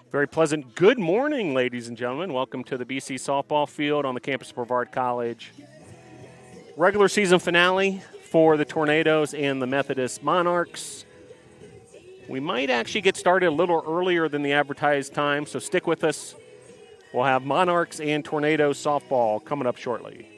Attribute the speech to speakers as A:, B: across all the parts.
A: Very pleasant good morning, ladies and gentlemen. Welcome to the BC softball field on the campus of Brevard College. Regular season finale for the Tornadoes and the Methodist Monarchs. We might actually get started a little earlier than the advertised time, so stick with us. We'll have Monarchs and Tornadoes softball coming up shortly.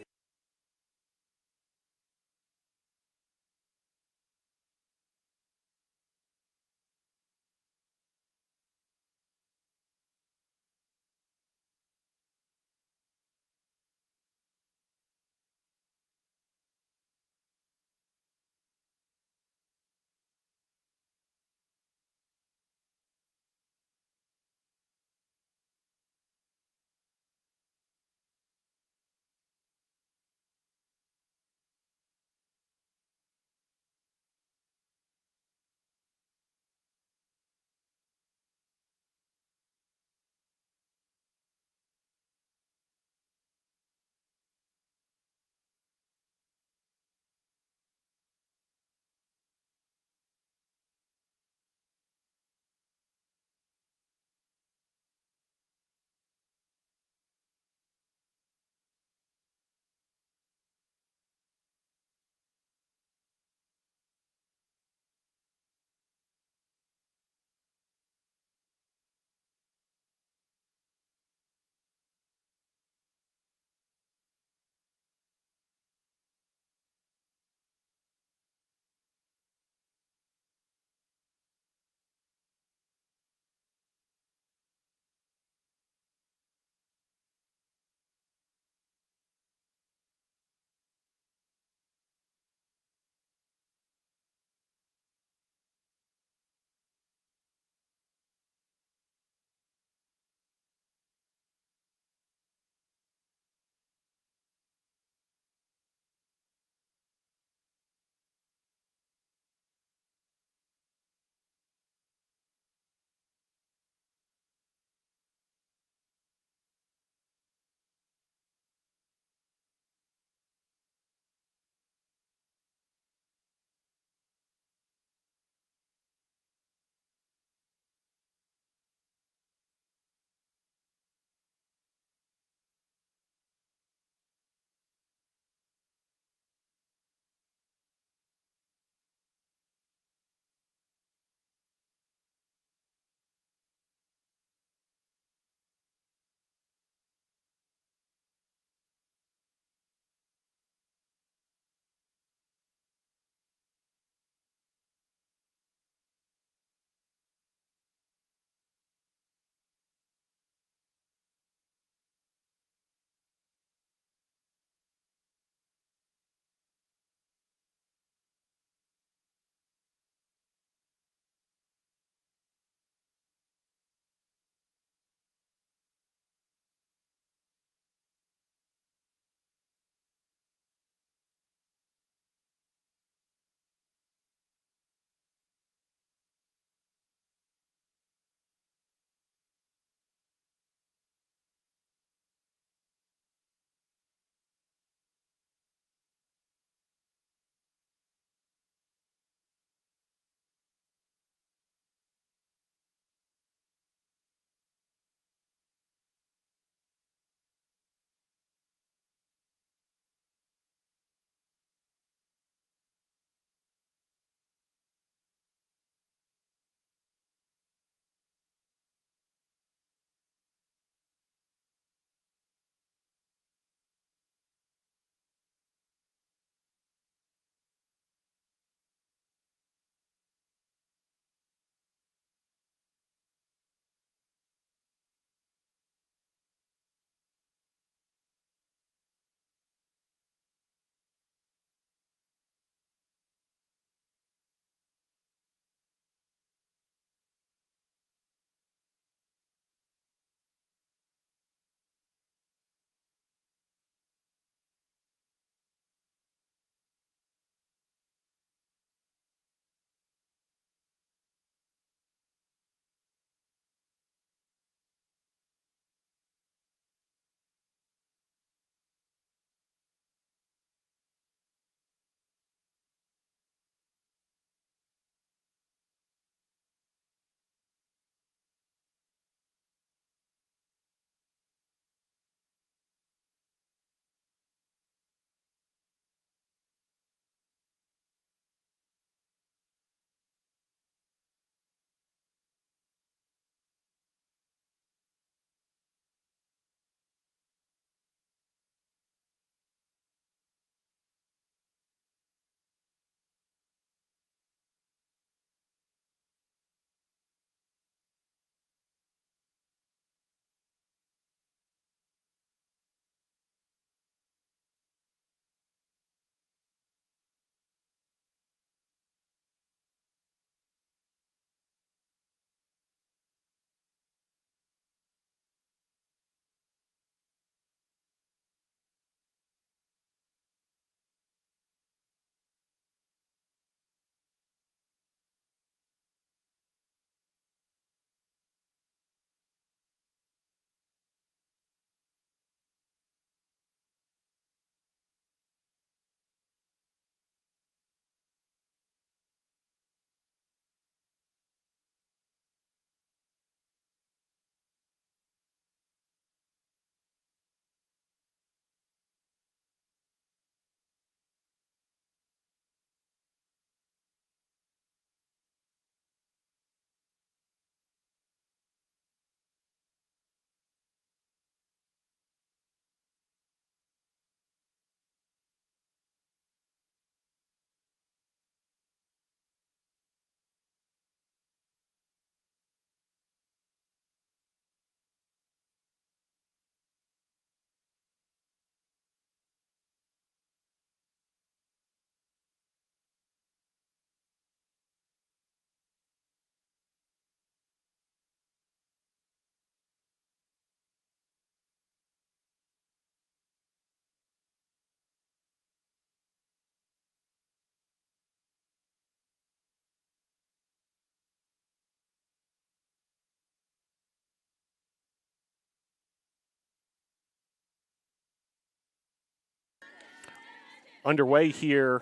A: underway here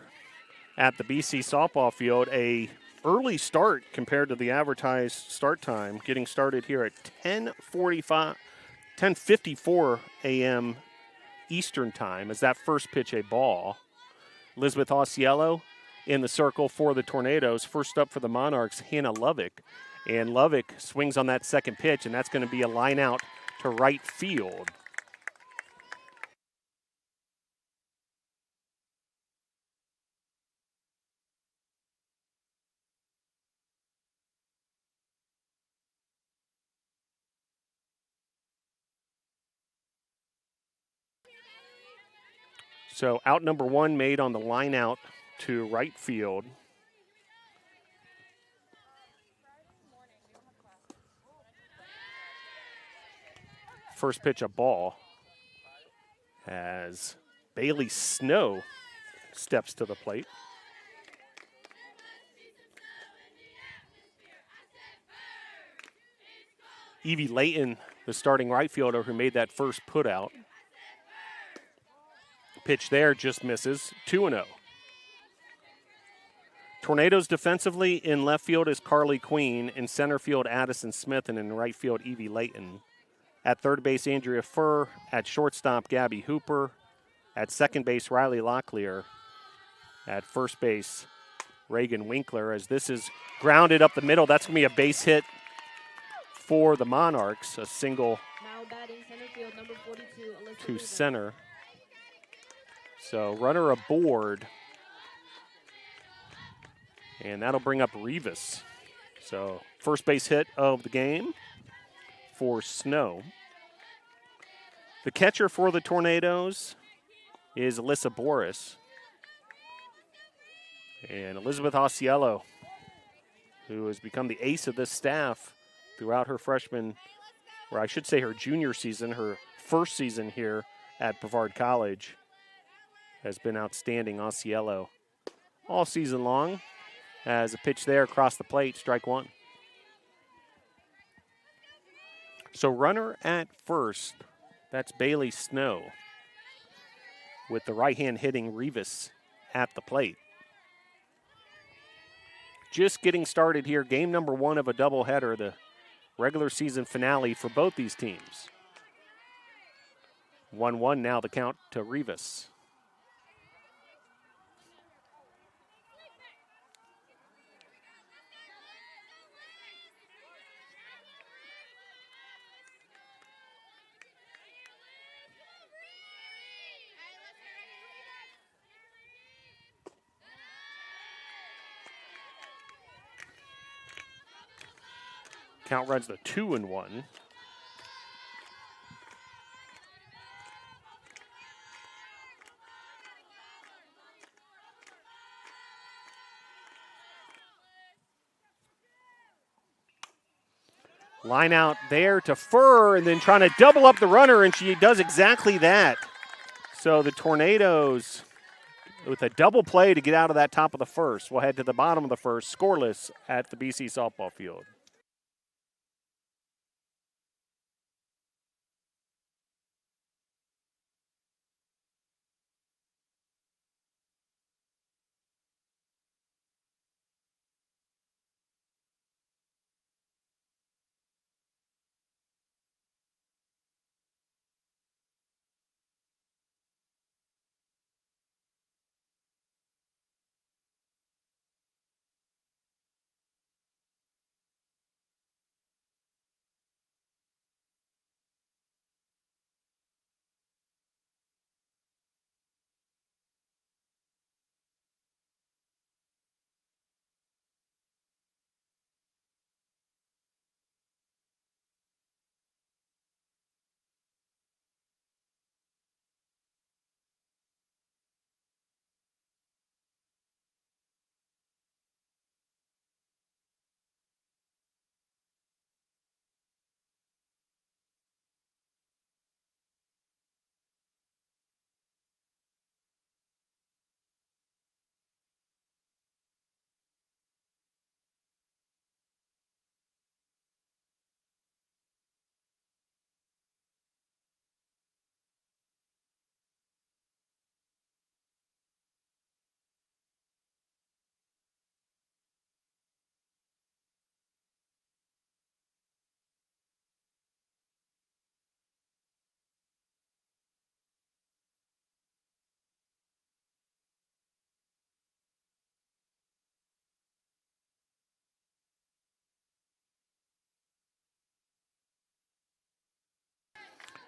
A: at the BC softball field. A early start compared to the advertised start time, getting started here at 10:54 a.m. Eastern time as that first pitch a ball. Elizabeth Osiello in the circle for the Tornadoes. First up for the Monarchs, Hannah Lovick. And Lovick swings on that second pitch, and that's going to be a line out to right field. So out number one made on the line out to right field. First pitch a ball as Bailey Snow steps to the plate. Evie Layton, the starting right fielder who made that first put out. Pitch there just misses, 2-0. Tornadoes defensively in left field is Carly Queen, in center field Addison Smith, and in right field Evie Layton. At third base Andrea Furr, at shortstop Gabby Hooper, at second base Riley Locklear, at first base Reagan Winkler, as this is grounded up the middle. That's going to be a base hit for the Monarchs, a single
B: now batting center field, number 42,
A: to center. So runner aboard, and that'll bring up Rivas. So first base hit of the game for Snow. The catcher for the Tornadoes is Alyssa Boris. And Elizabeth Osiello, who has become the ace of this staff throughout her freshman, or I should say her junior season, her first season here at Brevard College, has been outstanding. Osiello all season long. As a pitch there across the plate, strike one. So runner at first, that's Bailey Snow, with the right-hand hitting Rivas at the plate. Just getting started here, game number one of a doubleheader, the regular season finale for both these teams. 1-1 now the count to Rivas. Count runs to 2-1. Line out there to Furr, and then trying to double up the runner, and she does exactly that. So the Tornadoes, with a double play to get out of that top of the first, will head to the bottom of the first, scoreless at the BC softball field.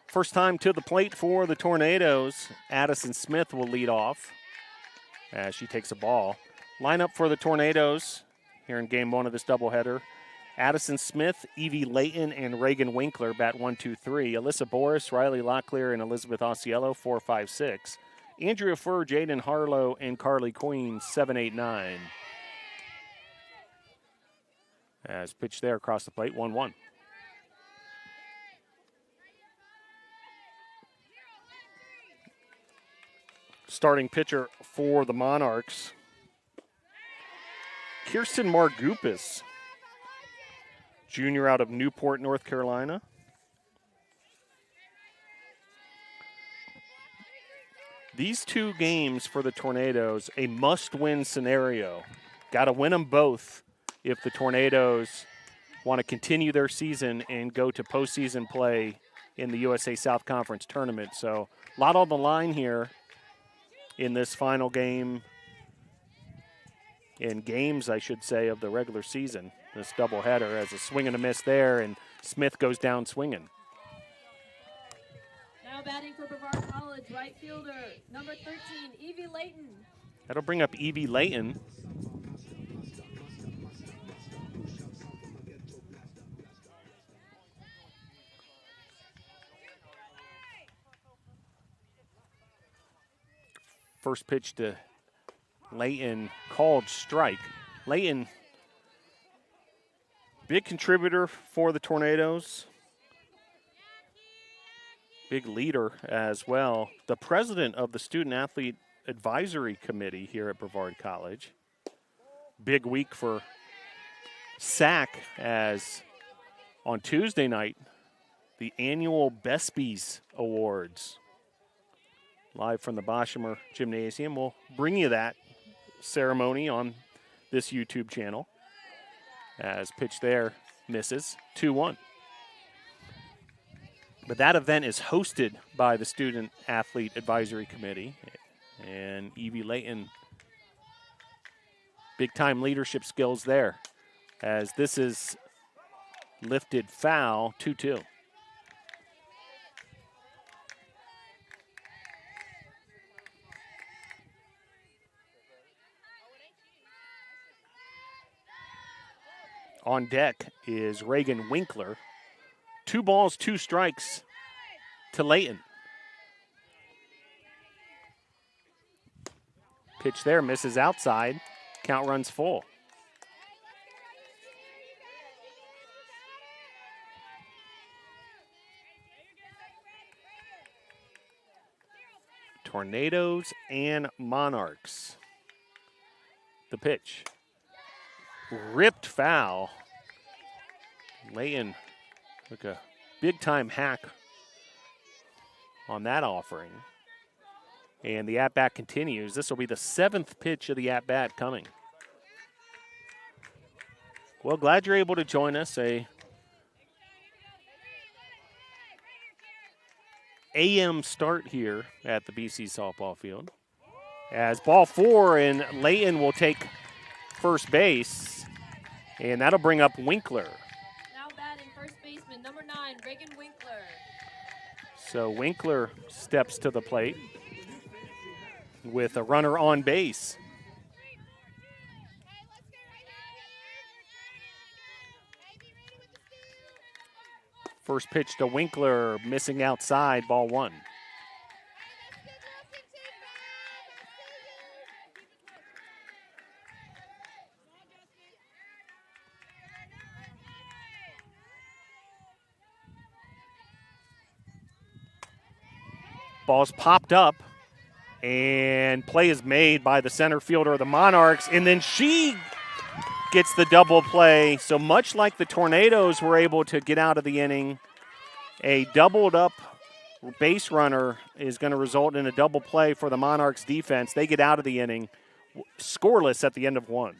A: First time to the plate for the Tornadoes. Addison Smith will lead off as she takes a ball. Lineup for the Tornadoes here in game one of this doubleheader. Addison Smith, Evie Layton, and Reagan Winkler bat 1, 2, 3. Alyssa Boris, Riley Locklear, and Elizabeth Osceola 4, 5, 6. Andrea Furr, Jaden Harlow, and Carly Queen 7, 8, 9. As pitched there across the plate, 1-1. Starting pitcher for the Monarchs, Kirsten Margupis, junior out of Newport, North Carolina. These two games for the Tornadoes, a must-win scenario. Got to win them both if the Tornadoes want to continue their season and go to postseason play in the USA South Conference tournament. So a lot on the line here in this final game, in games, I should say, of the regular season. This doubleheader as a swing and a miss there, and Smith goes down swinging.
B: Now batting for Brevard College, right fielder, number 13, Evie Layton.
A: That'll bring up Evie Layton. First pitch to Layton, called strike. Layton, big contributor for the Tornadoes. Big leader as well. The president of the Student Athlete Advisory Committee here at Brevard College. Big week for SAC as on Tuesday night, the annual Bespies Awards. Live from the Boshemer Gymnasium. We'll bring you that ceremony on this YouTube channel. As pitch there misses, 2-1. But that event is hosted by the Student Athlete Advisory Committee. And Evie Layton, big-time leadership skills there. As this is lifted foul, 2-2. On deck is Reagan Winkler. 2 balls, 2 strikes to Layton. Pitch there, misses outside. Count runs full. Tornadoes and Monarchs. The pitch. Ripped foul. Layton took a big-time hack on that offering. And the at-bat continues. This will be the 7th pitch of the at-bat coming. Well, glad you're able to join us. A AM start here at the BC softball field. As ball 4, and Layton will take first base. And that'll bring up Winkler.
B: Now batting first baseman, number 9, Reagan Winkler.
A: So Winkler steps to the plate with a runner on base. First pitch to Winkler, missing outside, ball 1. Ball's popped up, and play is made by the center fielder of the Monarchs, and then she gets the double play. So much like the Tornadoes were able to get out of the inning, a doubled up base runner is going to result in a double play for the Monarchs defense. They get out of the inning scoreless at the end of 1.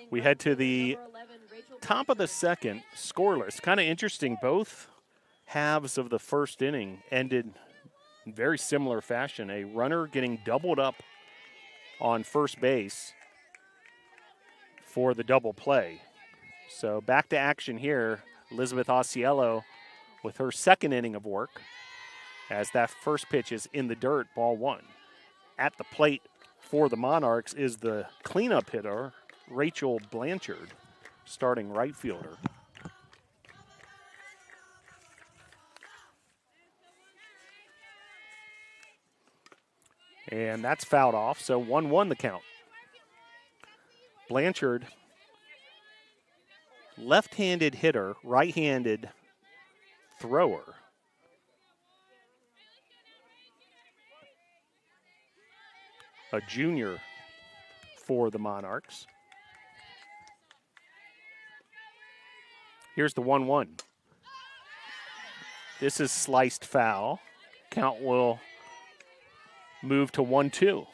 A: We head to the top of the second, scoreless. Kind of interesting. Both halves of the first inning ended in very similar fashion. A runner getting doubled up on first base for the double play. So back to action here. Elizabeth Osceola with her second inning of work as that first pitch is in the dirt, ball one. At the plate for the Monarchs is the cleanup hitter, Rachel Blanchard, starting right fielder. And that's fouled off, so 1-1 the count. Blanchard, left-handed hitter, right-handed thrower. A junior for the Monarchs. Here's the 1-1. This is sliced foul. Count will move to 1-2.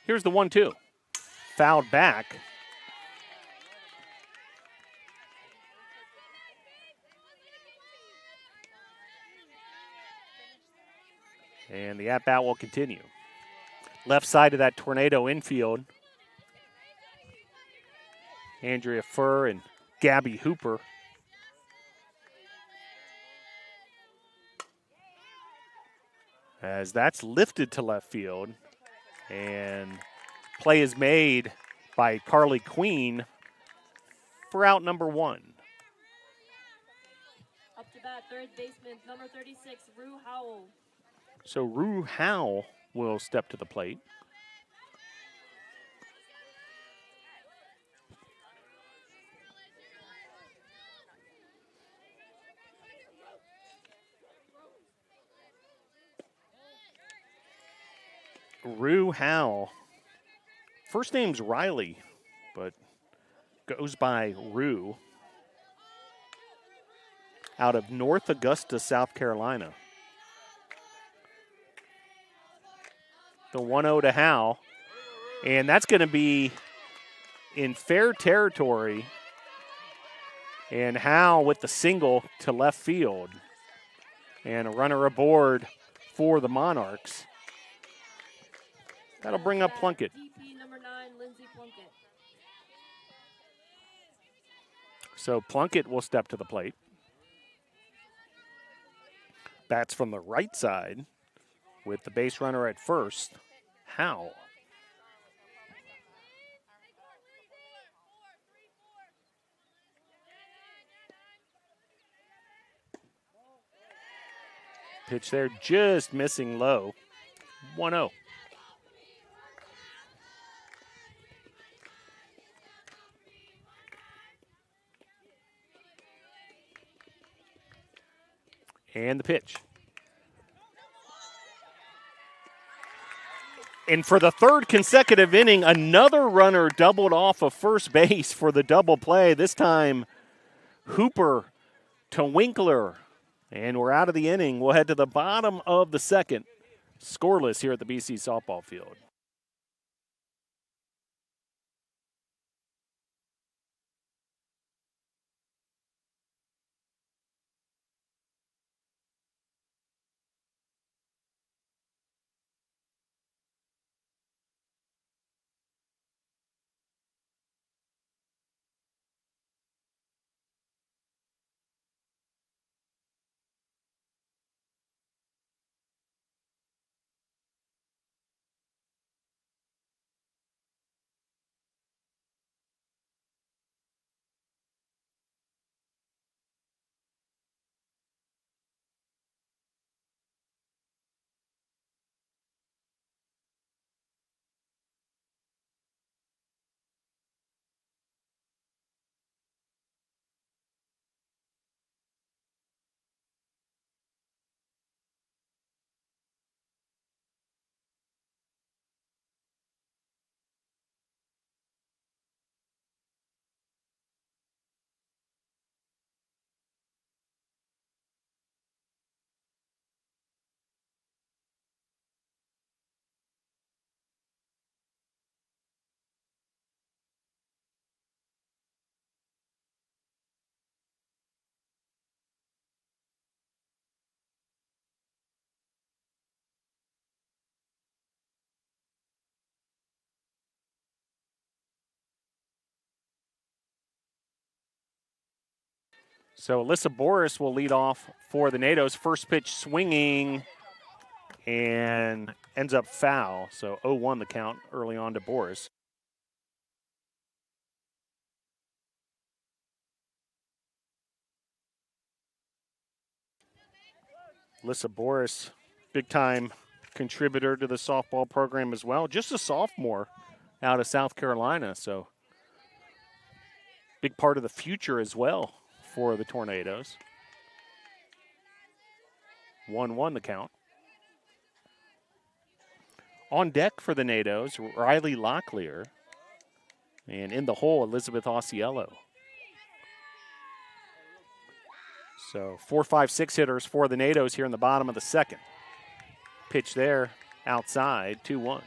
A: Here's the 1-2. Fouled back. And the at-bat will continue. Left side of that Tornado infield. Andrea Furr and Gabby Hooper. As that's lifted to left field. And play is made by Carly Queen for out number one.
B: Up to bat, third baseman, number 36, Rue Howell.
A: So Rue Howell will step to the plate. Rue Howell. First name's Riley, but goes by Rue. Out of North Augusta, South Carolina. The 1-0 to Howell. And that's going to be in fair territory. And Howell with the single to left field. And a runner aboard for the Monarchs. That'll bring up Plunkett.
B: DP number 9, Lindsay Plunkett.
A: So Plunkett will step to the plate. Bats from the right side with the base runner at first, Howell. Pitch there just missing low. 1-0. And the pitch. And for the third consecutive inning, another runner doubled off of first base for the double play. This time, Hooper to Winkler. And we're out of the inning. We'll head to the bottom of the second. Scoreless here at the BC softball field. So Alyssa Boris will lead off for the NATOs. First pitch swinging and ends up foul. So 0-1 the count early on to Boris. Alyssa Boris, big-time contributor to the softball program as well. Just a sophomore out of South Carolina, so big part of the future as well for the Tornadoes. 1-1 the count. On deck for the NATOs, Riley Locklear. And in the hole, Elizabeth Osceola. So 4, 5, 6 hitters for the NATOs here in the bottom of the second. Pitch there, outside, 2-1.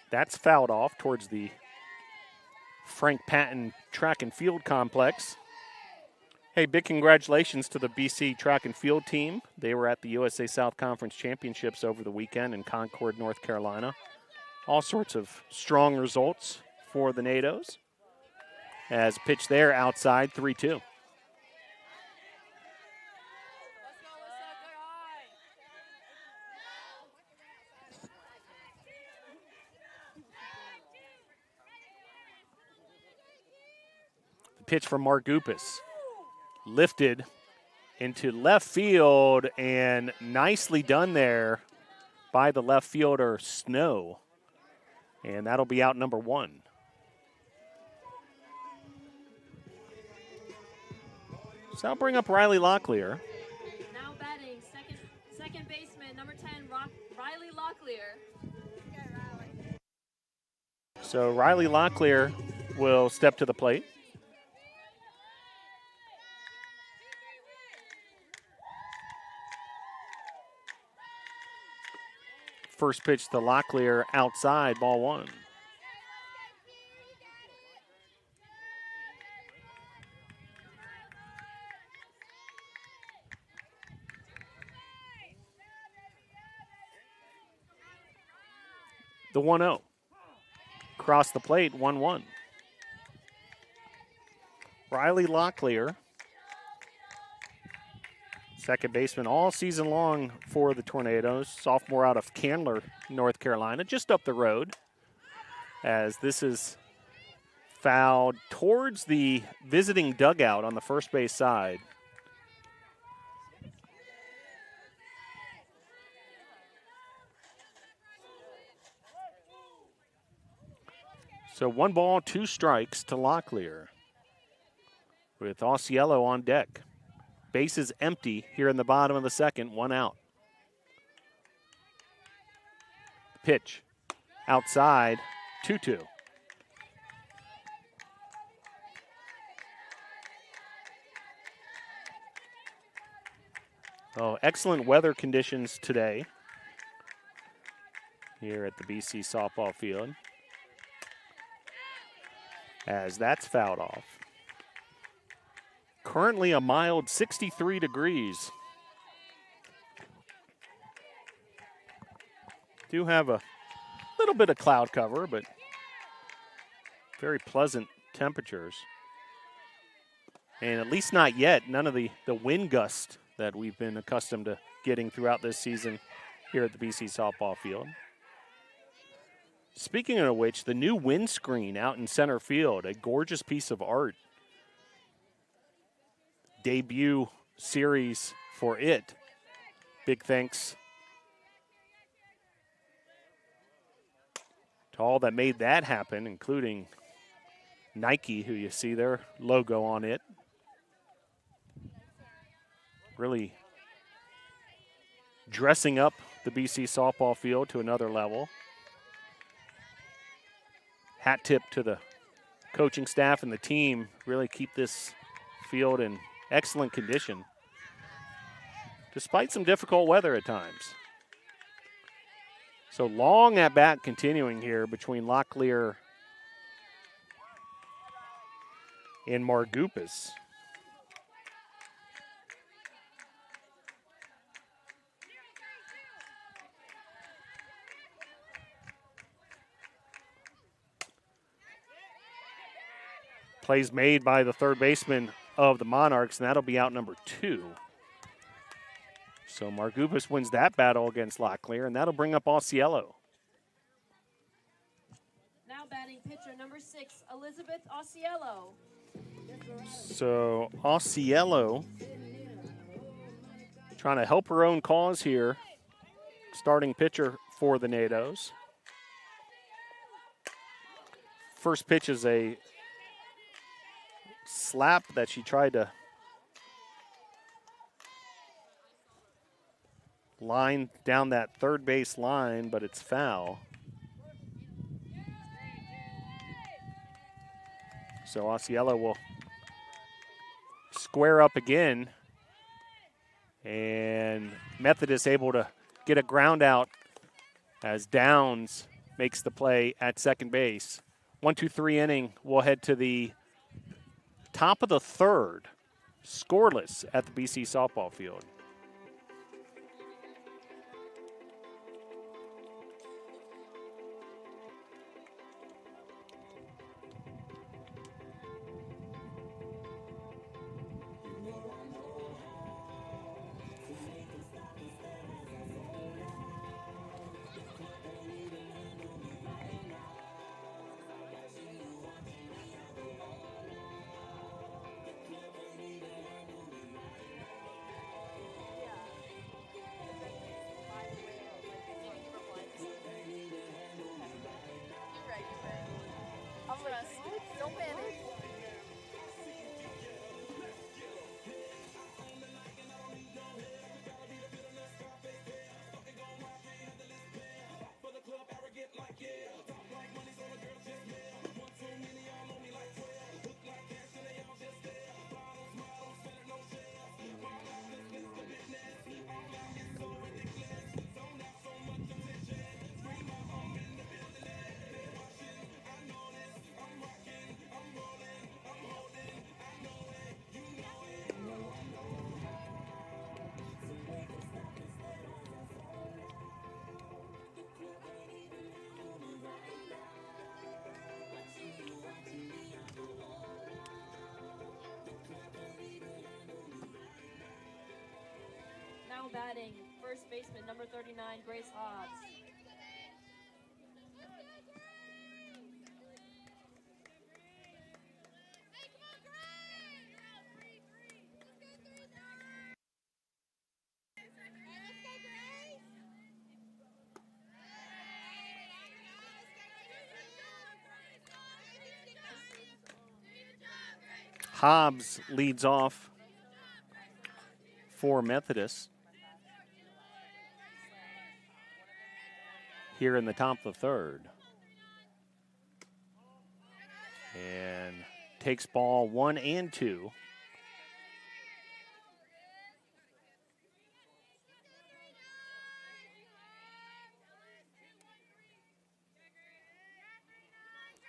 A: That's fouled off towards the Frank Patton Track and Field Complex. Hey, big congratulations to the BC Track and Field team. They were at the USA South Conference Championships over the weekend in Concord, North Carolina. All sorts of strong results for the NATOs. As pitch there, outside, 3-2. Pitch from Margupis. Lifted into left field, and nicely done there by the left fielder, Snow. And that'll be out number 1. So I'll bring up Riley Locklear.
B: Now batting, second baseman, number 10, Riley Locklear.
A: So Riley Locklear will step to the plate. First pitch to Locklear, outside, ball 1. The 1-0. Across the plate, 1-1. Riley Locklear, second baseman all season long for the Tornadoes. Sophomore out of Candler, North Carolina, just up the road. As this is fouled towards the visiting dugout on the first base side. So 1 ball, 2 strikes to Locklear with Osceola on deck. Bases empty here in the bottom of the second, 1 out. Pitch outside, 2-2. Oh, excellent weather conditions today here at the BC softball field. As that's fouled off. Currently a mild 63 degrees. Do have a little bit of cloud cover, but very pleasant temperatures. And at least not yet, none of the wind gust that we've been accustomed to getting throughout this season here at the BC softball field. Speaking of which, the new windscreen out in center field, a gorgeous piece of art. Debut series for it. Big thanks to all that made that happen, including Nike, who you see their logo on it. Really dressing up the BC softball field to another level. Hat tip to the coaching staff and the team. Really keep this field in excellent condition, despite some difficult weather at times. So long at bat continuing here between Locklear and Margupis. Plays made by the third baseman of the Monarchs, and that'll be out number 2. So Margubis wins that battle against Locklear, and that'll bring up Osceola.
B: Now batting pitcher number 6, Elizabeth Osceola.
A: So Osceola trying to help her own cause here. Starting pitcher for the NATOs. First pitch is a slap that she tried to line down that third base line, but it's foul. So Osceola will square up again, and Methodist able to get a ground out as Downs makes the play at second base. 1-2-3 inning. We'll head to the top of the third, scoreless at the BC softball field.
B: Now batting first baseman number 39, Grace Hobbs.
A: Hobbs leads off for Methodist here in the top of the third. And takes ball 1 and 2.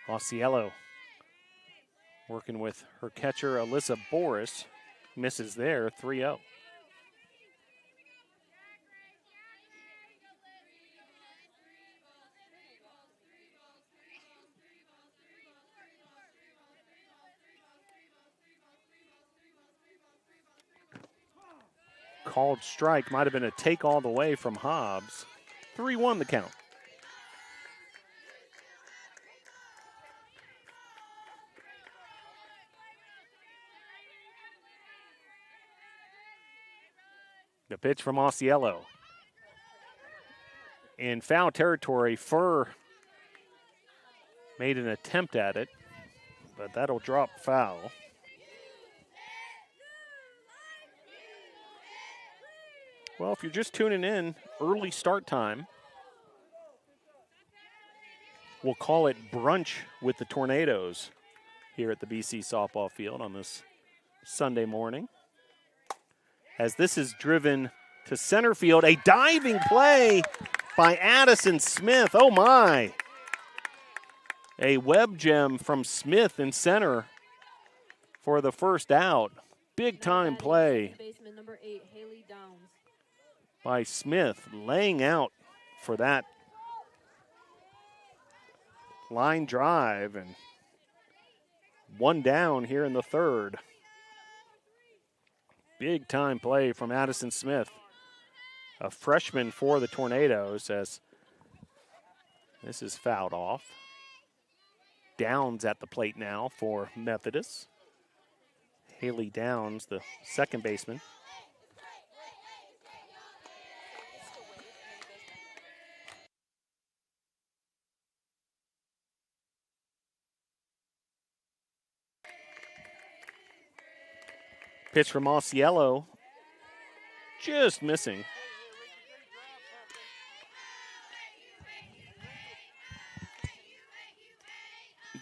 A: Osceola working with her catcher, Alyssa Boris. Misses there, 3-0. Called strike, might have been a take all the way from Hobbs. 3-1 the count. The pitch from Osceola. In foul territory, Furr made an attempt at it, but that'll drop foul. Well, if you're just tuning in, early start time. We'll call it brunch with the Tornadoes here at the BC softball field on this Sunday morning. As this is driven to center field, a diving play by Addison Smith. Oh my. A web gem from Smith in center for the first out. Big time play
B: Baseman number 8, Haley Downs.
A: by Smith, laying out for that line drive and One down here in the third. Big time play from Addison Smith, a freshman for the Tornadoes, as this is fouled off. Downs at the plate now for Methodist. Haley Downs, the second baseman. Pitch from Osceola, just missing.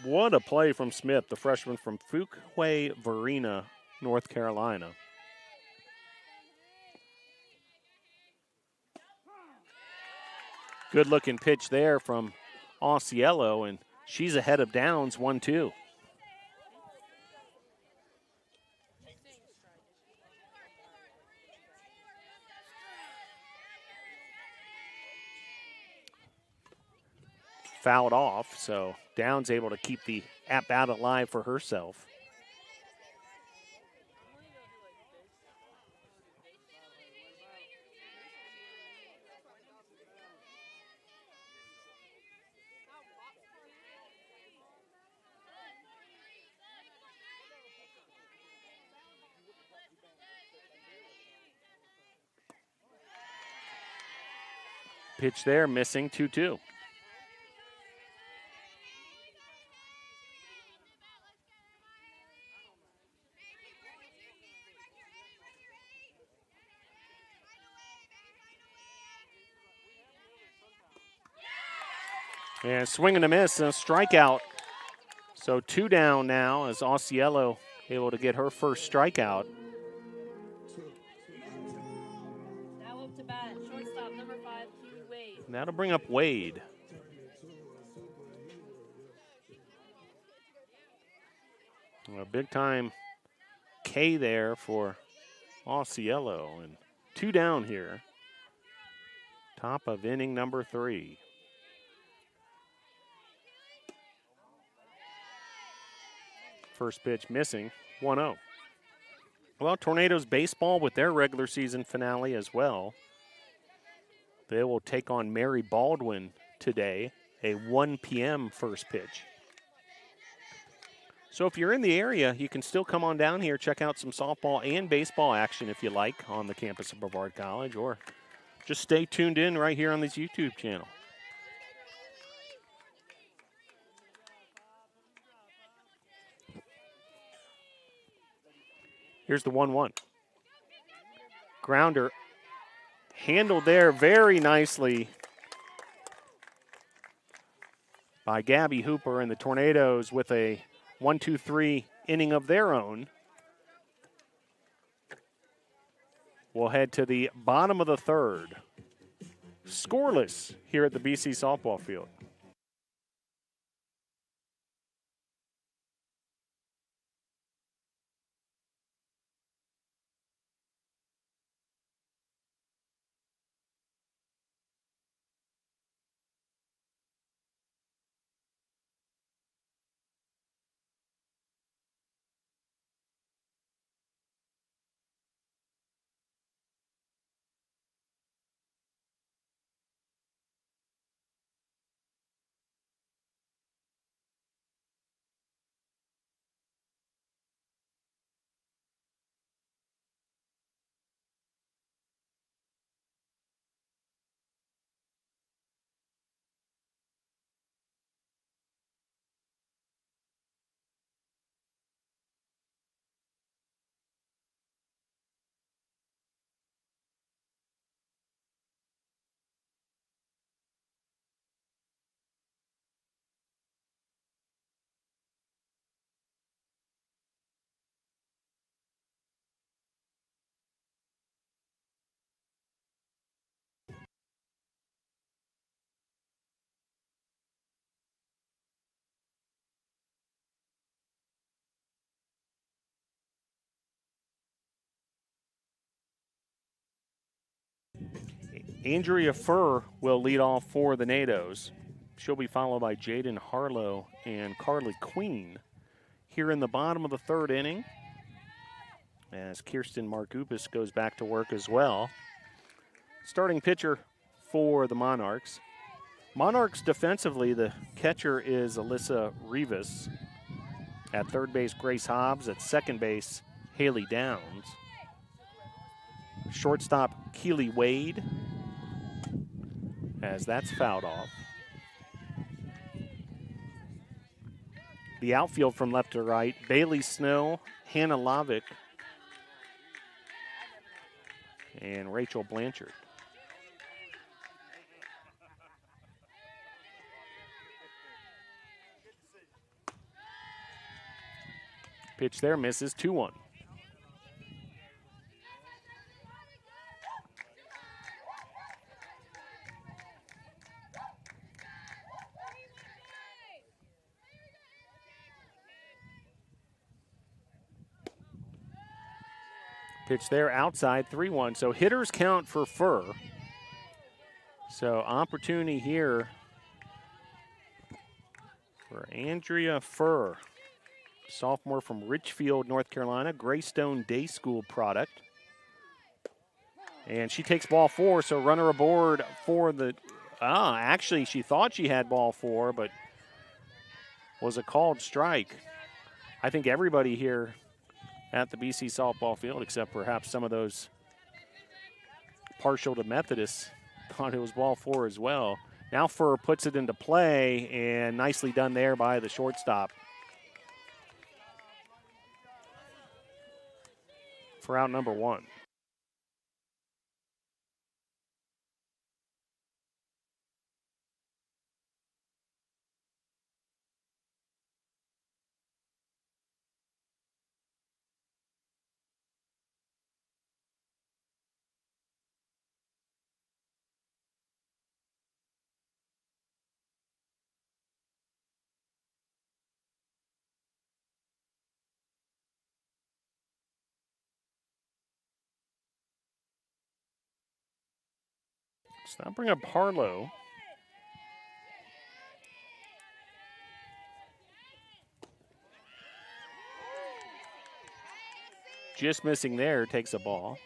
A: What a play from Smith, the freshman from Fuquay Varina, North Carolina. Good looking pitch there from Osceola, and she's ahead of Downs 1-2. Fouled off, so Downs able to keep the at-bat alive for herself. Pitch there, missing, 2-2. And swing and a miss, and a strikeout. So 2 down now as Osceola able to get her first strikeout.
B: Now up to bat, shortstop number 5, Kiwi Wade.
A: And that'll bring up Wade. A big time K there for Osceola, and 2 down here. Top of inning number 3. First pitch missing, 1-0. Well, Tornadoes baseball with their regular season finale as well. They will take on Mary Baldwin today, a 1 p.m. first pitch. So if you're in the area, you can still come on down here, check out some softball and baseball action if you like on the campus of Brevard College, or just stay tuned in right here on this YouTube channel. Here's the 1-1. Grounder handled there very nicely by Gabby Hooper, and the Tornadoes with a 1-2-3 inning of their own. We'll head to the bottom of the third. Scoreless here at the BC softball field. Andrea Furr will lead off for the NATOs. She'll be followed by Jaden Harlow and Carly Queen here in the bottom of the third inning, as Kirsten Markupis goes back to work as well. Starting pitcher for the Monarchs. Monarchs defensively, the catcher is Alyssa Rivas. At third base, Grace Hobbs. At second base, Haley Downs. Shortstop, Keely Wade, as that's fouled off. The outfield from left to right, Bailey Snow, Hannah Lavick, and Rachel Blanchard. Pitch there, misses, 2-1. Pitch there, outside, 3-1. So hitters count for Furr. So opportunity here for Andrea Furr, sophomore from Richfield, North Carolina, Greystone Day School product. And she takes ball 4, so runner aboard for the, actually she thought she had ball 4, but was a called strike. I think everybody here at the BC softball field, except perhaps some of those partial to Methodist, thought it was ball 4 as well. Now Furr puts it into play, and nicely done there by the shortstop. For out number 1. So I'll bring up Harlow. Just missing there, takes a ball.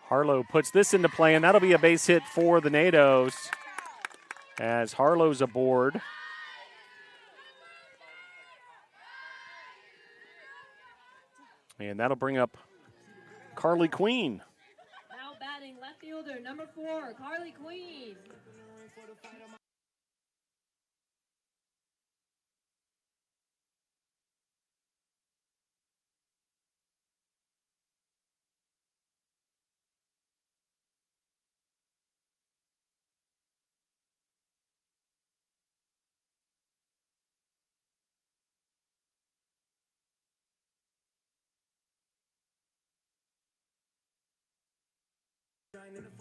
A: Harlow puts this into play, and that'll be a base hit for the NATOs as Harlow's aboard. And that'll bring up Carly Queen.
B: Now batting left fielder, number 4, Carly Queen.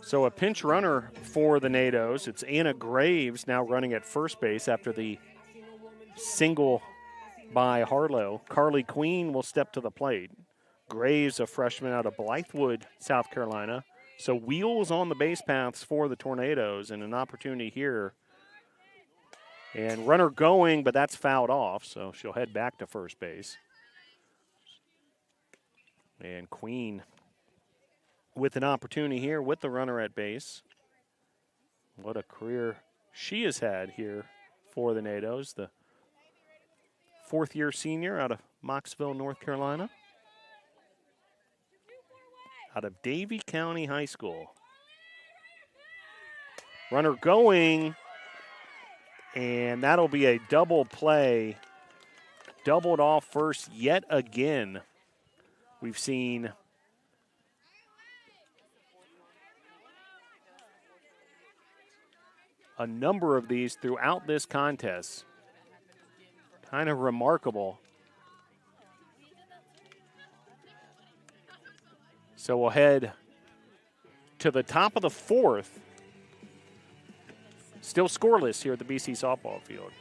A: So a pinch runner for the NATOs. It's Anna Graves now running at first base after the single by Harlow. Carly Queen will step to the plate. Graves, a freshman out of Blythewood, South Carolina. So wheels on the base paths for the Tornadoes, and an opportunity here. And runner going, but that's fouled off, so she'll head back to first base. And Queen with an opportunity here with the runner at base. What a career she has had here for the NATOs. The fourth-year senior out of Mocksville, North Carolina. Out of Davie County High School. Runner going, and that'll be a double play. Doubled off first yet again. We've seen a number of these throughout this contest. Kind of remarkable. So we'll head to the top of the 4th. Still scoreless here at the BC softball field.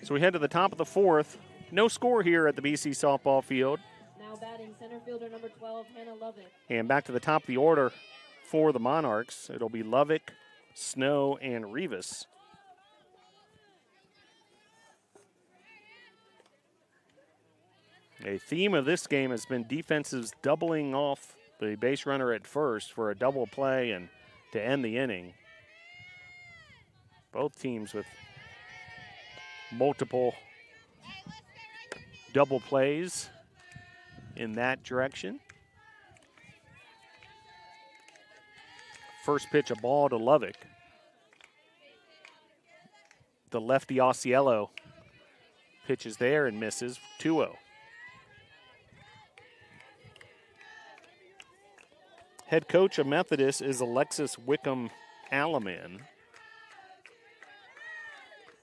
A: So we head to the top of the fourth. No score here at the BC softball field.
B: Now batting center fielder number 12, Hannah Lovick.
A: And back to the top of the order for the Monarchs. It'll be Lovick, Snow, and Rivas. A theme of this game has been defenses doubling off the base runner at first for a double play and to end the inning. Both teams with multiple double plays in that direction. First pitch, a ball to Lovick. The lefty Osceola pitches there and misses 2-0. Head coach of Methodist is Alexis Wickham Alaman.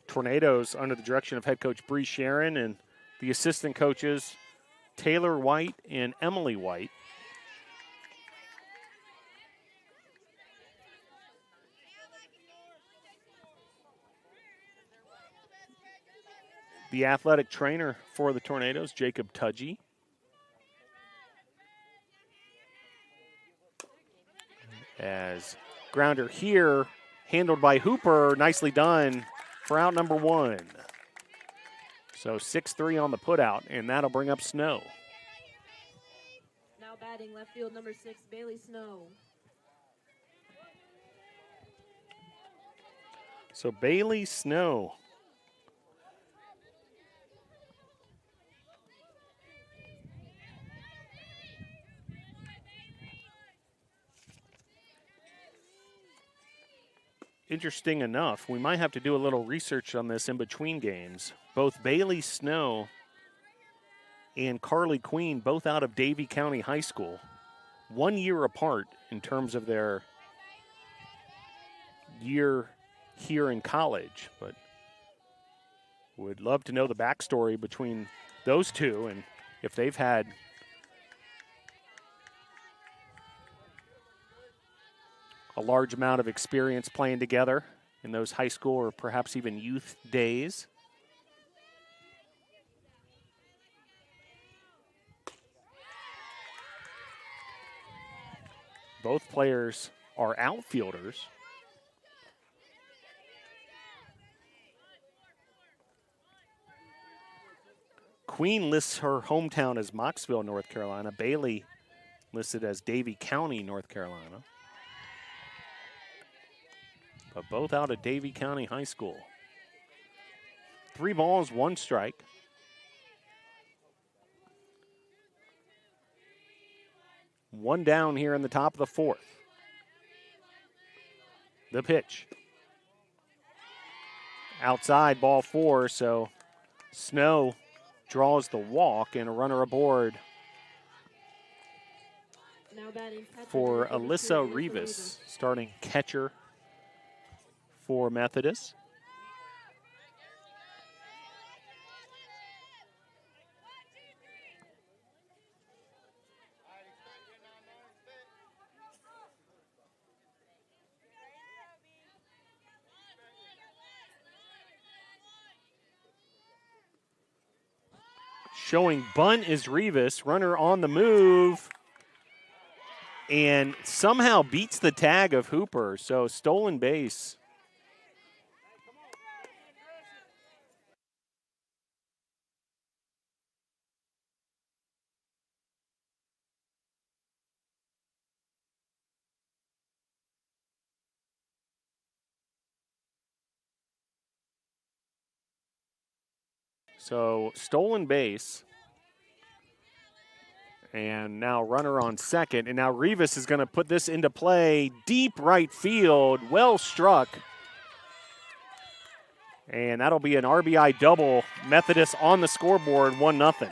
A: Tornadoes under the direction of head coach Bree Sharon and the assistant coaches Taylor White and Emily White. The athletic trainer for the Tornadoes, Jacob Tudgy. As grounder here, handled by Hooper, nicely done for out number 1. So 6-3 on the putout, and that'll bring up Snow.
B: Now batting left field number 6, Bailey Snow.
A: So Bailey Snow. Interesting enough, we might have to do a little research on this in between games. Both Bailey Snow and Carly Queen, both out of Davie County High School, 1 year apart in terms of their year here in college. But would love to know the backstory between those two and if they've had a large amount of experience playing together in those high school or perhaps even youth days. Both players are outfielders. Queen lists her hometown as Mocksville, North Carolina. Bailey listed as Davie County, North Carolina. But both out of Davie County High School. 3 balls, 1 strike. One down here in the top of the 4th. The pitch. Outside, ball 4, so Snow draws the walk and a runner aboard
B: Now batting
A: for Alyssa Rivas, starting catcher for Methodist. Showing bunt is Rivas, runner on the move, and somehow beats the tag of Hooper, so stolen base. So stolen base. And now runner on second. And now Rivas is going to put this into play. Deep right field. Well struck. And that'll be an RBI double. Methodist on the scoreboard, 1-0.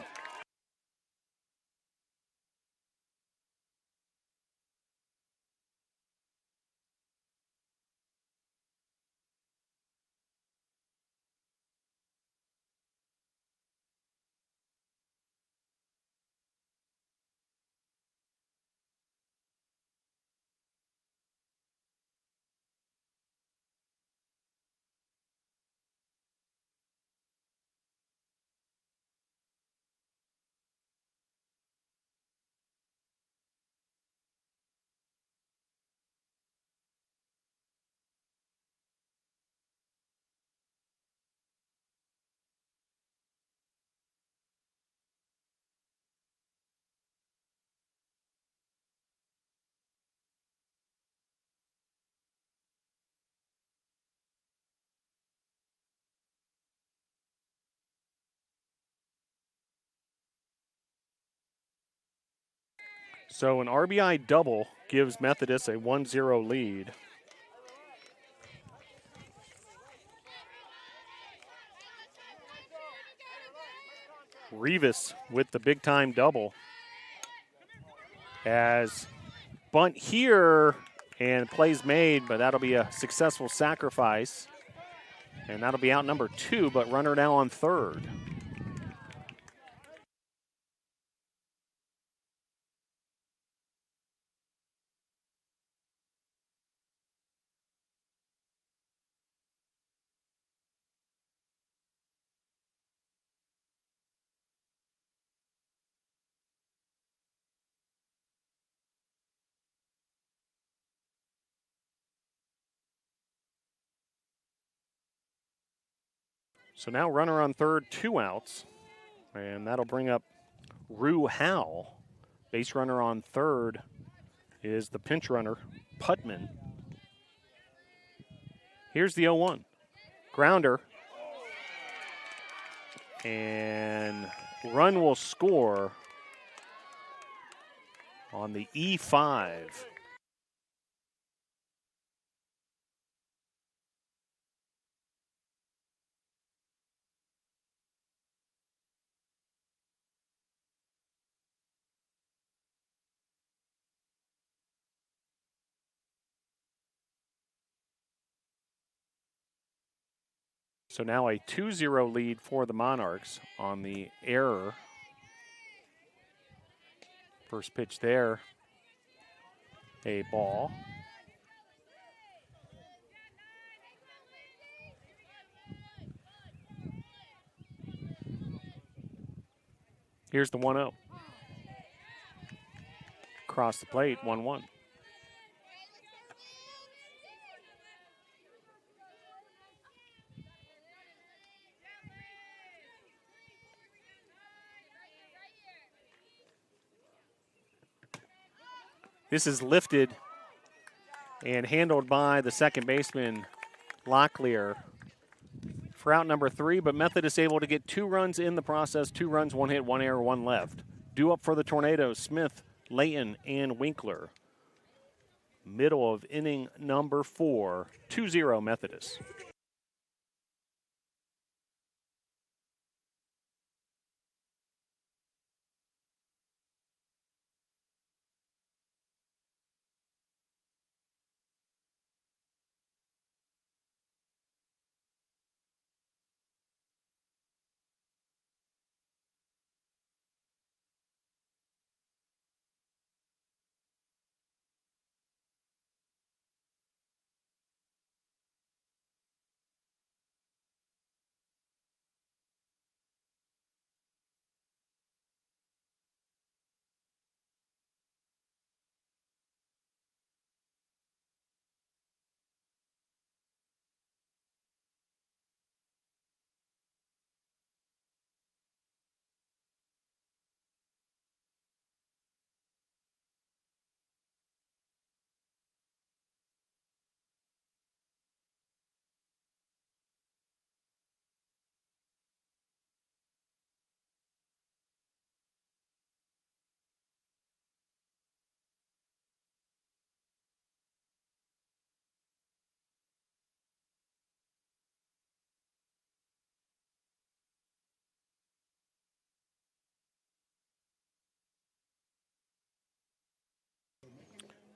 A: So an RBI double gives Methodist a 1-0 lead. Rivas with the big-time double. As bunt here and plays made, but that'll be a successful sacrifice. And that'll be out number 2, but runner now on third. So now runner on third, 2 outs. And that'll bring up Rue Howell. Base runner on third is the pinch runner, Putman. Here's the 0-1. Grounder. And run will score on the E5. So now a 2-0 lead for the Monarchs on the error. First pitch there, a ball. Here's the 1-0. Across the plate, 1-1. This is lifted and handled by the second baseman, Locklear, for out number 3, but Methodist able to get 2 runs in the process, 2 runs, 1 hit, 1 error, 1 left. Due up for the Tornadoes, Smith, Layton, and Winkler. Middle of inning number 4, 2-0 Methodist.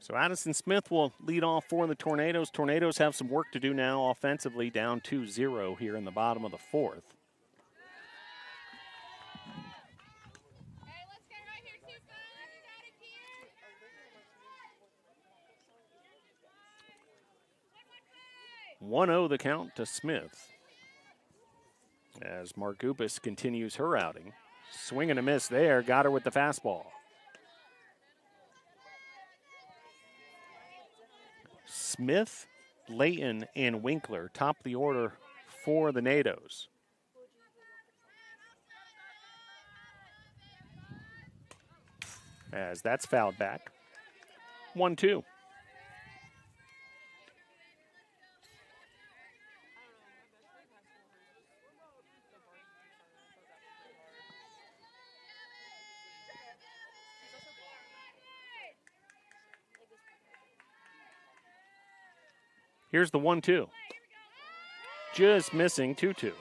A: So Addison Smith will lead off for the Tornadoes. Tornadoes have some work to do now offensively, down 2-0 here in the bottom of the 4th. Hey, 1-0 the count to Smith. As Margupis continues her outing. Swing and a miss there, got her with the fastball. Smith, Layton, and Winkler top the order for the NATOs. As that's fouled back. 1-2. Here's the 1-2. Just missing 2-2.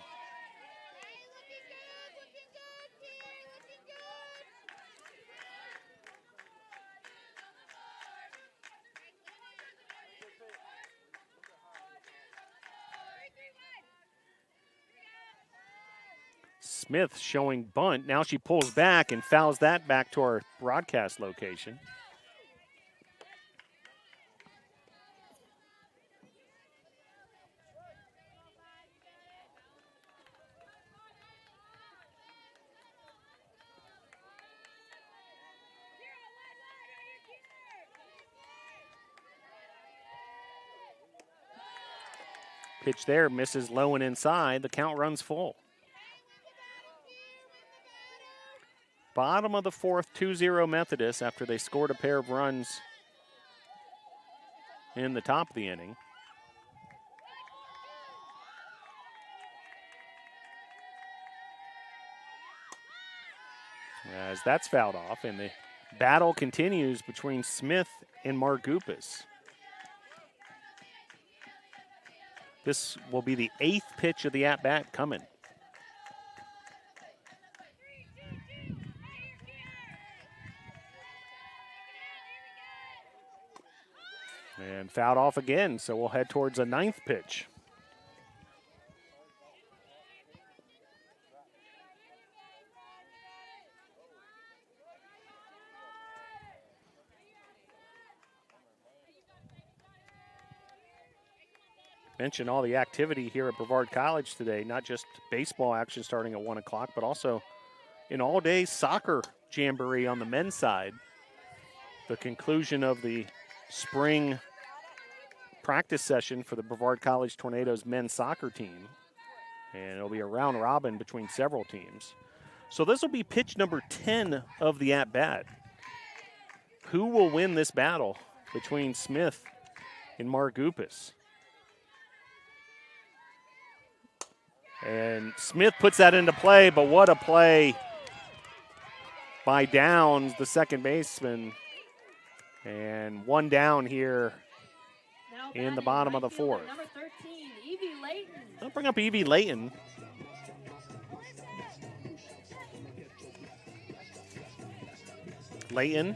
A: Smith showing bunt. Now she pulls back and fouls that back to our broadcast location. Pitch there, misses low and inside. The count runs full. Bottom of the fourth, 2-0 Methodist after they scored a pair of runs in the top of the inning. As that's fouled off, and the battle continues between Smith and Margupas. This will be the 8th pitch of the at-bat coming. And fouled off again, so we'll head towards a 9th pitch. Mentioned all the activity here at Brevard College today, not just baseball action starting at 1 o'clock, but also an all-day soccer jamboree on the men's side. The conclusion of the spring practice session for the Brevard College Tornadoes men's soccer team. And it'll be a round robin between several teams. So this will be pitch number 10 of the at-bat. Who will win this battle between Smith and Margupas? And Smith puts that into play, but what a play by Downs, the second baseman. And one down here in the bottom of the fourth.
B: Number 13, Evie Layton.
A: I'll bring up Evie Layton. Layton.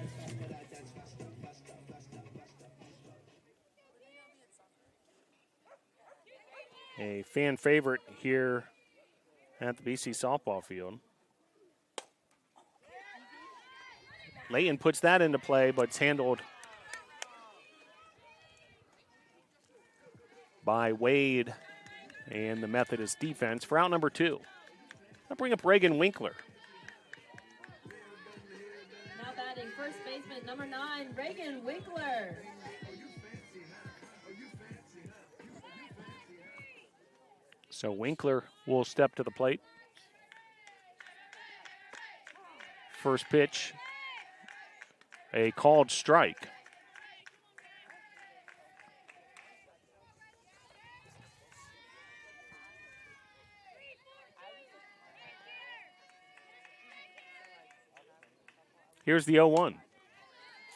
A: A fan favorite here at the BC softball field. Layton puts that into play, but it's handled by Wade and the Methodist defense for out number 2. I'll bring up Reagan Winkler.
B: Now batting first baseman, number 9, Reagan Winkler.
A: So Winkler will step to the plate. First pitch, a called strike. Here's the 0-1.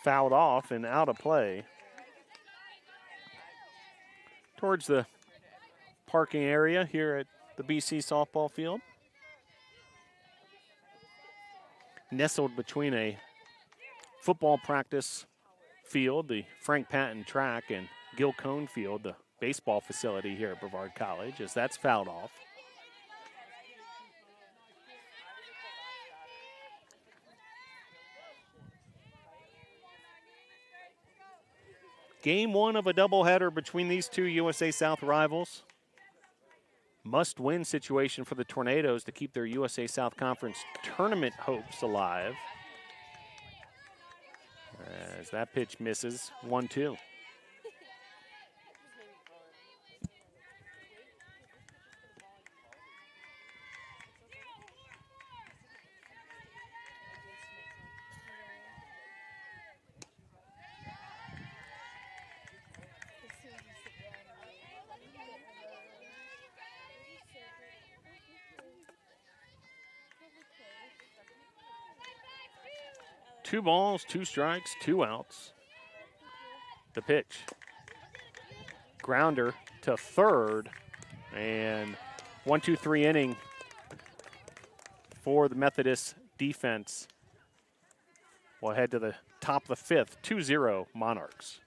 A: Fouled off and out of play. Towards the parking area here at the BC softball field. Nestled between a football practice field, the Frank Patton track, and Gil Cone Field, the baseball facility here at Brevard College, as that's fouled off. Game 1 of a doubleheader between these two USA South rivals. Must-win situation for the Tornadoes to keep their USA South Conference tournament hopes alive. As that pitch misses, 1-2. Two balls, 2 strikes, 2 outs. The pitch. Grounder to third. And 1-2-3 inning for the Methodist defense. We'll head to the top of the fifth, 2-0 Monarchs.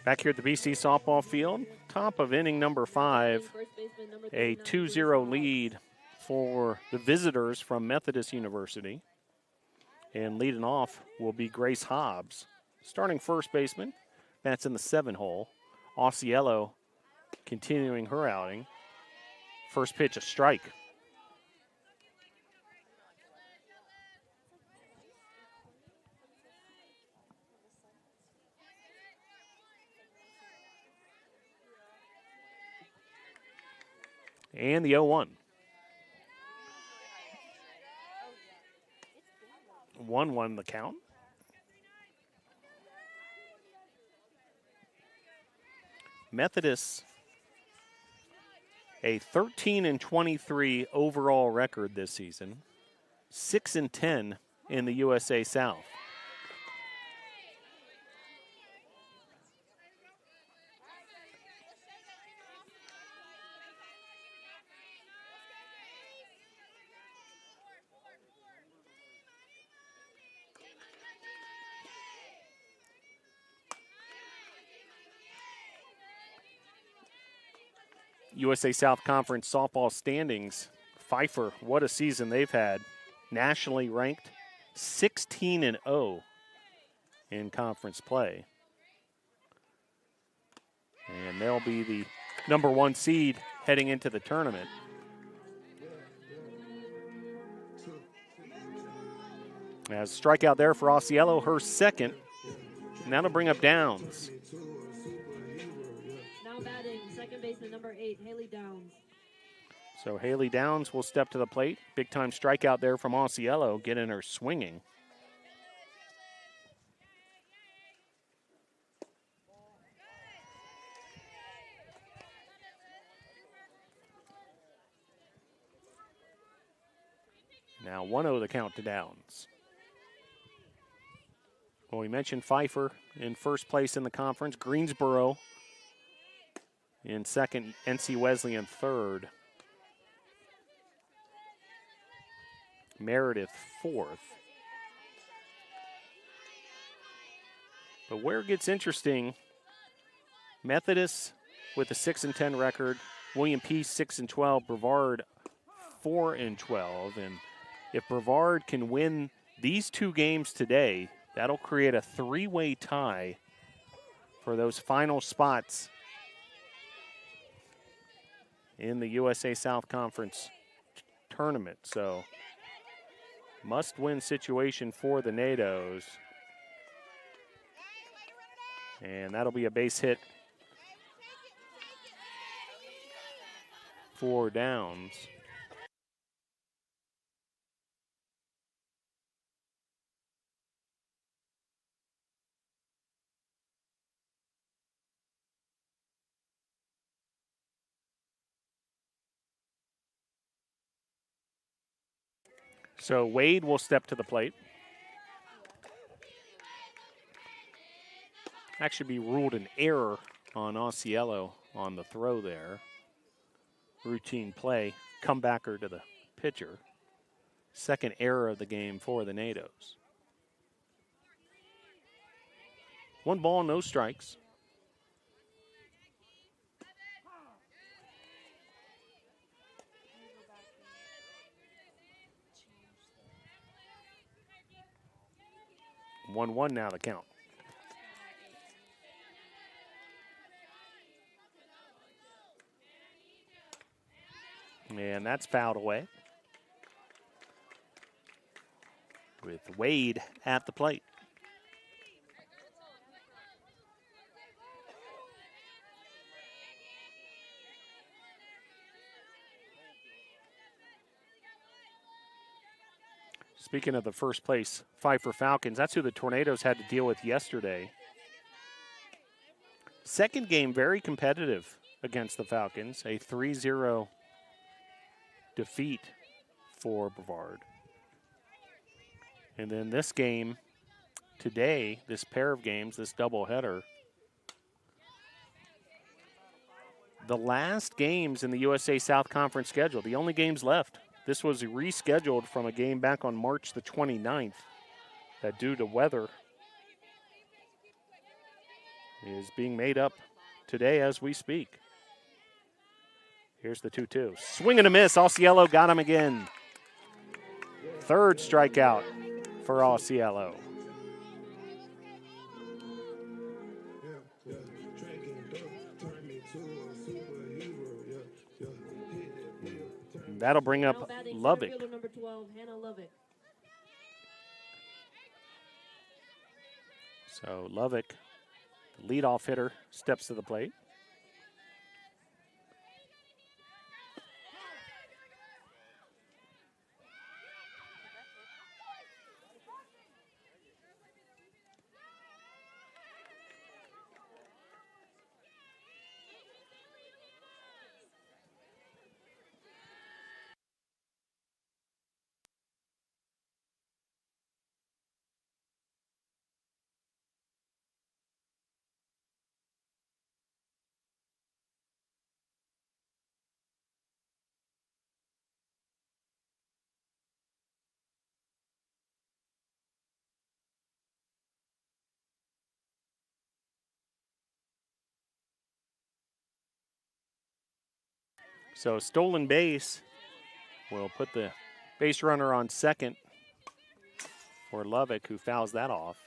A: Back here at the BC softball field, top of inning number 5, a 2-0 lead for the visitors from Methodist University. And leading off will be Grace Hobbs. Starting first baseman, that's in the 7 hole. Osceola continuing her outing. First pitch, a strike. And the 0-1. 1-1 the count. Methodist, a 13-23 overall record this season, 6-10 in the USA South. USA South Conference softball standings. Pfeiffer, what a season they've had. Nationally ranked 16-0 in conference play. And they'll be the number 1 seed heading into the tournament. As strikeout there for Osceola, her second. And that'll bring up Downs.
B: Now batting, second baseman number 8, Haley Downs.
A: So Haley Downs will step to the plate. Big time strikeout there from Osceola, getting her swinging. Now 1-0 the count to Downs. Well, we mentioned Pfeiffer in first place in the conference. Greensboro in second. NC Wesleyan third. Meredith fourth. But where it gets interesting, Methodist with a 6-10 record. William Peace 6-12. Brevard 4-12. And if Brevard can win these 2 games today, that'll create a 3-way tie for those final spots in the USA South Conference tournament. So, must-win situation for the NATOs. And that'll be a base hit for Downs. So Wade will step to the plate. Actually be ruled an error on Osceola on the throw there. Routine play, comebacker to the pitcher. Second error of the game for the NATOs. 1 ball, no strikes. One now the count. And that's fouled away. With Wade at the plate. Speaking of the first place Pfeiffer Falcons, that's who the Tornadoes had to deal with yesterday. Second game, very competitive against the Falcons. A 3-0 defeat for Brevard. And then this game today, this pair of games, this doubleheader, the last games in the USA South Conference schedule, the only games left. This was rescheduled from a game back on March the 29th that, due to weather, is being made up today as we speak. Here's the 2-2. Swing and a miss. Osceola got him again. Third strikeout for Osceola. That'll bring up Lovick.
B: Number 12, Hannah Lovick.
A: So Lovick, the leadoff hitter, steps to the plate. So stolen base will put the base runner on second for Lovick, who fouls that off.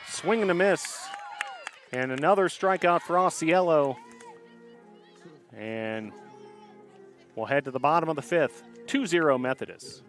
A: Swing and a miss. And another strikeout for Osceola. And we'll head to the bottom of the fifth. 2-0 Methodist.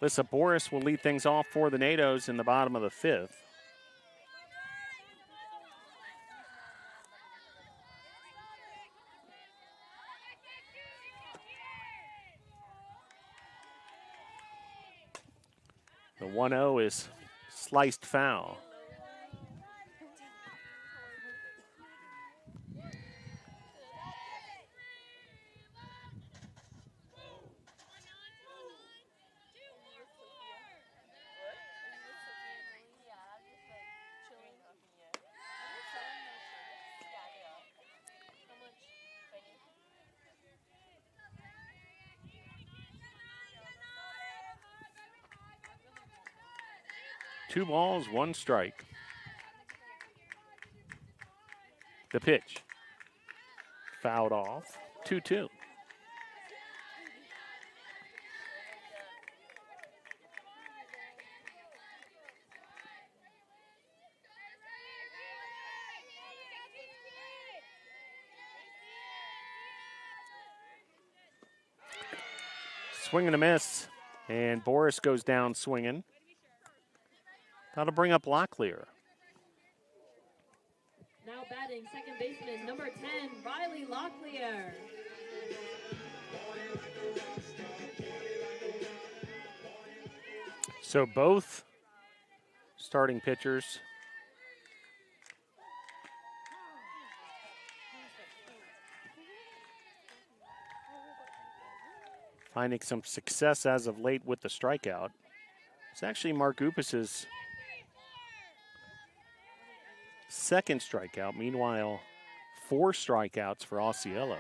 A: Lissa Boris will lead things off for the NATOs in the bottom of the 5th. The 1-0 is sliced foul. Two balls, one strike. The pitch. Fouled off. 2-2. Swing and a miss. And Boris goes down swinging. That'll bring up Locklear.
B: Now batting, second baseman, number 10, Riley Locklear.
A: So both starting pitchers finding some success as of late with the strikeout. It's actually Mark Upas's second strikeout. Meanwhile, 4 strikeouts for Osceola.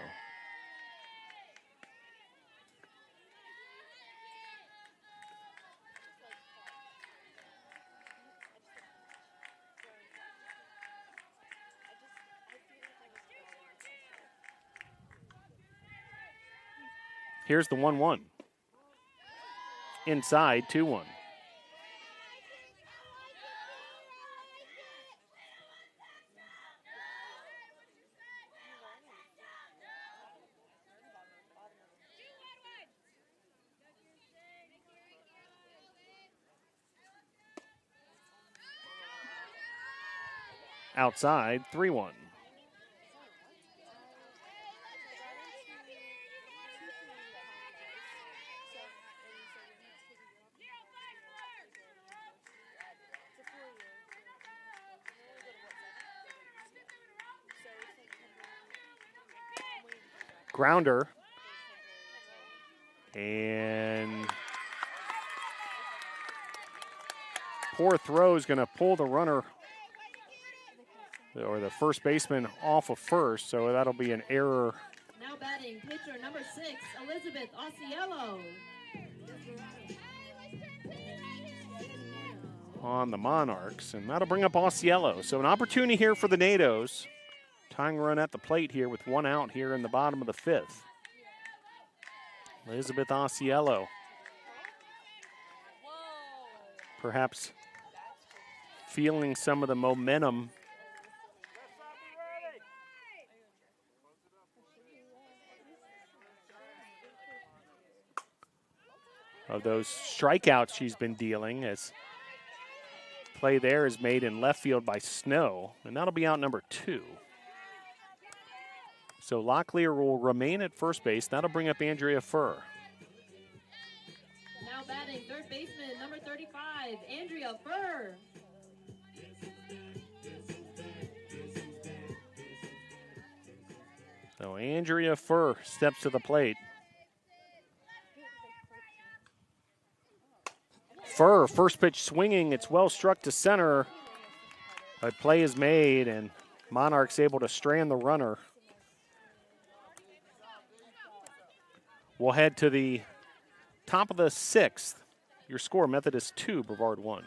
A: Here's the 1-1. Inside, 2-1. Outside, 3-1. Grounder. And poor throw is going to pull the runner or the first baseman off of first, so that'll be an error.
B: Now batting, pitcher number 6, Elizabeth Osceola.
A: On the Monarchs, and that'll bring up Osceola. So an opportunity here for the NATOs. Tying run at the plate here with 1 out here in the bottom of the 5th. Elizabeth Osceola. Perhaps feeling some of the momentum of those strikeouts she's been dealing, as play there is made in left field by Snow, and that'll be out number 2. So Locklear will remain at first base. That'll bring up Andrea Furr.
B: Now batting, third baseman, number 35, Andrea Furr.
A: So Andrea Furr steps to the plate. Furr, first pitch swinging. It's well struck to center. A play is made, and Monarchs able to strand the runner. We'll head to the top of the 6th. Your score, Methodist 2, Brevard 1.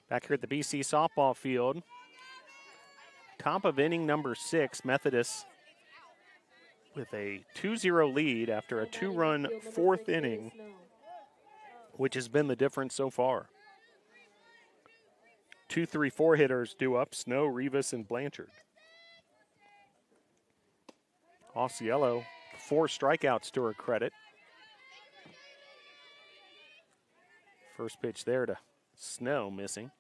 A: Back here at the BC softball field. Top of inning number 6, Methodist with a 2-0 lead after a 2-run fourth inning, which has been the difference so far. 2, 3, 4 hitters due up, Snow, Rivas, and Blanchard. Osceola, 4 strikeouts to her credit. First pitch there to Snow, missing.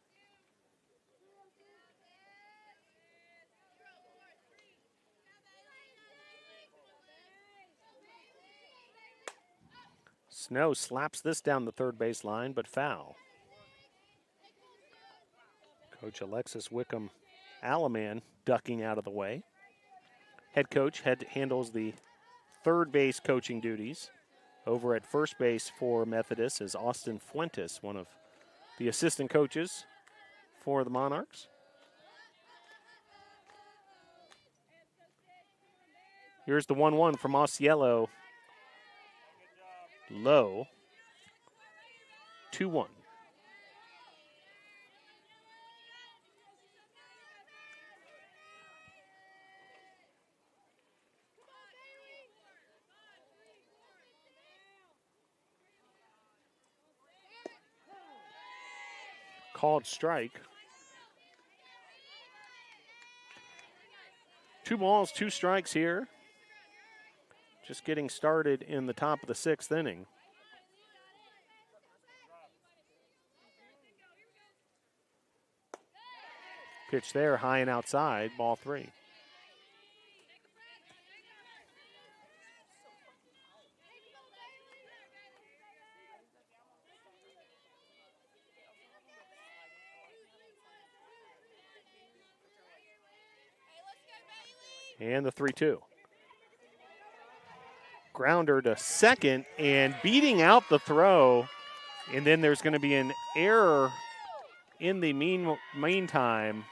A: Snow slaps this down the third base line, but foul. Coach Alexis Wickham Alaman ducking out of the way. Head coach handles the third base coaching duties. Over at first base for Methodist is Austin Fuentes, one of the assistant coaches for the Monarchs. Here's the 1-1 from Osceola. Low. 2-1. Called strike. 2 balls, 2 strikes here. Just getting started in the top of the 6th inning. Pitch there, high and outside, ball 3. And the 3-2. Grounder to second and beating out the throw. And then there's going to be an error in the meantime.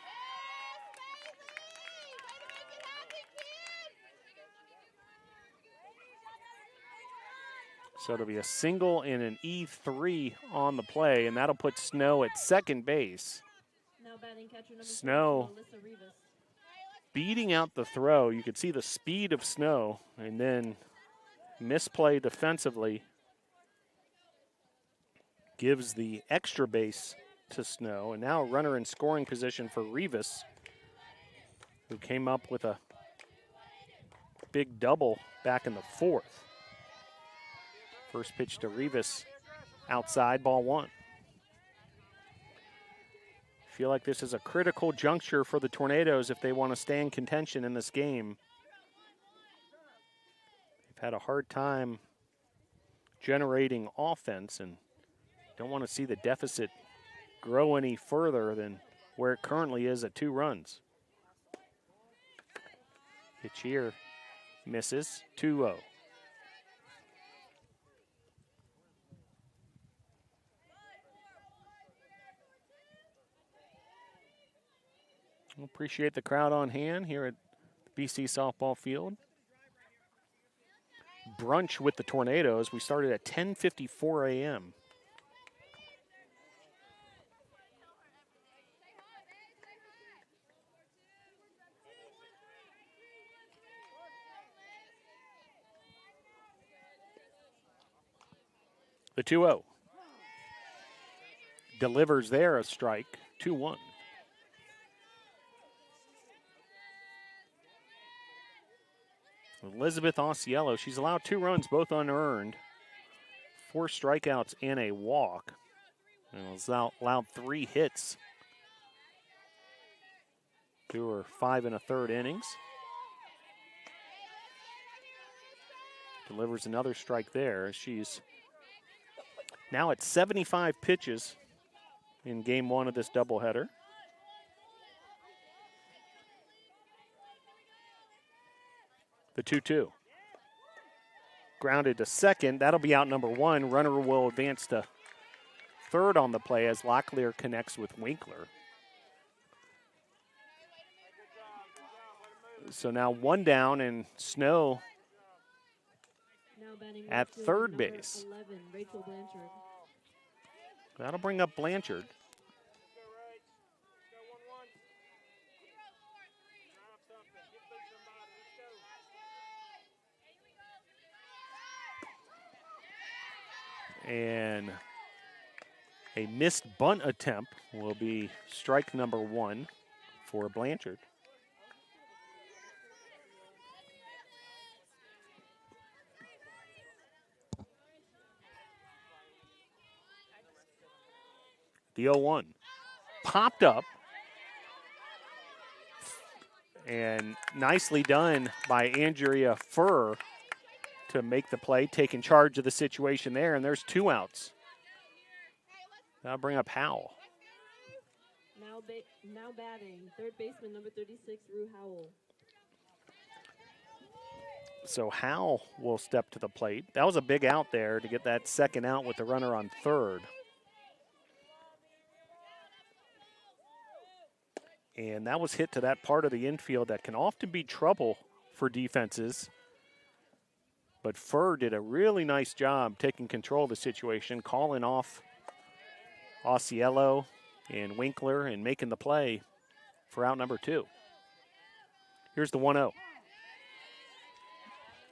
A: So it'll be a single and an E3 on the play, and that'll put Snow at second base.
B: Now batting catcher number
A: Snow
B: 4, Alyssa Rivas.
A: Beating out the throw. You could see the speed of Snow, and then misplay defensively gives the extra base to Snow. And now a runner in scoring position for Rivas, who came up with a big double back in the 4th. First pitch to Rivas, outside, ball 1. Feel like this is a critical juncture for the Tornadoes if they want to stay in contention in this game. They've had a hard time generating offense and don't want to see the deficit grow any further than where it currently is at 2 runs. Pitch here, misses, 2-0. Appreciate the crowd on hand here at BC softball field. Brunch with the Tornadoes. We started at 10:54 a.m. The 2-0. Delivers there, a strike, 2-1. Elizabeth Osceola, she's allowed 2 runs, both unearned, 4 strikeouts and a walk, and has allowed 3 hits through her 5 1/3 innings. Delivers another strike there. She's now at 75 pitches in game 1 of this doubleheader. The 2-2. Grounded to second. That'll be out number 1. Runner will advance to third on the play as Locklear connects with Winkler. So now 1 down and Snow at third base.
B: 11, Rachel Blanchard.
A: That'll bring up Blanchard. And a missed bunt attempt will be strike number 1 for Blanchard. The 0-1 popped up, and nicely done by Andrea Furr to make the play, taking charge of the situation there, and there's 2 outs. That'll bring up Howell.
B: Now batting, third baseman number 36, Rue Howell.
A: So Howell will step to the plate. That was a big out there to get that second out with the runner on third. And that was hit to that part of the infield that can often be trouble for defenses. But Furr did a really nice job taking control of the situation, calling off Osceola and Winkler and making the play for out number 2. Here's the 1-0.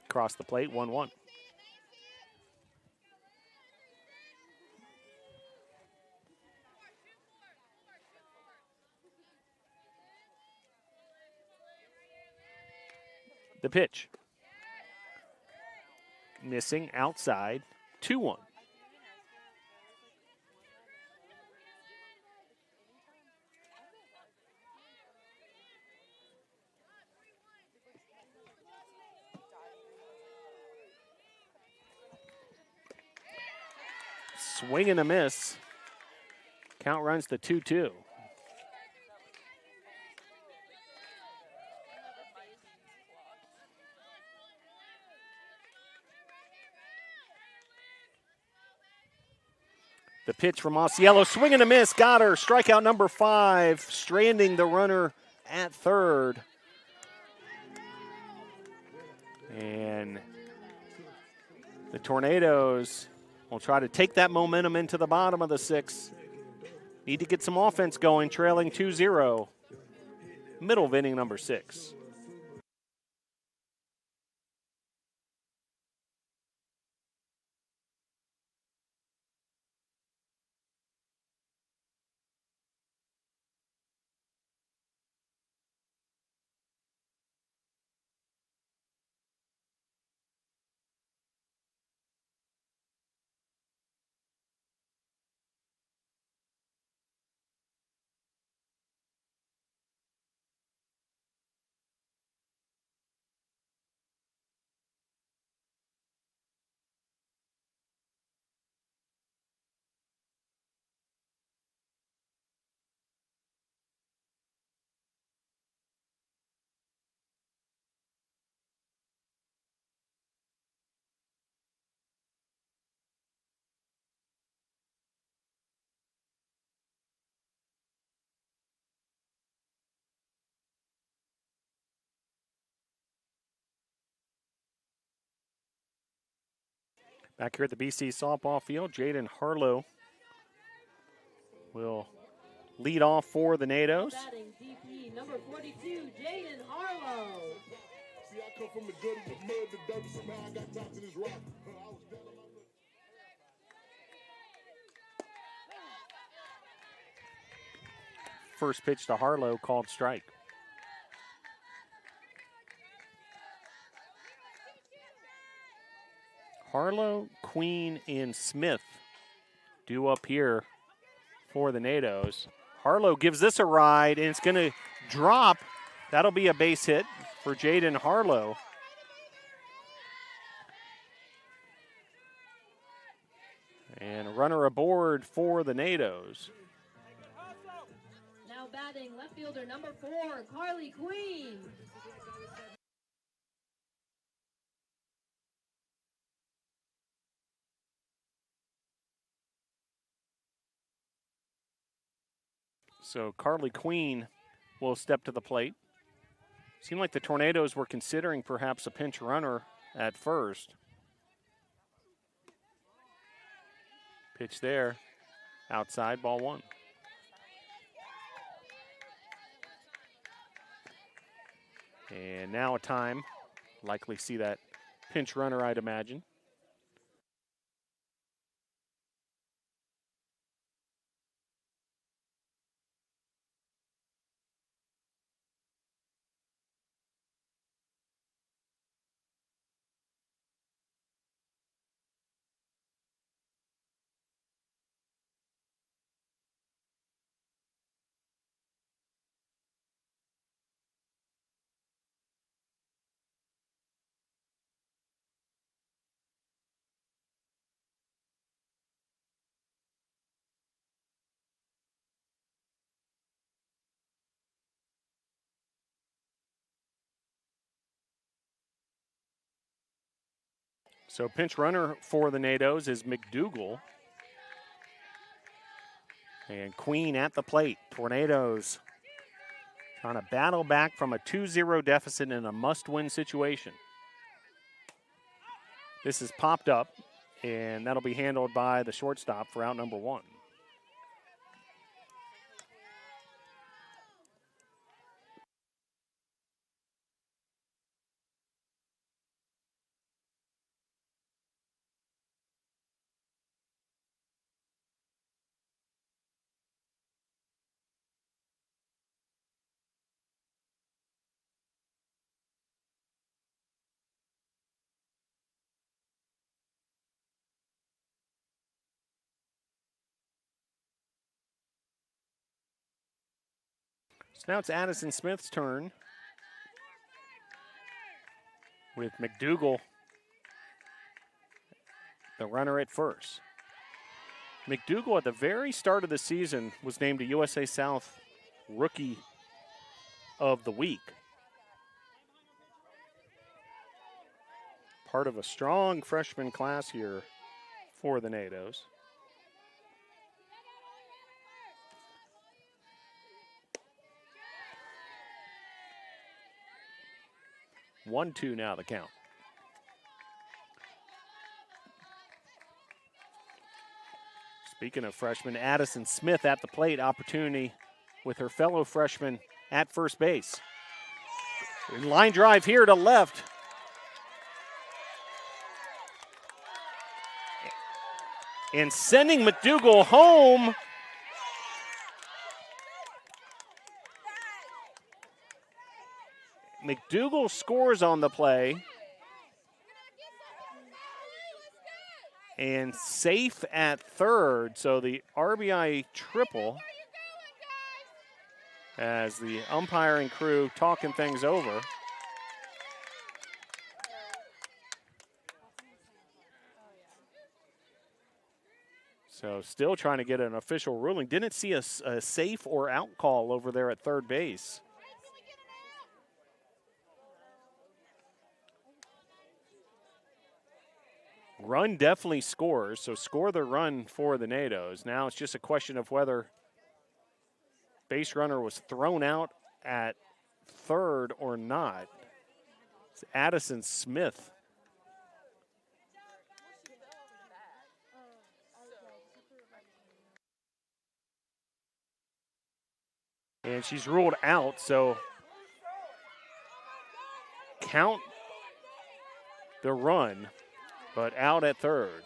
A: Across the plate, 1-1. The pitch. Missing outside, 2-1. Swing and a miss. Count runs to 2-2. The pitch from Osceola, swing and a miss, got her. Strikeout number 5, stranding the runner at third. And the Tornadoes will try to take that momentum into the bottom of the 6th. Need to get some offense going, trailing 2-0. Middle of inning number 6. Back here at the BC softball field, Jaden Harlow will lead off for the Nados.
B: Batting DP number 42, Jaden Harlow.
C: See, I come from the good, the mud, the dirt, somehow I got dropped to this rock. I was down on my luck.
A: First pitch to Harlow, called strike. Harlow, Queen, and Smith due up here for the Nados. Harlow gives this a ride, and it's going to drop. That'll be a base hit for Jaden Harlow. And a runner aboard for the Nados.
B: Now batting left fielder number 4, Carly Queen.
A: So Carly Queen will step to the plate. Seemed like the Tornadoes were considering perhaps a pinch runner at first. Pitch there, outside, ball 1. And now a time, likely see that pinch runner, I'd imagine. So pinch runner for the Nados is McDougal. And Queen at the plate. Tornadoes trying to battle back from a 2-0 deficit in a must-win situation. This is popped up, and that'll be handled by the shortstop for out number 1. So now it's Addison Smith's turn with McDougal, the runner at first. McDougal at the very start of the season was named a USA South Rookie of the Week. Part of a strong freshman class here for the Nados. 1-2 now the count. Speaking of freshmen, Addison Smith at the plate, opportunity with her fellow freshman at first base. Line drive here to left. And sending McDougal home. McDougal scores on the play. And safe at third, so the RBI triple as the umpiring crew talking things over. So still trying to get an official ruling. Didn't see a safe or out call over there at third base. Run definitely scores, so score the run for the Nados. Now it's just a question of whether base runner was thrown out at third or not. It's Addison Smith. And she's ruled out, so count the run, but out at third.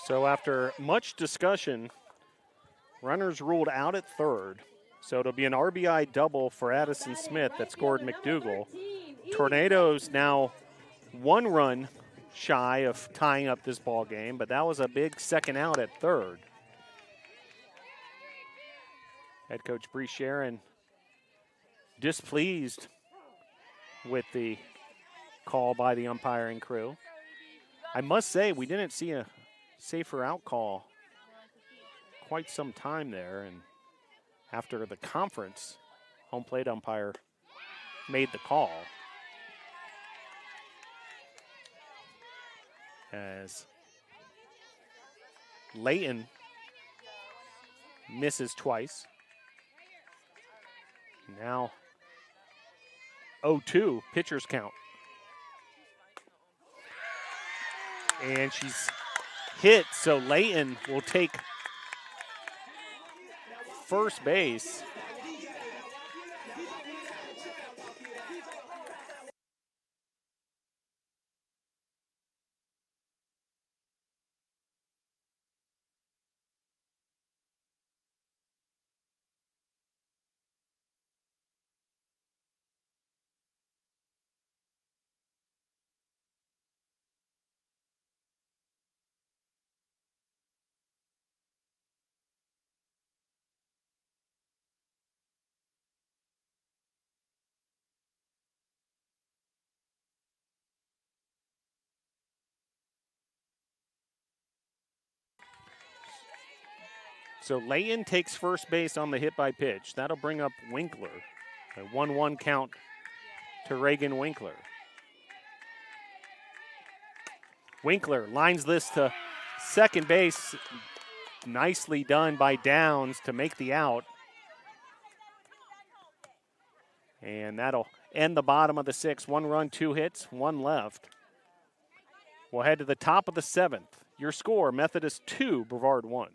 A: So after much discussion, runners ruled out at third. So it'll be an RBI double for Addison Smith that scored McDougal. Tornadoes now 1 run shy of tying up this ball game, but that was a big second out at third. Head coach Bree Sharon displeased with the call by the umpiring crew. I must say, we didn't see a safer out call quite some time there, and after the conference, home plate umpire made the call. As Layton misses twice. Now 0-2, pitcher's count. And she's hit, so Layton will take first base. So Layton takes first base on the hit by pitch. That'll bring up Winkler. A 1-1 count to Reagan Winkler. Winkler lines this to second base. Nicely done by Downs to make the out. And that'll end the bottom of the sixth. 1 run, 2 hits, 1 left. We'll head to the top of the seventh. Your score, Methodist 2, Brevard 1.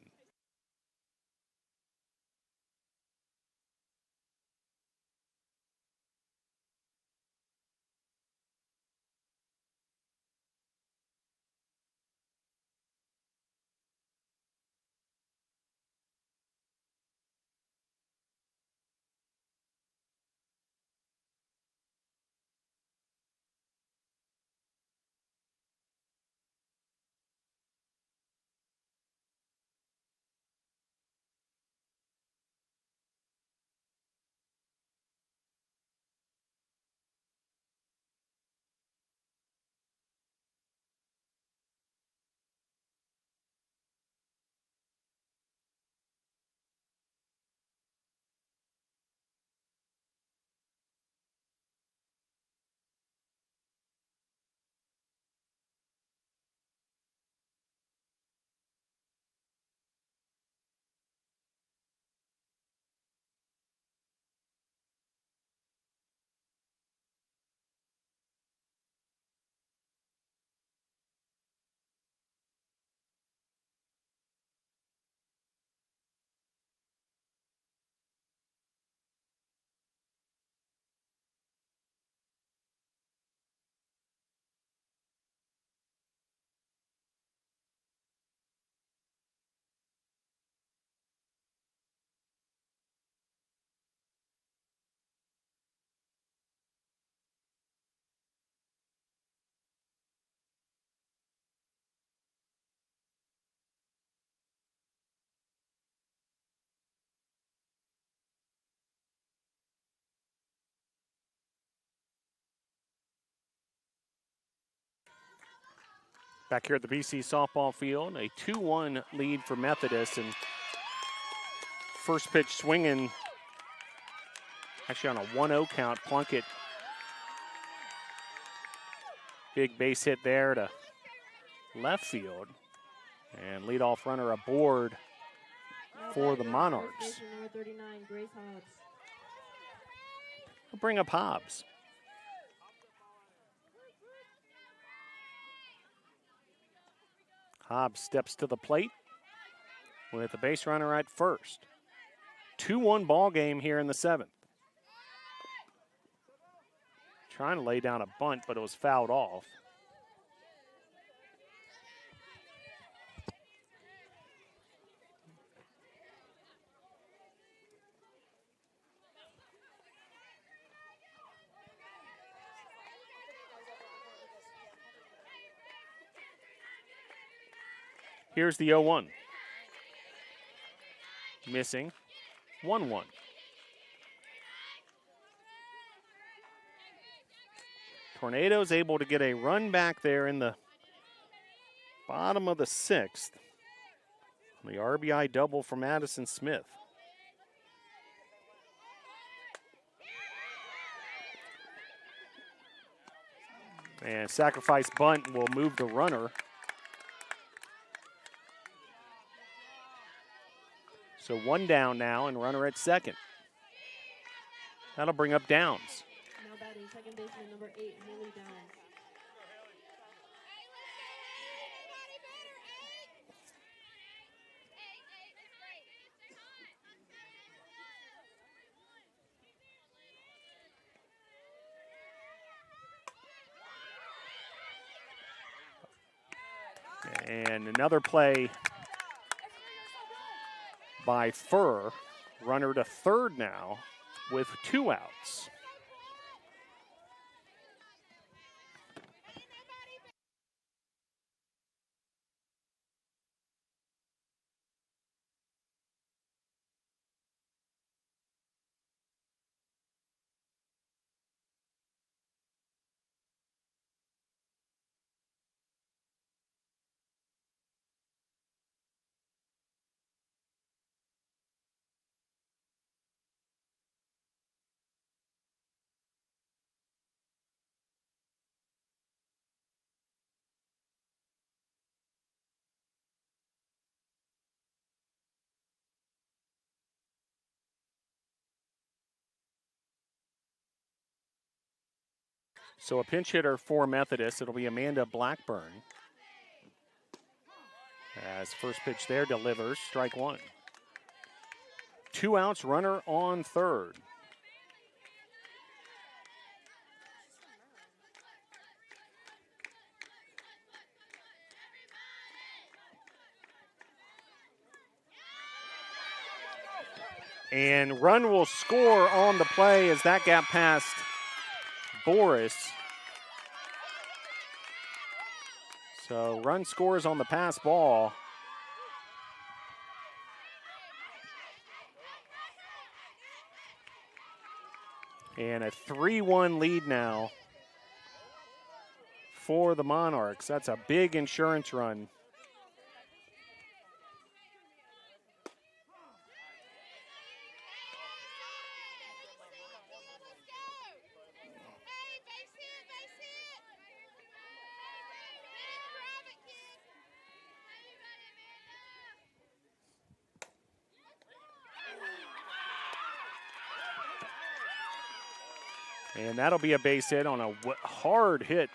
A: Back here at the BC softball field, a 2-1 lead for Methodist, and first pitch swinging, actually on a 1-0 count. Plunkett, big base hit there to left field, and leadoff runner aboard for the Monarchs.
B: Number 39, Grace Hobbs.
A: We'll bring up Hobbs. Hobbs steps to the plate with the base runner at first. 2-1 ball game here in the seventh. Trying to lay down a bunt, but it was fouled off. Here's the 0-1. Missing. 1-1. Tornadoes able to get a run back there in the bottom of the sixth. The RBI double for Madison Smith. And sacrifice bunt will move the runner. So 1 down now and runner at second. That'll bring up Downs.
B: Now batting second baseman number 8, Haley Downs.
A: And another play by Furr. Runner to third now with 2 outs. So a pinch hitter for Methodist, it'll be Amanda Blackburn. As first pitch there delivers, strike 1. 2 outs, runner on third. And run will score on the play as that got past Boris. So run scores on the pass ball. And a 3-1 lead now for the Monarchs. That's a big insurance run. And that'll be a base hit on a hard hit.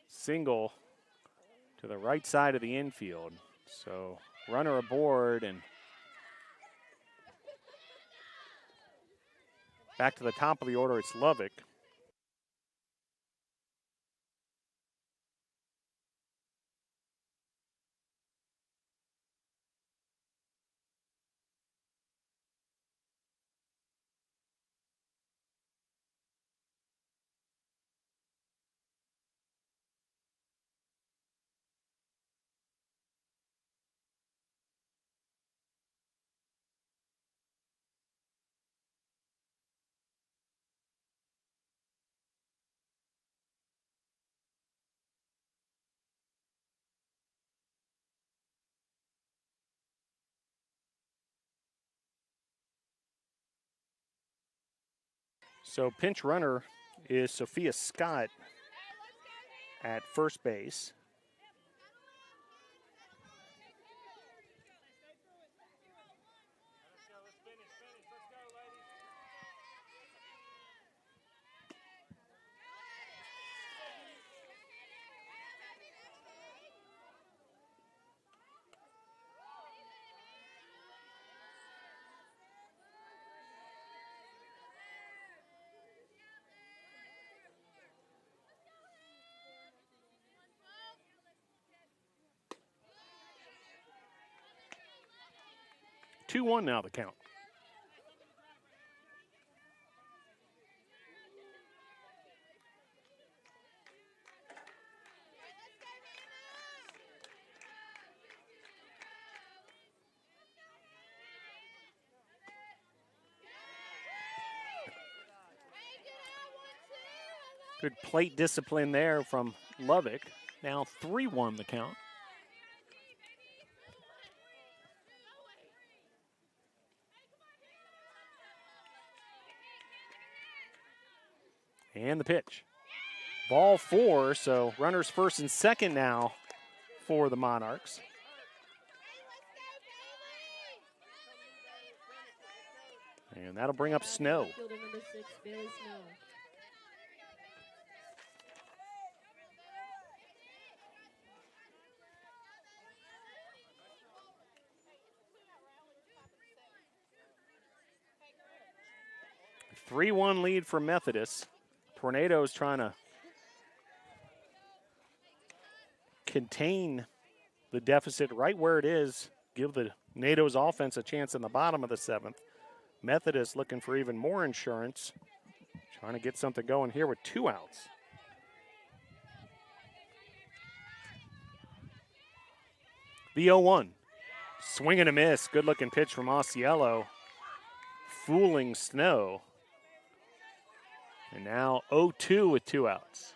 A: Single to the right side of the infield. So runner aboard and back to the top of the order, it's Lovick. So pinch runner is Sophia Scott at first base. Two one now the count. Good plate discipline there from Lovick. Now 3-1 the count. And the pitch. Ball 4, so runners first and second now for the Monarchs. And that'll bring up Snow.
B: Fielder number 6, Bailey Snow.
A: A 3-1 lead for Methodist. Tornadoes trying to contain the deficit right where it is, give the NATO's offense a chance in the bottom of the 7th. Methodist looking for even more insurance, trying to get something going here with 2 outs. The 0-1. Swing and a miss. Good looking pitch from Osceola, fooling Snow. And now 0-2 with 2 outs.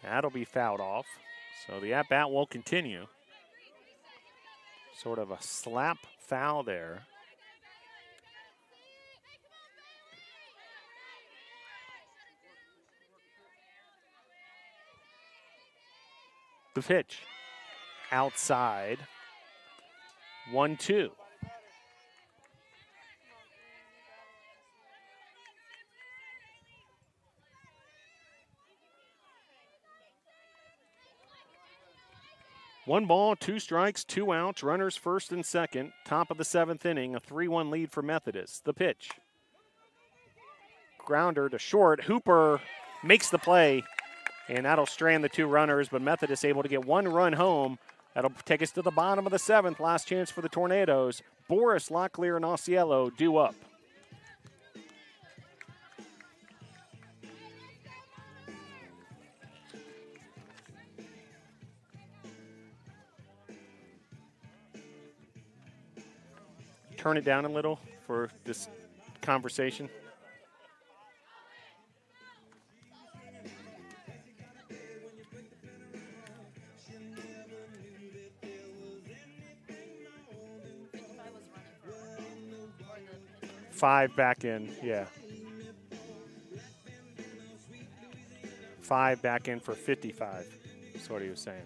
A: That'll be fouled off. So the at-bat will continue. Sort of a slap foul there. The pitch. Outside. 1-2. One ball, 2 strikes, 2 outs, runners first and second. Top of the 7th inning, a 3-1 lead for Methodist. The pitch. Grounder to short. Hooper makes the play, and that'll strand the 2 runners, but Methodist able to get 1 run home. That'll take us to the bottom of the 7th. Last chance for the Tornadoes. Boris, Locklear, and Osceola due up. Turn it down a little for this conversation. Five back in, yeah. 5 back in for 55, is what he was saying.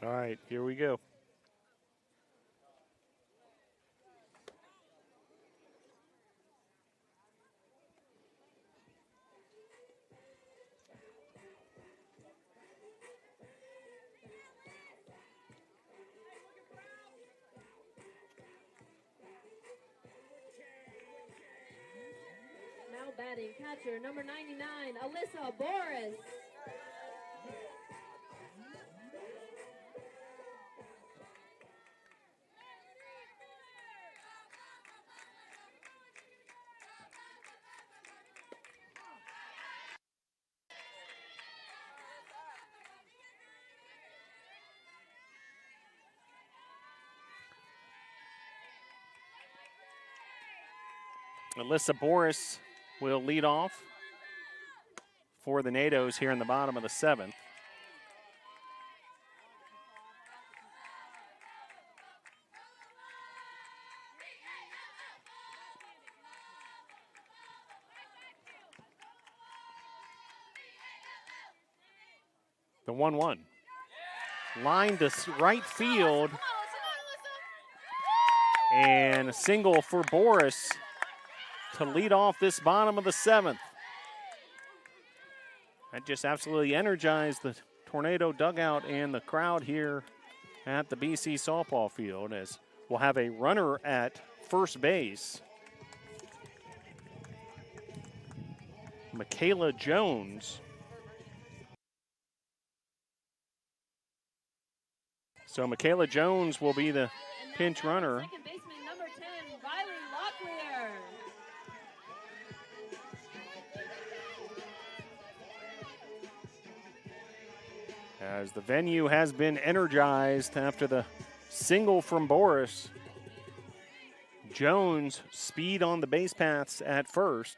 A: All right, here we go.
B: Now batting catcher number 99, Alyssa Boris.
A: Alyssa Boris will lead off for the NATOs here in the bottom of the 7th. The 1-1. Line to right field. And a single for Boris to lead off this bottom of the 7th. That just absolutely energized the Tornado dugout and the crowd here at the BC softball field, as we'll have a runner at first base. Michaela Jones. So Michaela Jones will be the pinch runner.
B: Second baseman number 10, Riley Locklear.
A: as the venue has been energized after the single from Boris. Jones, speed on the base paths at first.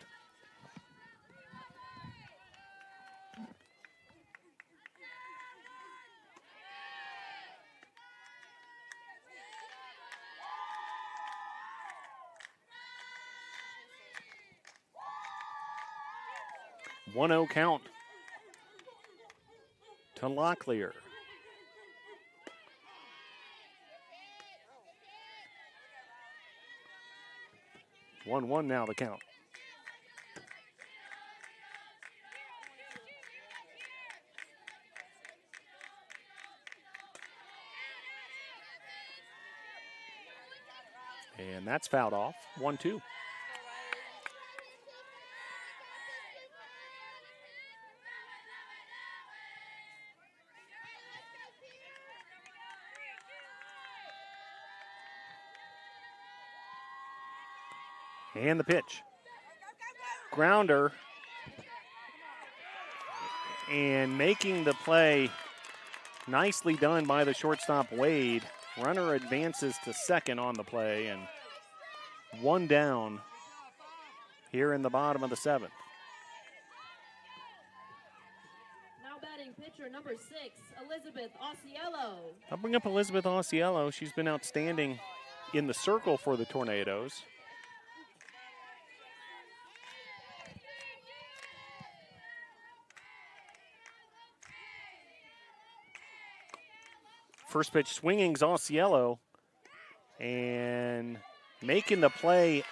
A: One-0 count to Locklear. One now the count. And that's fouled off. 1-2. And the pitch. Grounder. And making the play, nicely done by the shortstop Wade. Runner advances to second on the play, and one down here in the bottom of the seventh.
B: Now batting pitcher number 6, Elizabeth Osceola.
A: I'll bring up Elizabeth Osceola. She's been outstanding in the circle for the Tornadoes. First pitch swinging's Osceola, and making the play,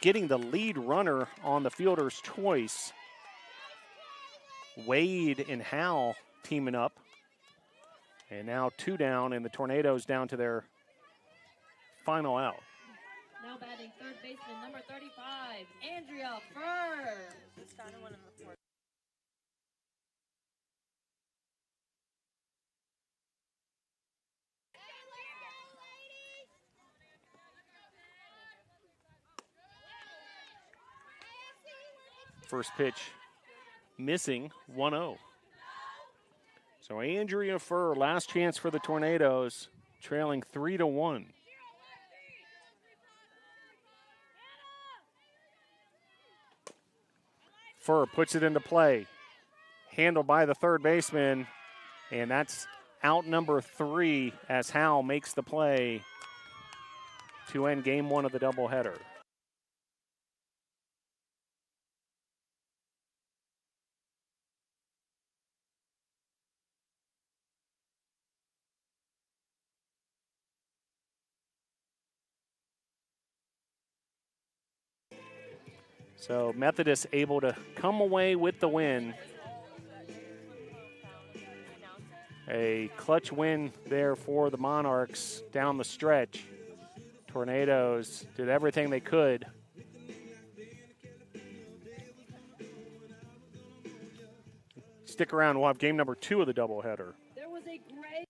A: getting the lead runner on the fielder's choice. Wade and Howell teaming up. And now 2 down, and the Tornadoes down to their final out.
B: Now batting third baseman number 35, Andrea Furr.
A: First pitch missing, 1-0. So Andrea Furr, last chance for the Tornadoes, trailing 3-1. Furr puts it into play. Handled by the third baseman, and that's out number 3 as Howell makes the play to end game 1 of the doubleheader. So Methodist able to come away with the win. A clutch win there for the Monarchs down the stretch. Tornadoes did everything they could. Stick around, we'll have game number 2 of the doubleheader.
B: There was a great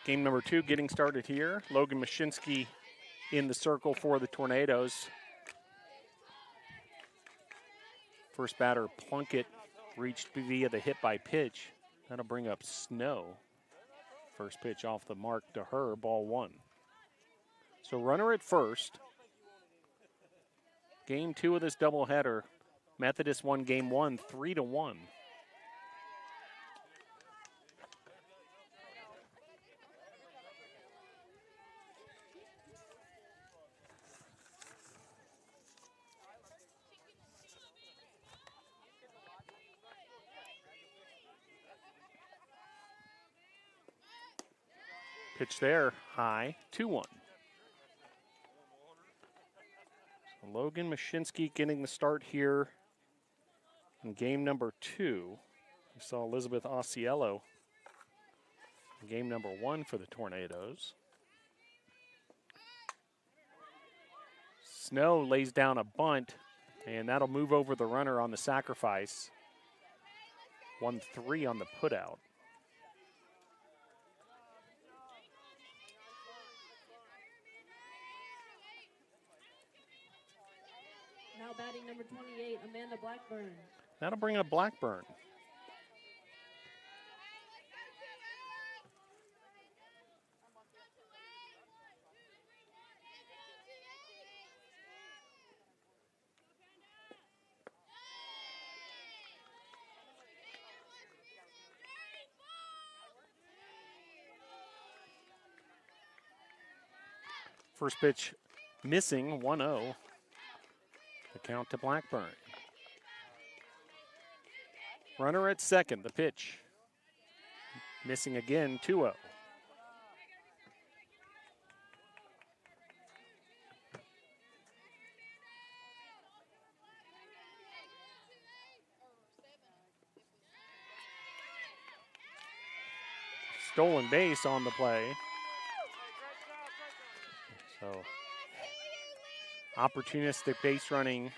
A: Game number 2 getting started here. Logan Mashinsky in the circle for the Tornadoes. First batter, Plunkett, reached via the hit by pitch. That'll bring up Snow. First pitch off the mark to her, ball 1. So runner at first. Game 2 of this doubleheader. Methodist won game 1, 3-1. Pitch there, high, 2-1. So Logan Mashinsky getting the start here in game number 2. We saw Elizabeth Osceola in game number 1 for the Tornadoes. Snow lays down a bunt, and that'll move over the runner on the sacrifice. 1-3 on the putout.
B: Now batting number 28, Amanda Blackburn.
A: That'll bring up Blackburn. First pitch missing, 1-0. The count to Blackburn. Runner at second, the pitch. Missing again, 2-0. Stolen base on the play. So, opportunistic base running.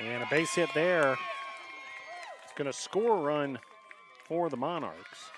A: And a base hit there. It's going to score a run for the Monarchs.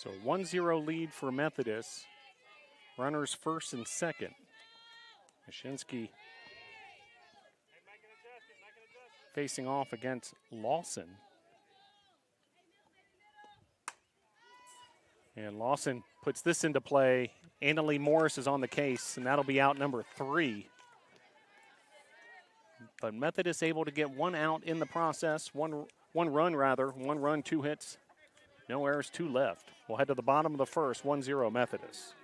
A: So 1-0 lead for Methodist. Runners first and second. Mashinsky facing off against Lawson. And Lawson puts this into play. Annalie Morris is on the case, and that'll be out number 3. But Methodist able to get one out in the process, one run, 2 hits. No errors, 2 left. We'll head to the bottom of the first, 1-0 Methodist.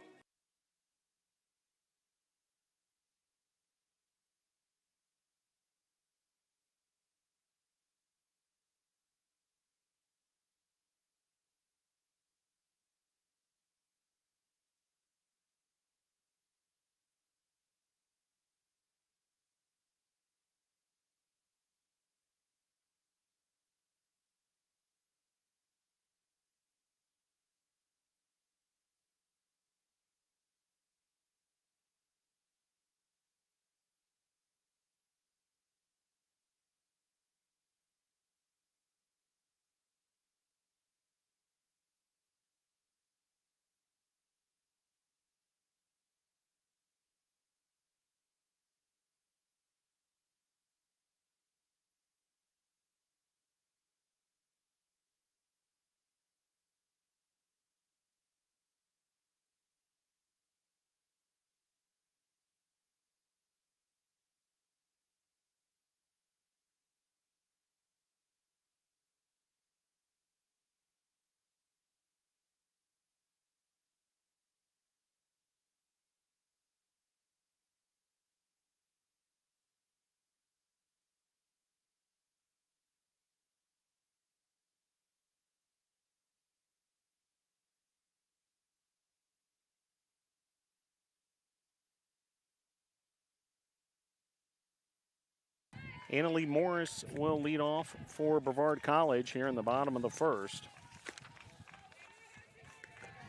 A: Annalie Morris will lead off for Brevard College here in the bottom of the first.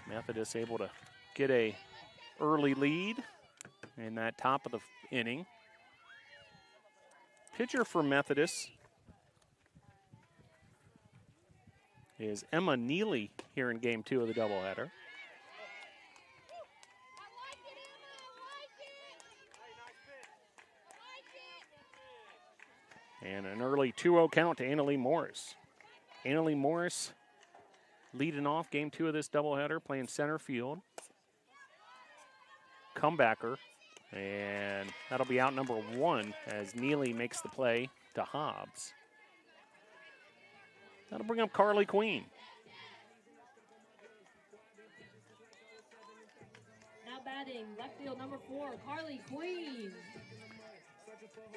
A: Methodist able to get a early lead in that top of the inning. Pitcher for Methodist is Emma Neely here in game 2 of the doubleheader. And an early 2-0 count to Annalie Morris. Annalie Morris leading off game 2 of this doubleheader, playing center field. Comebacker, and that'll be out number 1 as Neely makes the play to Hobbs. That'll bring up Carly Queen.
B: Now batting, left field number 4, Carly Queen.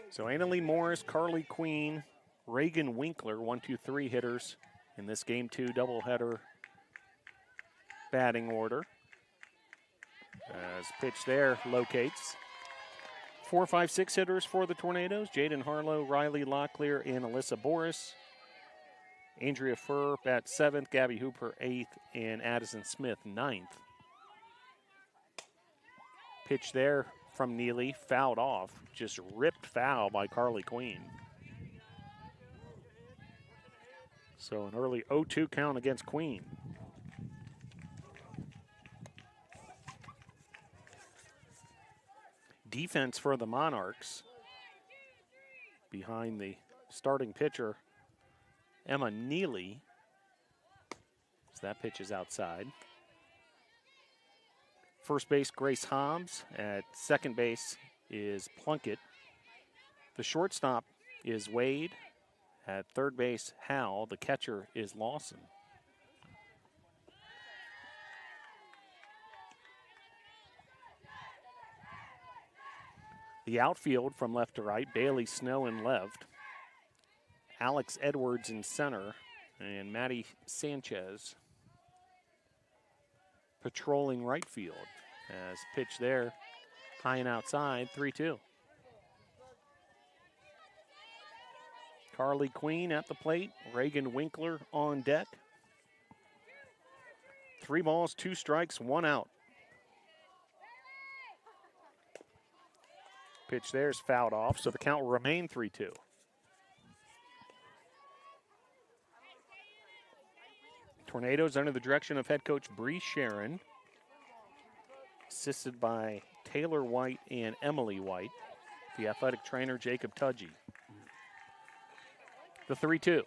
A: So Annalie Morris, Carly Queen, Reagan Winkler, 1, 2, 3 hitters in this game 2 doubleheader batting order. As pitch there locates. 4, 5, 6 hitters for the Tornadoes. Jaden Harlow, Riley Locklear, and Alyssa Boris. Andrea Furr at 7th, Gabby Hooper 8th, and Addison Smith 9th. Pitch there from Neely, fouled off. Just ripped foul by Carly Queen. So an early 0-2 count against Queen. Defense for the Monarchs. Behind the starting pitcher, Emma Neely. So that pitch is outside. First base, Grace Hobbs. At second base is Plunkett. The shortstop is Wade. At third base, Howell. The catcher is Lawson. The outfield from left to right, Bailey Snow in left. Alex Edwards in center. And Maddie Sanchez patrolling right field. As pitch there, high and outside, 3-2. Carly Queen at the plate, Reagan Winkler on deck. 3 balls, 2 strikes, 1 out. Pitch there is fouled off, so the count will remain 3-2. Tornadoes under the direction of head coach Bree Sharon, assisted by Taylor White and Emily White, the athletic trainer Jacob Tudgy. The 3-2.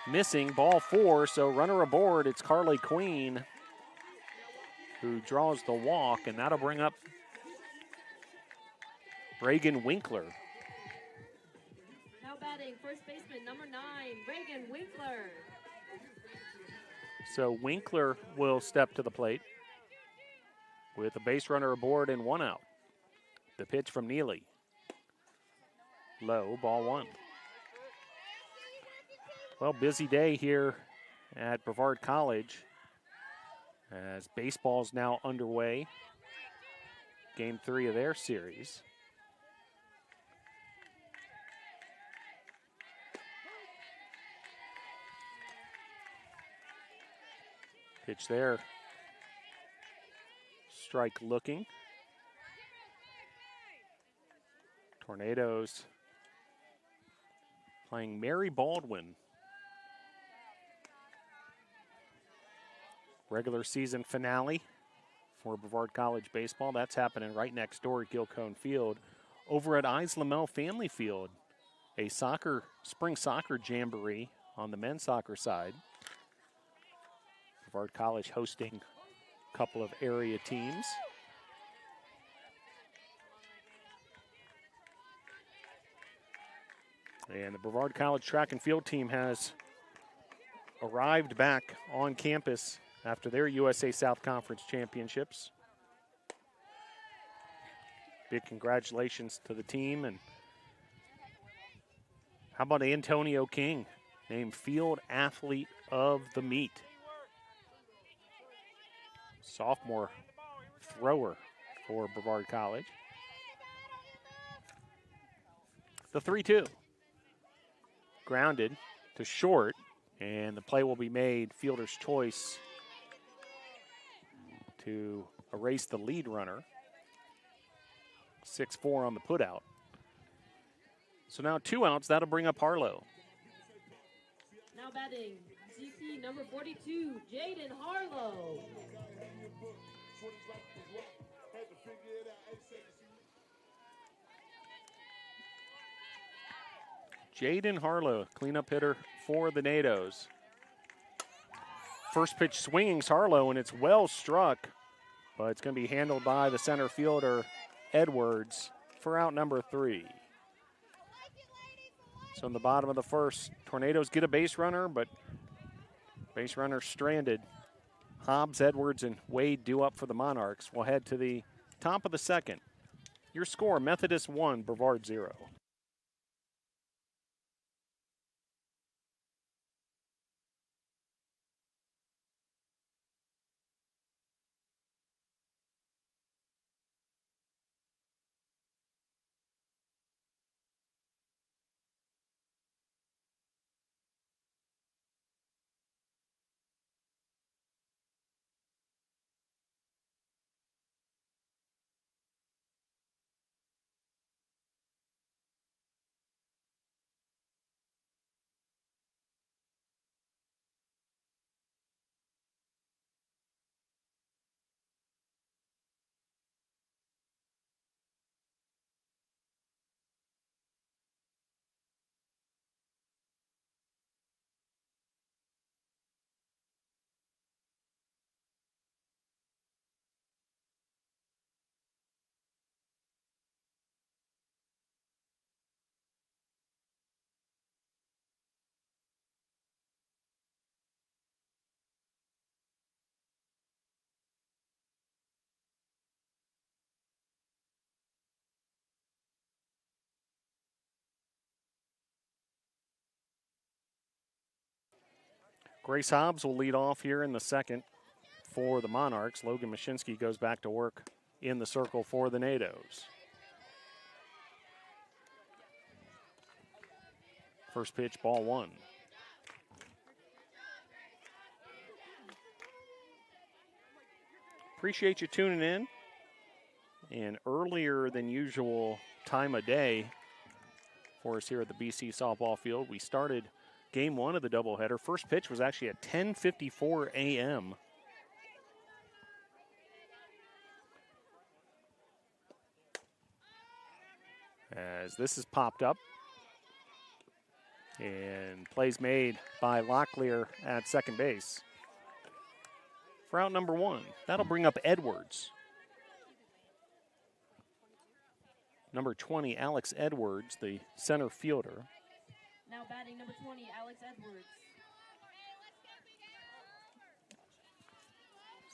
A: Missing, ball 4, so runner aboard. It's Carly Queen who draws the walk, and that'll bring up Reagan Winkler.
B: Now batting, first baseman, number 9, Reagan Winkler.
A: So Winkler will step to the plate with a base runner aboard and 1 out. The pitch from Neely. Low, ball 1. Well, busy day here at Brevard College as baseball's now underway. Game 3 of their series. Pitch there. Strike looking. Tornadoes playing Mary Baldwin. Regular season finale for Brevard College baseball. That's happening right next door at Gilcone Field. Over at Islamel Family Field, a spring soccer jamboree on the men's soccer side. Brevard College hosting a couple of area teams. And the Brevard College track and field team has arrived back on campus after their USA South Conference championships. Big congratulations to the team. And how about Antonio King, named Field Athlete of the Meet? Sophomore thrower for Brevard College. The 3-2. Grounded to short, and the play will be made fielder's choice to erase the lead runner. 6-4 on the putout. So now 2 outs. That'll bring up Harlow.
B: Now batting, GC number 42, Jaden Harlow.
A: Jaden Harlow, cleanup hitter for the NATOs. First pitch swinging's Harlow, and it's well struck, but it's going to be handled by the center fielder, Edwards, for out number 3. So in the bottom of the first, Tornadoes get a base runner, but base runner stranded. Hobbs, Edwards, and Wade due up for the Monarchs. We'll head to the top of the second. Your score, Methodist 1, Brevard 0. Grace Hobbs will lead off here in the second for the Monarchs. Logan Mashinsky goes back to work in the circle for the NATOs. First pitch, ball 1. Appreciate you tuning in. An earlier than usual time of day for us here at the BC softball field. We started game one of the doubleheader. First pitch was actually at 10:54 a.m. As this is popped up. And plays made by Locklear at second base for out number one. That'll bring up Edwards. Number 20, Alex Edwards, the center fielder.
B: Now batting number 20, Alex Edwards.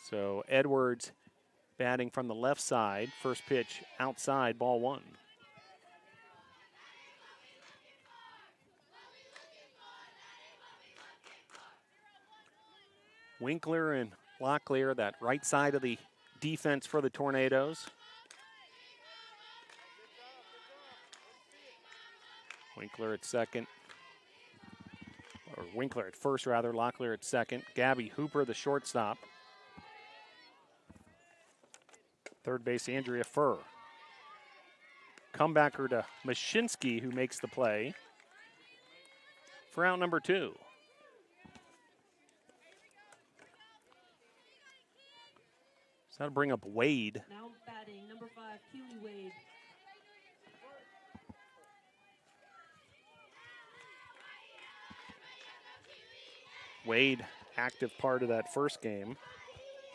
A: So Edwards batting from the left side. First pitch outside, ball one. Winkler and Locklear, that right side of the defense for the Tornadoes. Winkler at second, or Winkler at first rather, Locklear at second. Gabby Hooper, the shortstop. Third base, Andrea Furr. Comebacker to Mashinsky, who makes the play for out number two. So that'll bring up Wade.
B: Now batting number 5, Keely Wade.
A: Wade, active part of that first game,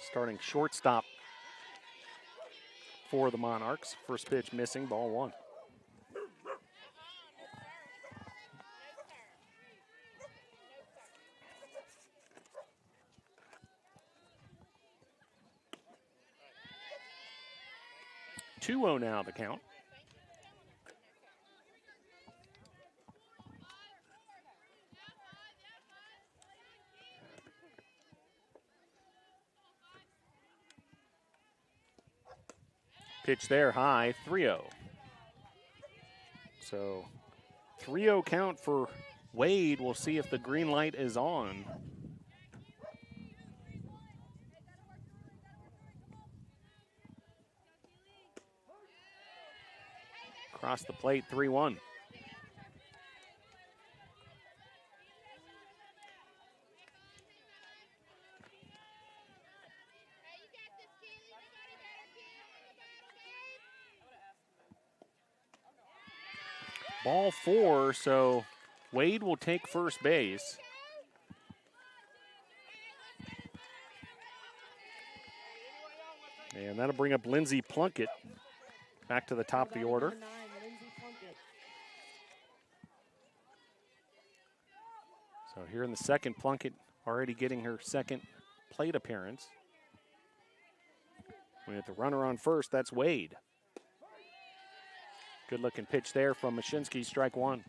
A: starting shortstop for the Monarchs. First pitch missing, ball one. Two-0 now the count. Pitch there high, 3-0. So 3-0 count for Wade. We'll see if the green light is on. Across the plate, 3-1. Ball four, so Wade will take first base. And that'll bring up Lindsey Plunkett back to the top of the order.
B: Number 9, Lindsey Plunkett.
A: So here in the second, Plunkett already getting her second plate appearance. We have the runner on first, that's Wade. Good looking pitch there from Mashinsky, strike one.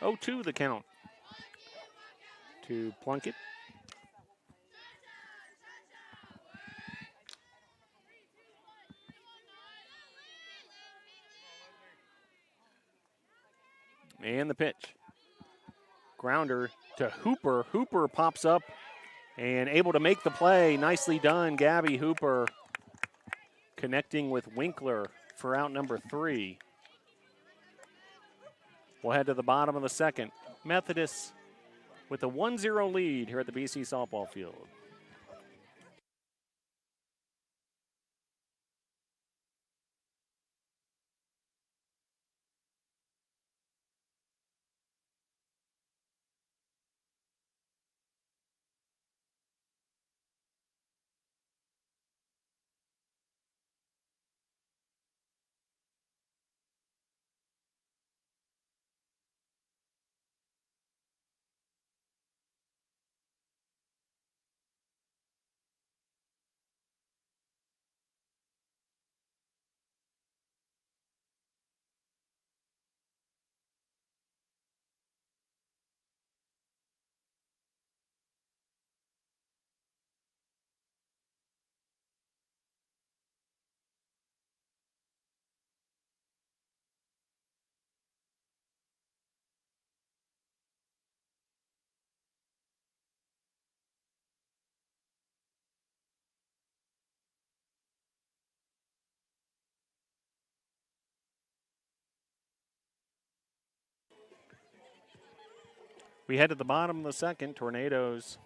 A: Oh, 2 the count to Plunkett. And the pitch. Grounder to Hooper. Hooper pops up and able to make the play. Nicely done, Gabby Hooper connecting with Winkler for out number 3. We'll head to the bottom of the second. Methodist with a 1-0 lead here at the BC softball field. We head to the bottom of the second. Tornadoes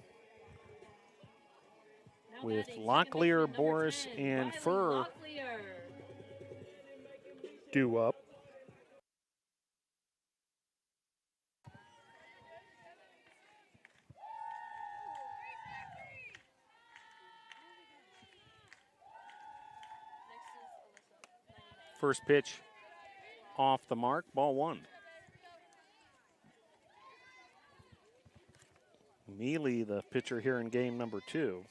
B: Now
A: with
B: batting, second
A: Locklear,
B: baseman, number
A: Boris,
B: 10,
A: and
B: Riley
A: Furr
B: Locklear.
A: due up. First pitch off the mark, ball one. Neely, the pitcher here in game number 2.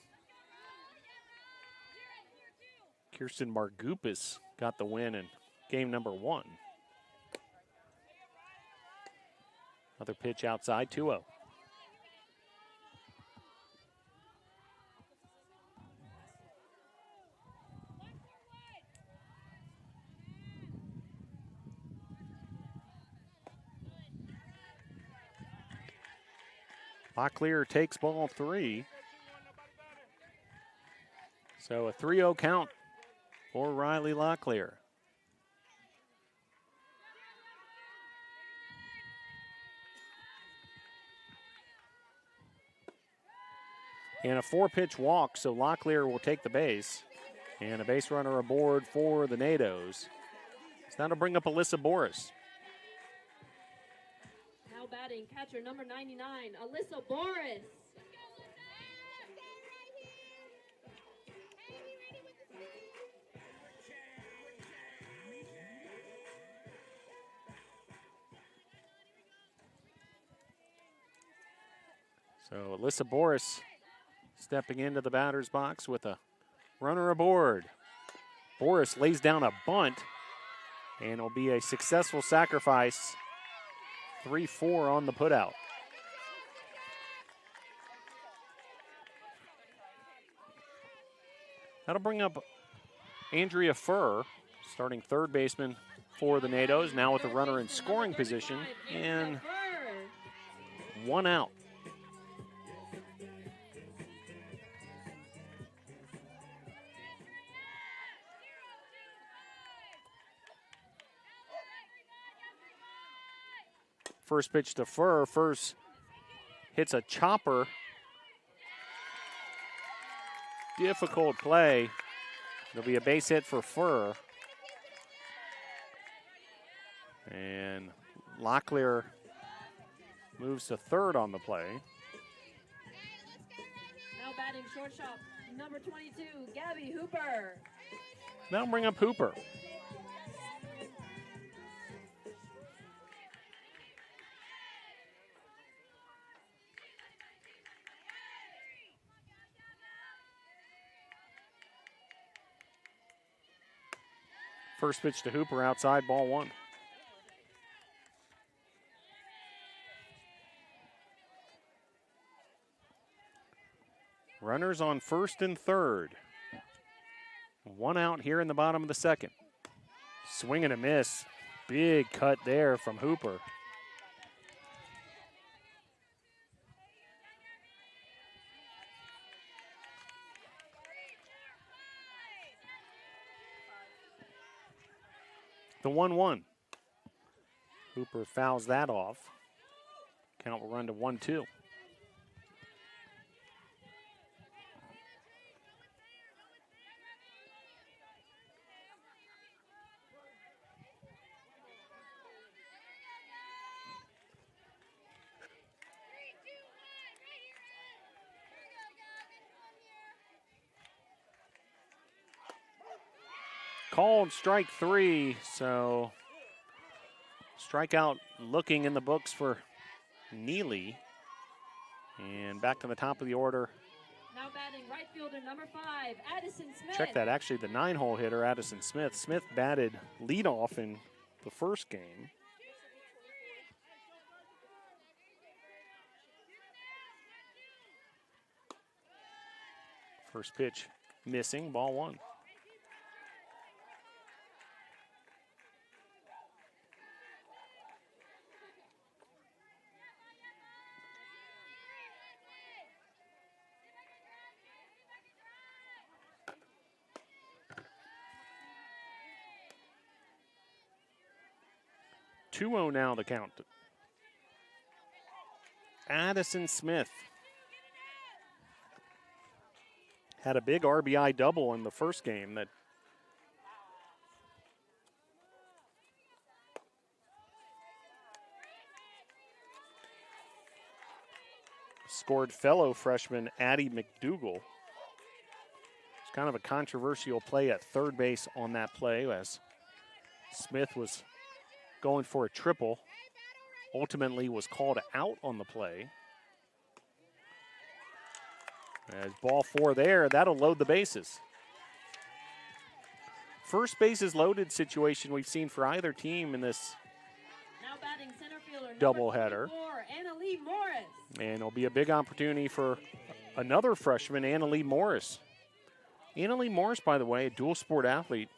A: Kirsten Margupis got the win in game number 1. Another pitch outside, 2-0. Locklear takes ball 3. So a 3-0 count for Riley Locklear. And a 4-pitch walk, so Locklear will take the base. And a base runner aboard for the NATOs. It's now to bring up Alyssa Boris.
B: Now batting, catcher number 99, Alyssa Boris.
A: So Alyssa Boris stepping into the batter's box with a runner aboard. Boris lays down a bunt, and it'll be a successful sacrifice. 3-4 on the putout. That'll bring up Andrea Furr, starting third baseman for the NATOs, now with the runner in scoring position, and 1 out. First pitch to Furr. First hits a chopper. Difficult play. It'll be a base hit for Furr. And Locklear moves to third on the play.
B: Now batting shortstop, number 22, Gabby Hooper.
A: Now bring up Hooper. First pitch to Hooper outside, ball 1. Runners on first and third. 1 out here in the bottom of the second. Swing and a miss. Big cut there from Hooper. The 1-1. Hooper fouls that off. Count will run to 1-2. Called strike 3, so strikeout looking in the books for Neely. And back to the top of the order.
B: Now batting right fielder number 5, Addison Smith.
A: Check that, actually the 9-hole hitter, Addison Smith. Smith batted leadoff in the first game. First pitch missing, ball 1. Now the count. Addison Smith had a big RBI double in the first game that scored fellow freshman Addie McDougal. It's kind of a controversial play at third base on that play as Smith was going for a triple. Ultimately was called out on the play. As ball 4 there, that'll load the bases. First bases loaded situation we've seen for either team in this
B: Now batting center fielder,
A: doubleheader.
B: Annalie Morris.
A: And it'll be a big opportunity for another freshman, Annalie Morris. Annalie Morris, by the way, a dual sport athlete,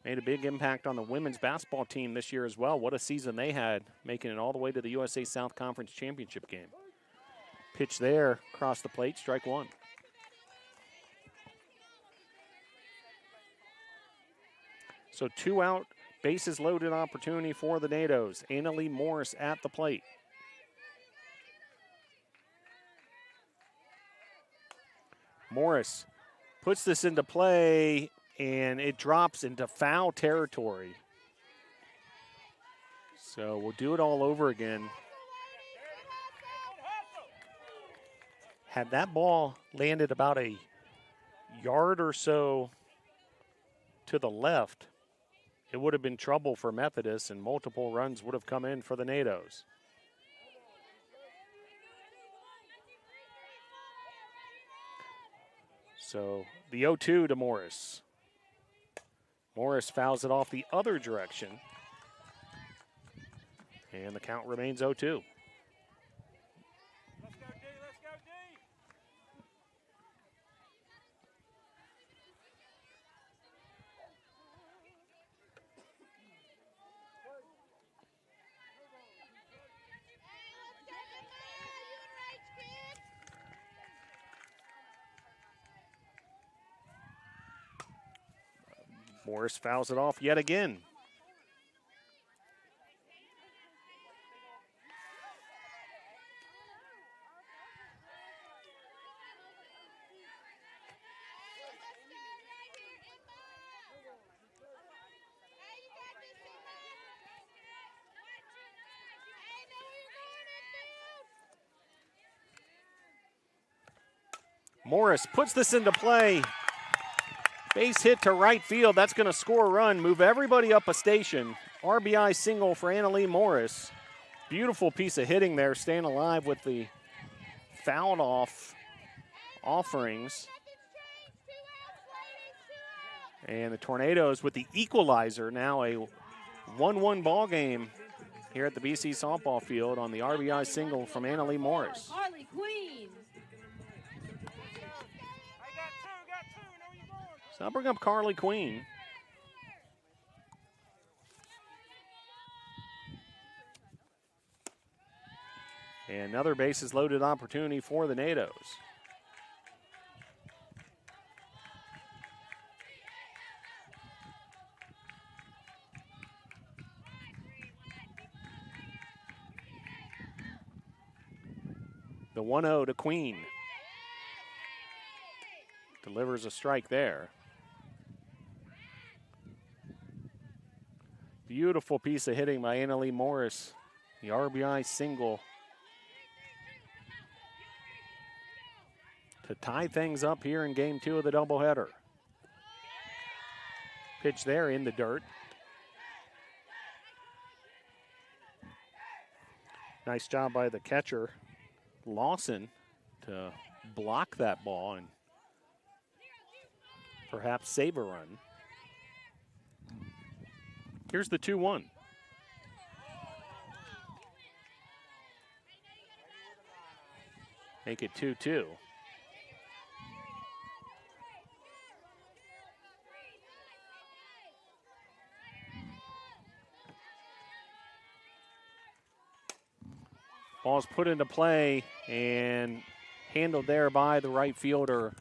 A: made a big impact on the women's basketball team this year as well. What a season they had, making it all the way to the USA South Conference Championship game. Pitch there, across the plate, strike 1. So 2 out, bases loaded opportunity for the NATOs. Annalie Morris at the plate. Morris puts this into play, and it drops into foul territory. So we'll do it all over again. Had that ball landed about a yard or so to the left, it would have been trouble for Methodist, and multiple runs would have come in for the NATOs. So the 0-2 to Morris. Morris fouls it off the other direction, and the count remains 0-2. Morris fouls it off yet again. Morris puts this into play. Base hit to right field. That's going to score a run, move everybody up a station. RBI single for Annalie Morris. Beautiful piece of hitting there, staying alive with the fouled off offerings. And the Tornadoes with the equalizer, now a 1-1 ball game here at the BC softball field on the RBI single from Annalie Morris.
B: Harley Queen.
A: So I'll bring up Carly Queen. And another bases loaded opportunity for the NATOs. The 1-0 to Queen. Delivers a strike there. Beautiful piece of hitting by Annalie Morris. The RBI single to tie things up here in game 2 of the doubleheader. Pitch there in the dirt. Nice job by the catcher, Lawson, to block that ball and perhaps save a run. Here's the 2-1. Make it 2-2. Ball's put into play and handled there by the right fielder,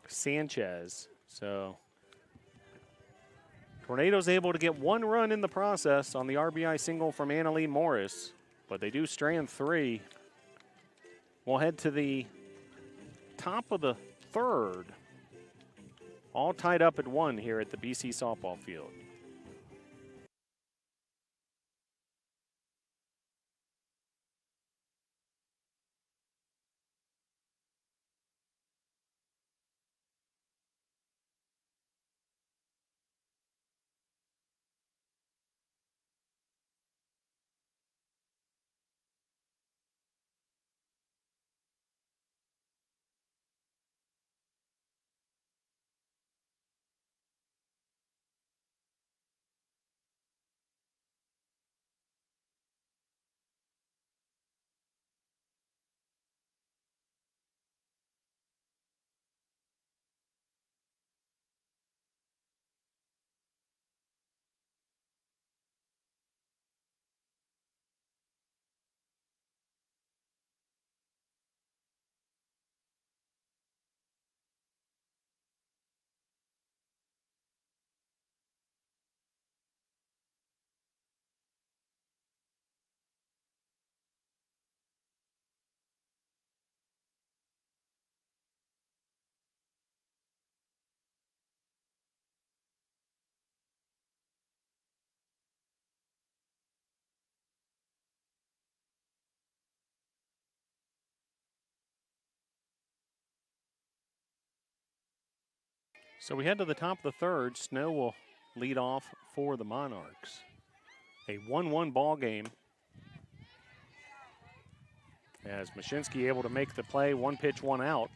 A: Sanchez. So Tornadoes able to get 1 run in the process on the RBI single from Annalie Morris. but they do strand 3. We'll head to the top of the third. All tied up at 1 here at the BC softball field. So we head to the top of the third. Snow will lead off for the Monarchs. A 1-1 ball game. As Mashinsky able to make the play, 1 pitch, 1 out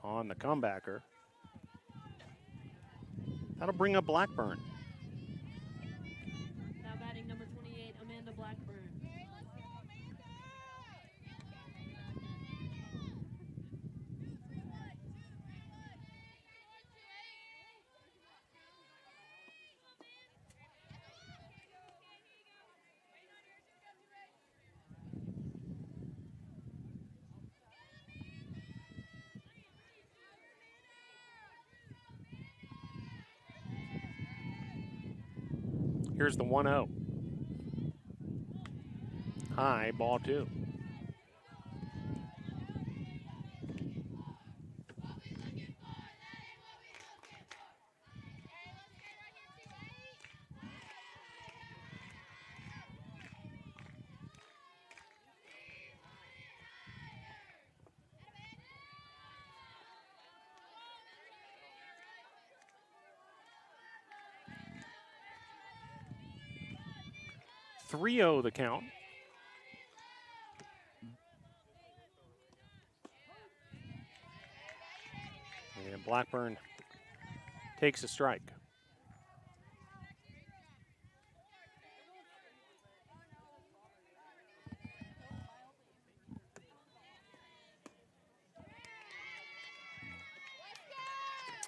A: on the comebacker. That'll bring up Blackburn.
B: Now batting number 28, Amanda Blackburn.
A: Here's the 1-0. High, ball 2. .30 the count. And Blackburn takes a strike.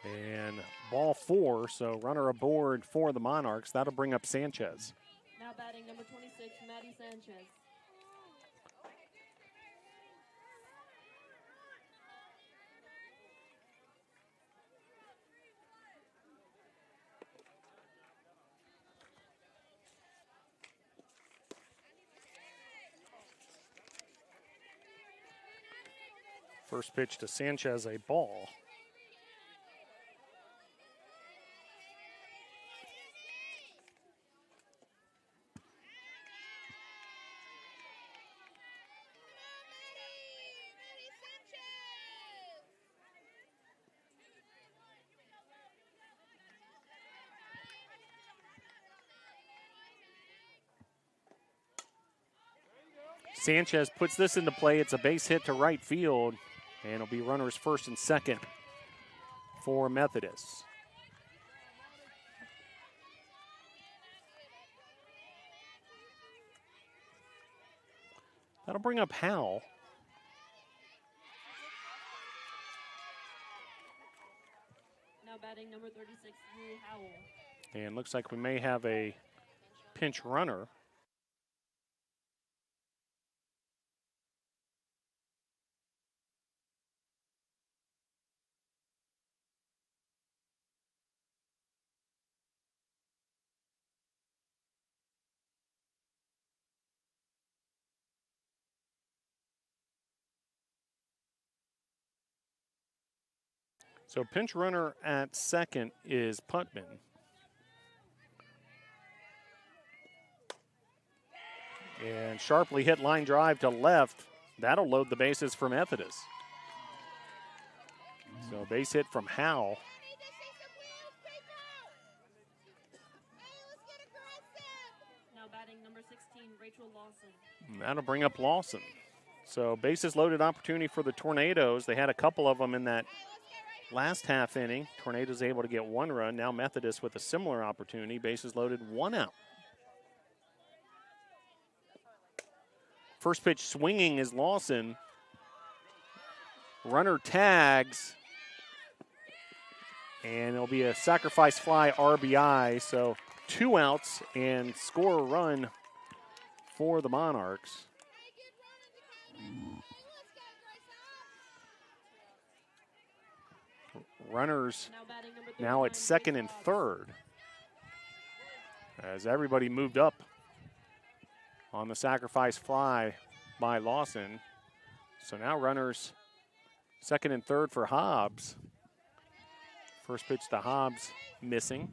A: And ball 4, so runner aboard for the Monarchs. That'll bring up Sanchez.
B: Now batting number 26, Maddie Sanchez.
A: First pitch to Sanchez, a ball. Sanchez puts this into play. It's a base hit to right field, and it'll be runners first and second for Methodist. That'll bring up Howell.
B: Now batting number 36, Drew Howell.
A: And looks like we may have a pinch runner. So pinch runner at second is Putman. And sharply hit line drive to left. That'll load the bases for Methodist. So base hit from Howell.
B: Now batting number 16, Rachel Lawson.
A: And that'll bring up Lawson. So bases loaded opportunity for the Tornadoes. They had a couple of them in that last half inning. Tornadoes able to get one run. Now Methodist with a similar opportunity. Bases loaded, one out. First pitch swinging is Lawson. Runner tags. And it'll be a sacrifice fly RBI. So 2 outs and score a run for the Monarchs. Runners now at second and third as everybody moved up on the sacrifice fly by Lawson. So now runners second and third for Hobbs. First pitch to Hobbs missing.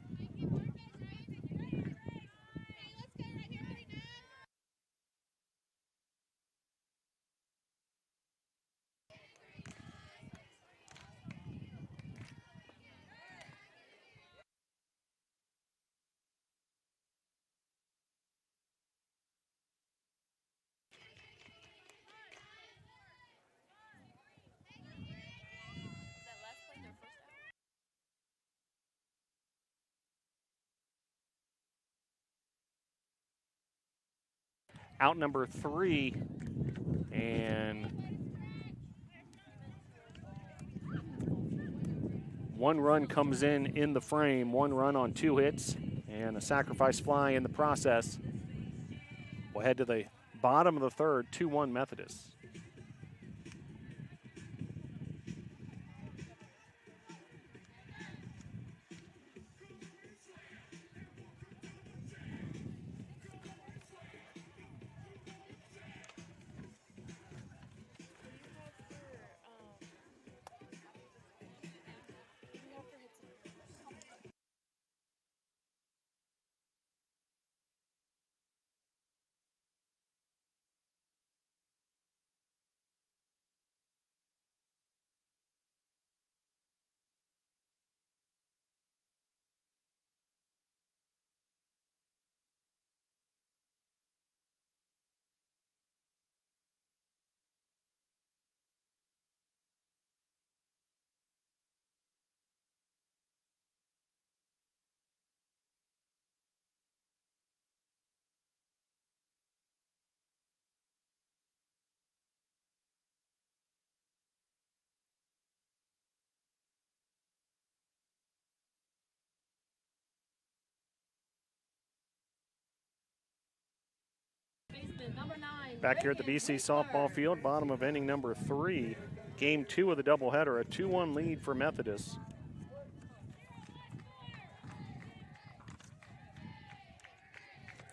A: Out number 3, and one run comes in the frame, 1 run on 2 hits, and a sacrifice fly in the process. We'll head to the bottom of the third, 2-1 Methodist. Back here at the BC softball field, bottom of inning number 3. Game 2 of the doubleheader, a 2-1 lead for Methodist.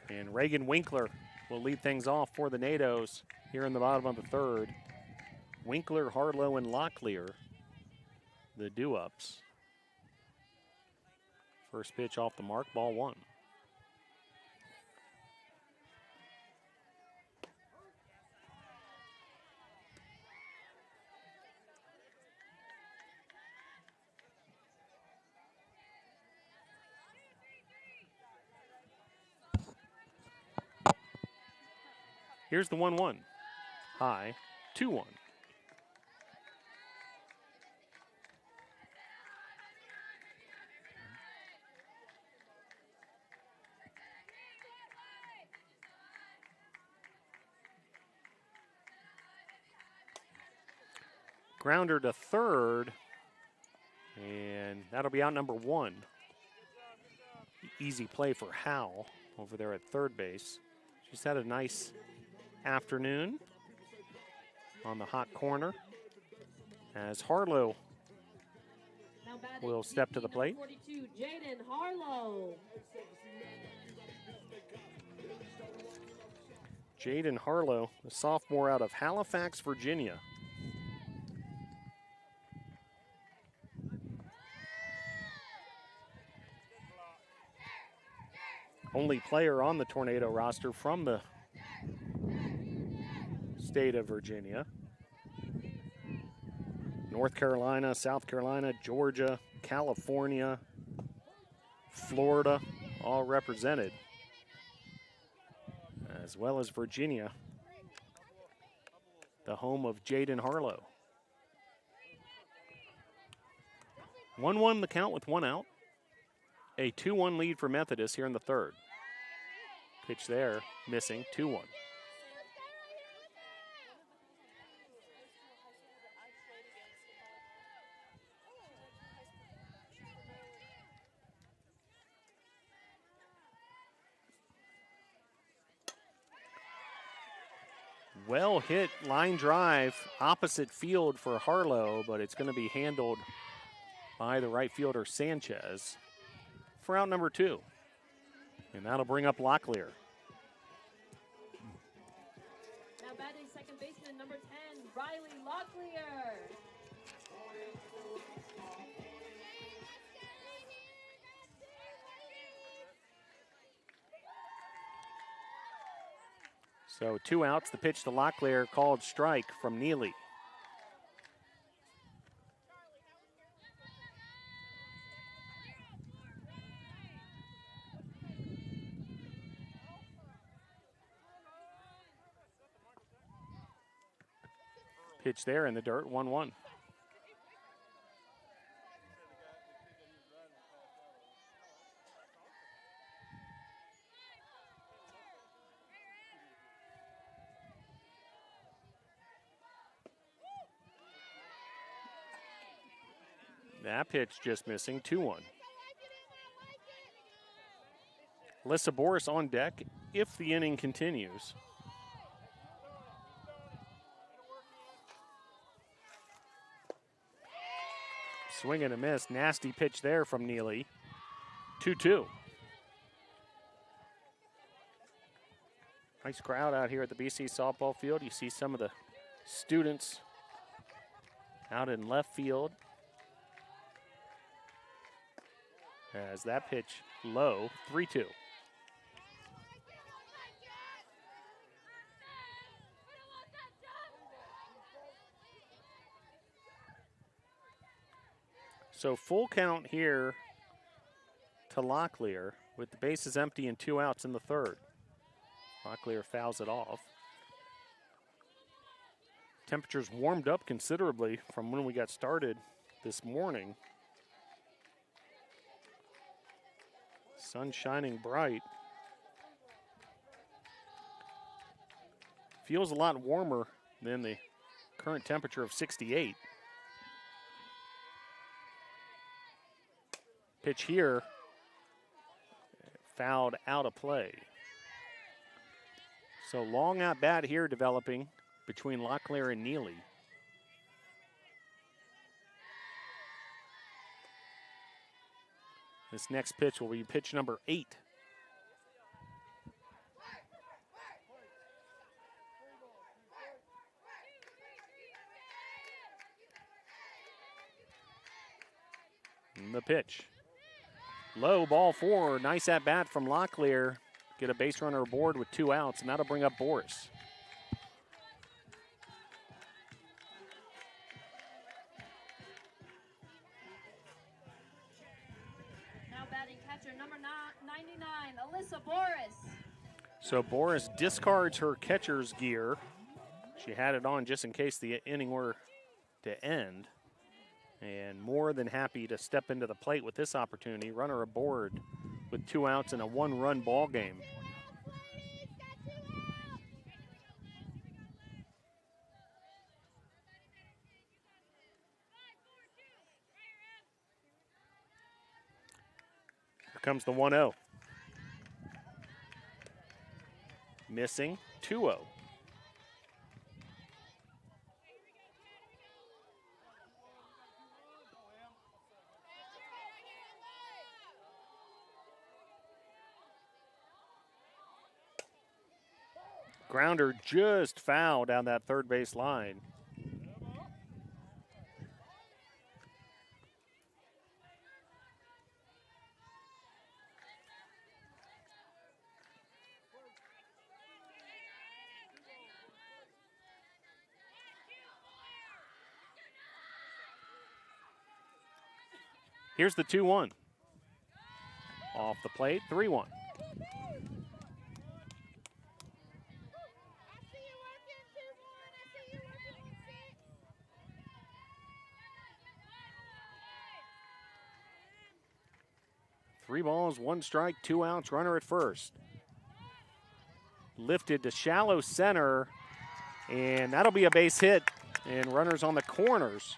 A: And Reagan Winkler will lead things off for the NATOs here in the bottom of the third. Winkler, Harlow, and Locklear, the do-ups. First pitch off the mark, ball 1. Here's the 1-1. High, 2-1. Grounder to third, and that'll be out number 1. Easy play for Howell over there at third base. She's had a nice afternoon on the hot corner as Harlow will step to the plate.
B: 42, Jaden Harlow.
A: Jaden Harlow, a sophomore out of Halifax, Virginia. only player on the Tornado roster from the state of Virginia. North Carolina, South Carolina, Georgia, California, Florida, all represented, as well as Virginia, the home of Jaden Harlow. 1-1 the count with one out. A 2-1 lead for Methodist here in the third. Pitch there, missing, 2-1. Well hit line drive opposite field for Harlow, but it's going to be handled by the right fielder Sanchez for out number 2. And that'll bring up Locklear.
B: Now batting second baseman number 10, Riley Locklear.
A: So 2 outs, the pitch to Locklear called strike from Neely. Pitch there in the dirt, 1-1. That pitch just missing, 2-1. Alyssa Boris on deck if the inning continues. Swing and a miss. Nasty pitch there from Neely. 2-2. Nice crowd out here at the BC softball field. You see some of the students out in left field. As that pitch low, 3-2. So full count here to Locklear with the bases empty and 2 outs in the third. Locklear fouls it off. Temperatures warmed up considerably from when we got started this morning. Sun shining bright. Feels a lot warmer than the current temperature of 68. Pitch here, fouled out of play. So long at bat here developing between Locklear and Neely. This next pitch will be pitch number 8. And the pitch. Low, ball 4. Nice at bat from Locklear. Get a base runner aboard with 2 outs, and that'll bring up Boris.
B: Now batting catcher number 99, Alyssa Boris.
A: So Boris discards her catcher's gear. She had it on just in case the inning were to end. And more than happy to step into the plate with this opportunity. Runner aboard with 2 outs in a 1-run ball game. Here comes the 1-0. Missing, 2-0. Grounder just foul down that third base line. Here's the 2-1. Off the plate, 3-1. Three balls, one strike, 2 outs, runner at first. Lifted to shallow center, and that'll be a base hit, and runners on the corners.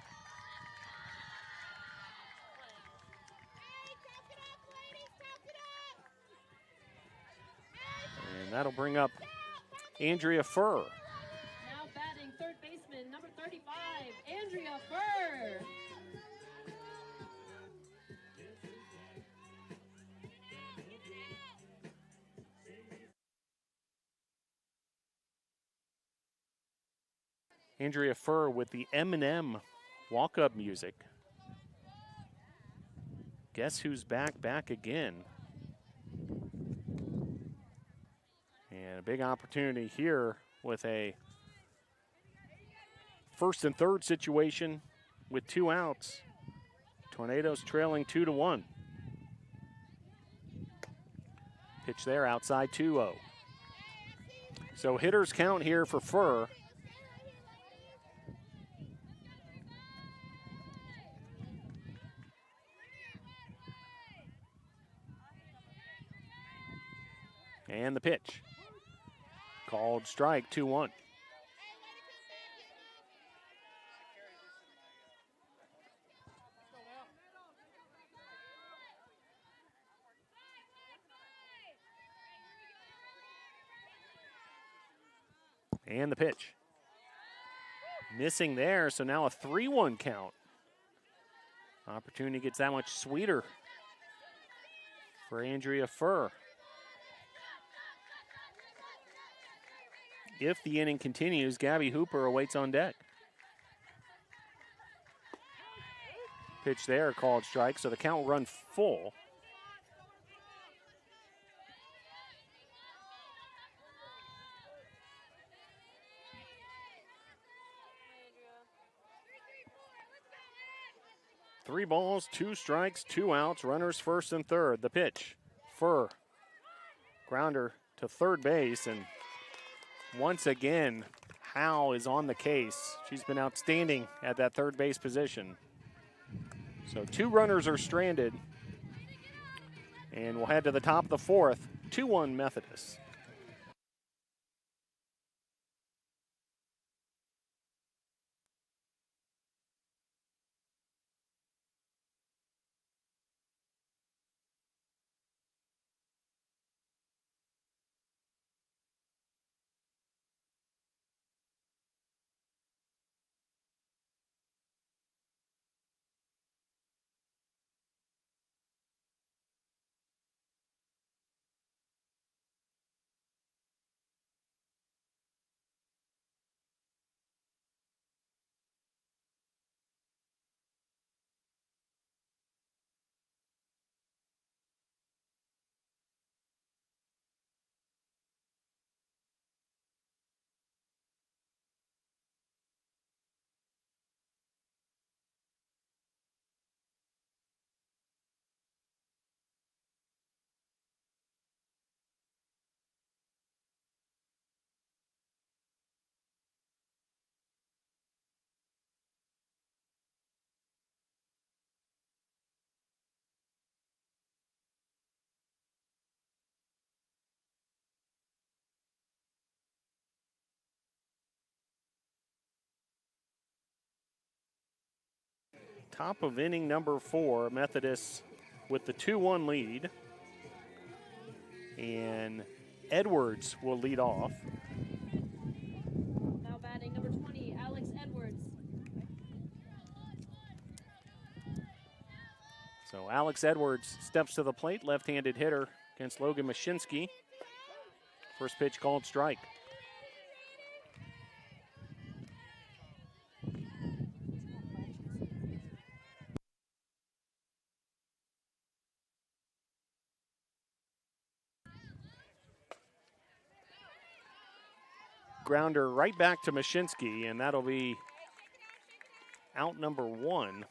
A: And that'll bring up Andrea Furr.
B: Now batting third baseman, number 35, Andrea Furr.
A: Andrea Furr with the M&M walk-up music. Guess who's back again. And a big opportunity here with a first and third situation with 2 outs. Tornadoes trailing 2-1. Pitch there outside 2-0. So hitters count here for Furr. And the pitch. Called strike, 2-1. And the pitch. Missing there, so now a 3-1 count. Opportunity gets that much sweeter for Andrea Furr. If the inning continues, Gabby Hooper awaits on deck. Pitch there, called strike, so the count will run full. Three balls, 2 strikes, 2 outs, runners first and third. The pitch, Furr, grounder to third base, and once again, Howe is on the case. She's been outstanding at that third base position. So 2 runners are stranded, and we'll head to the top of the fourth, 2-1 Methodist. Top of inning number 4, Methodist with the 2-1 lead. And Edwards will lead off.
B: Now batting number 20, Alex Edwards.
A: So Alex Edwards steps to the plate, left-handed hitter against Logan Mashinsky. First pitch called strike. Grounder right back to Mashinsky, and that'll be out number 1.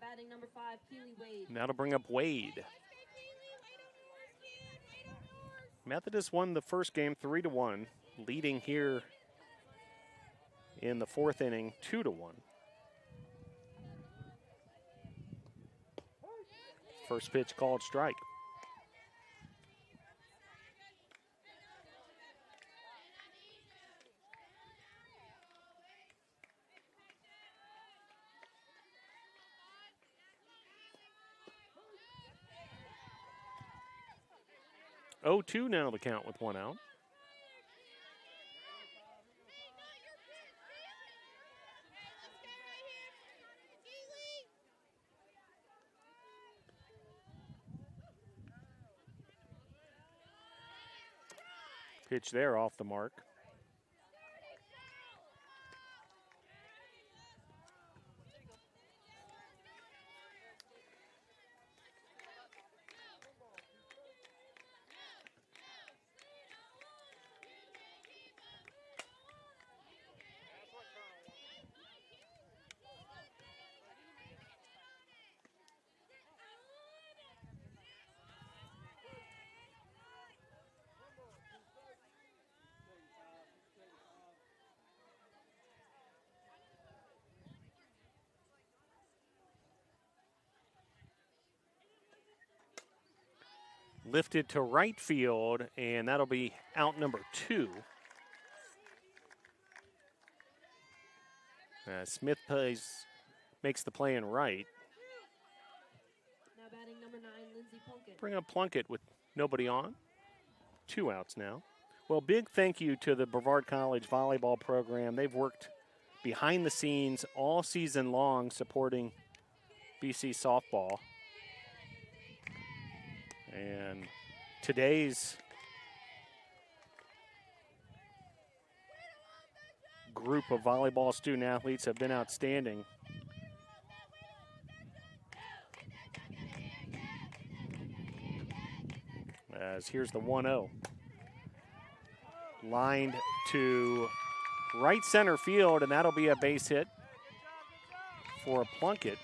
B: batting number 5, Keely Wade.
A: And that'll bring up Wade. Methodist won the first game 3-1, leading here in the 4th inning 2-1. First pitch called strike. Oh, 2 now the count with 1 out. Pitch there off the mark. Lifted to right field, and that'll be out number 2. Smith makes the play in right.
B: Now batting number 9, Lindsay Plunkett.
A: Bring up Plunkett with nobody on. 2 outs now. Well, big thank you to the Brevard College volleyball program. They've worked behind the scenes all season long supporting BC softball. And today's group of volleyball student athletes have been outstanding. As here's the 1-0. Lined to right center field, and that'll be a base hit for Plunkett.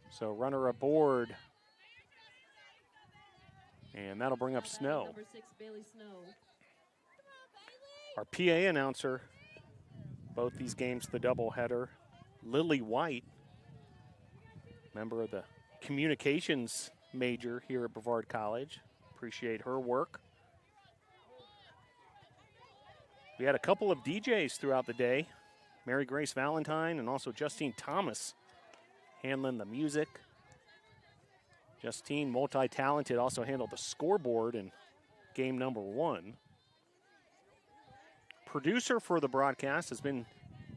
A: So runner aboard, and that'll bring up Snow.
B: Number 6, Bailey Snow.
A: Our PA announcer, both these games the doubleheader, Lily White, member of the communications major here at Brevard College. Appreciate her work. We had a couple of DJs throughout the day, Mary Grace Valentine and also Justine Thomas handling the music. Justine, multi-talented, also handled the scoreboard in game number 1. Producer for the broadcast has been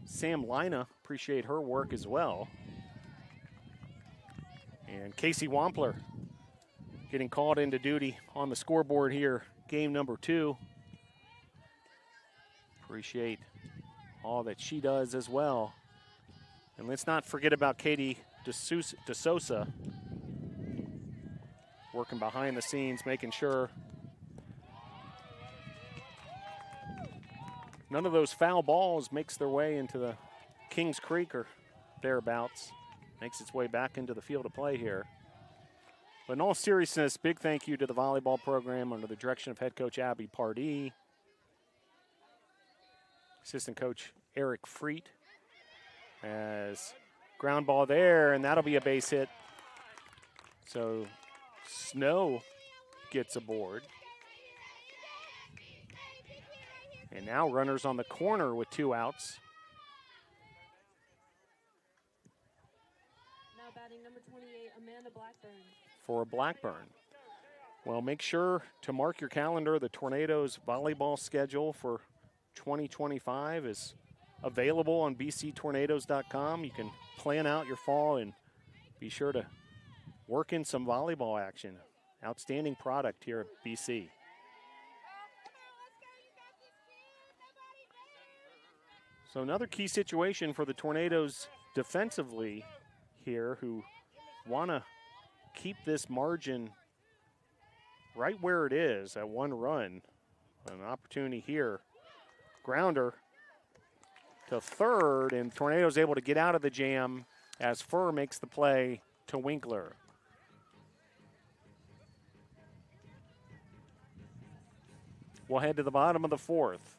A: Sam Lina. Appreciate her work as well. And Casey Wampler getting called into duty on the scoreboard here, game number 2. Appreciate all that she does as well. And let's not forget about Katie DeSosa working behind the scenes, making sure none of those foul balls makes their way into the Kings Creek or thereabouts. Makes its way back into the field of play here. But in all seriousness, big thank you to the volleyball program under the direction of head coach Abby Pardee, assistant coach Eric Freet, as ground ball there, and that'll be a base hit. So Snow gets aboard. And now runners on the corner with 2 outs.
B: Now batting number 28, Amanda Blackburn.
A: For Blackburn. Well, make sure to mark your calendar. The Tornadoes volleyball schedule for 2025 is available on bctornadoes.com. You can plan out your fall and be sure to work in some volleyball action. Outstanding product here at BC. So another key situation for the Tornadoes defensively here, who want to keep this margin right where it is at 1 run. An opportunity here. Grounder to third, and Tornado's able to get out of the jam as Furr makes the play to Winkler. We'll head to the bottom of the fourth.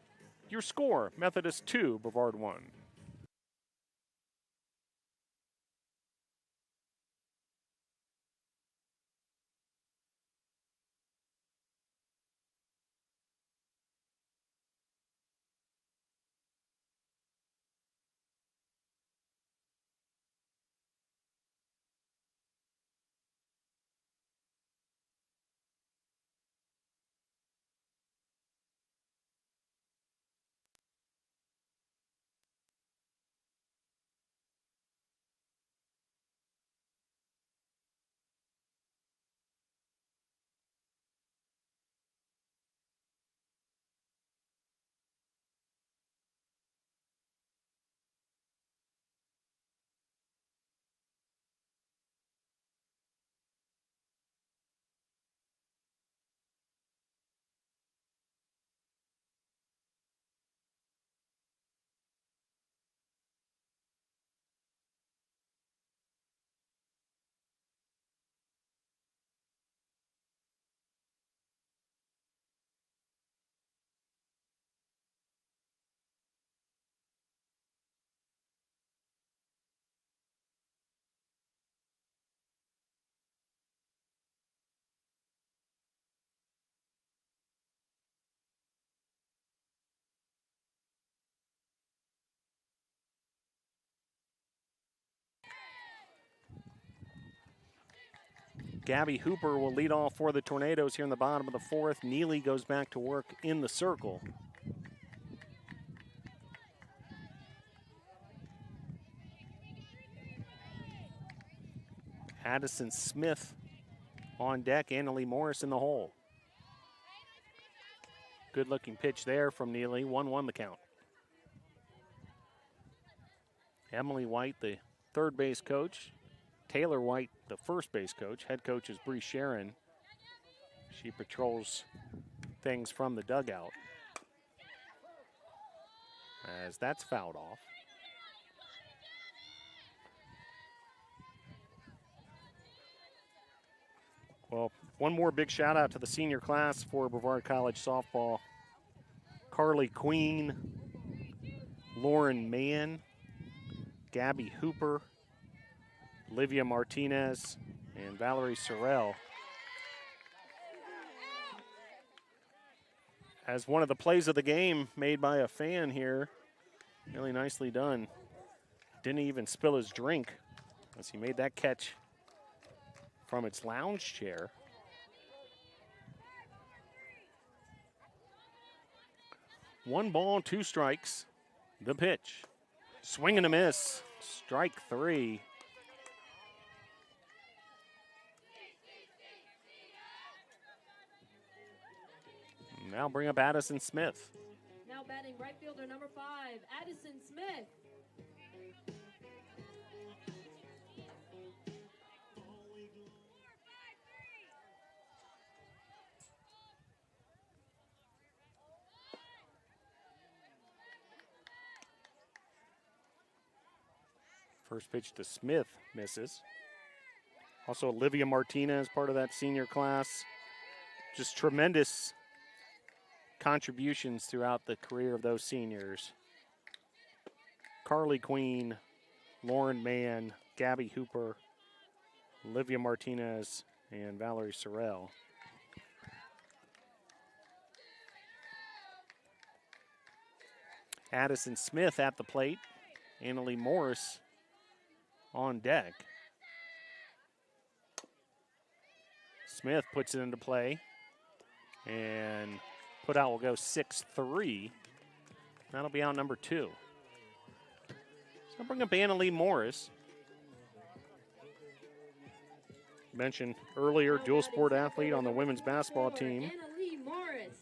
A: Your score, Methodist 2, Brevard 1. Gabby Hooper will lead off for the Tornadoes here in the bottom of the fourth. Neely goes back to work in the circle. Addison Smith on deck. Annalie Morris in the hole. Good looking pitch there from Neely. 1-1 the count. Emily White, the third base coach. Taylor White, the first base coach. Head coach is Bree Sharon. She patrols things from the dugout. As that's fouled off. Well, one more big shout out to the senior class for Brevard College softball. Carly Queen, Lauren Mann, Gabby Hooper, Olivia Martinez, and Valerie Sorrell. As one of the plays of the game made by a fan here, really nicely done. Didn't even spill his drink as he made that catch from its lounge chair. One ball, two strikes. The pitch. Swing and a miss. Strike three. Now bring up Addison Smith.
B: Now batting right fielder number 5, Addison Smith.
A: First pitch to Smith misses. Also Olivia Martinez, part of that senior class. Just tremendous contributions throughout the career of those seniors. Carly Queen, Lauren Mann, Gabby Hooper, Olivia Martinez, and Valerie Sorrell. Addison Smith at the plate. Annalie Morris on deck. Smith puts it into play, and put out will go 6-3. That'll be out number 2. So I'll bring up Annalie Morris. Mentioned earlier, dual sport athlete on the women's basketball team.
B: Annalie Morris.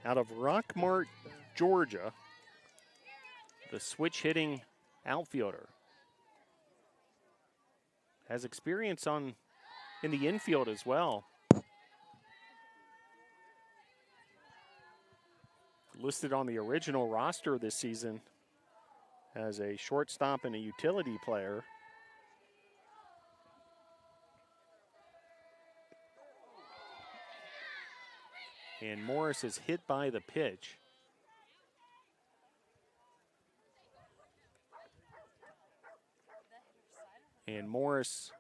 A: Out of Rockmart, Georgia. The switch hitting outfielder. Has experience in the infield as well. listed on the original roster this season as a shortstop and a utility player. And Morris is hit by the pitch. And Morris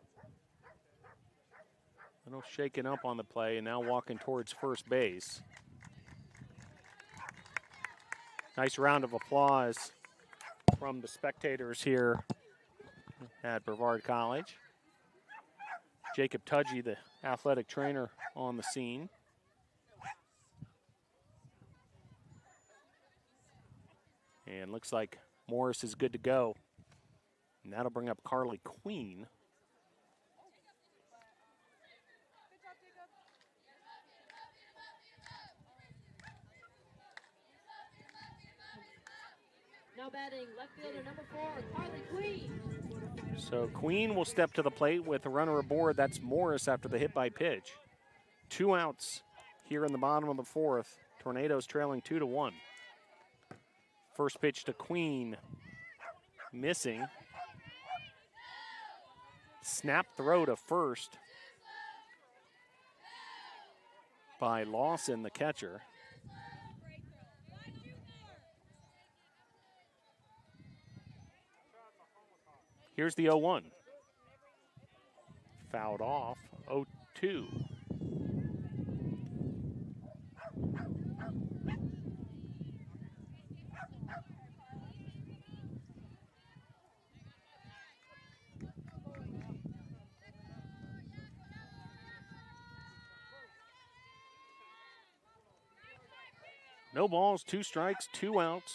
A: a little shaken up on the play and now walking towards first base. Nice round of applause from the spectators here at Brevard College. Jacob Tudgy, the athletic trainer, on the scene. And looks like Morris is good to go. And that'll bring up Carly Queen.
B: Now batting left fielder number 4, Carly Queen.
A: So Queen will step to the plate with a runner aboard. That's Morris after the hit by pitch. 2 outs here in the bottom of the 4th. Tornadoes trailing 2-1. First pitch to Queen, missing. Snap throw to first by Lawson, the catcher. Here's the 0-1. Fouled off, 0-2. No balls, 2 strikes, 2 outs.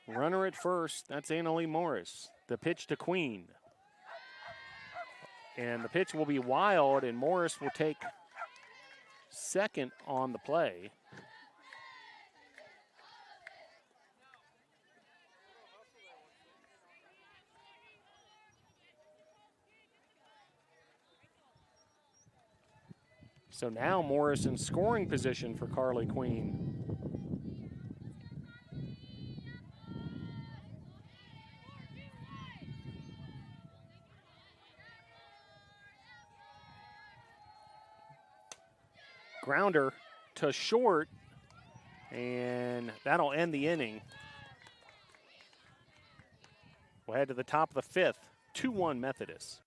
A: Runner at first, that's Annalie Morris. The pitch to Queen. And the pitch will be wild, and Morris will take second on the play. So now Morris in scoring position for Carly Queen. Grounder to short, and that'll end the inning. We'll head to the top of the 5th, 2-1 Methodist.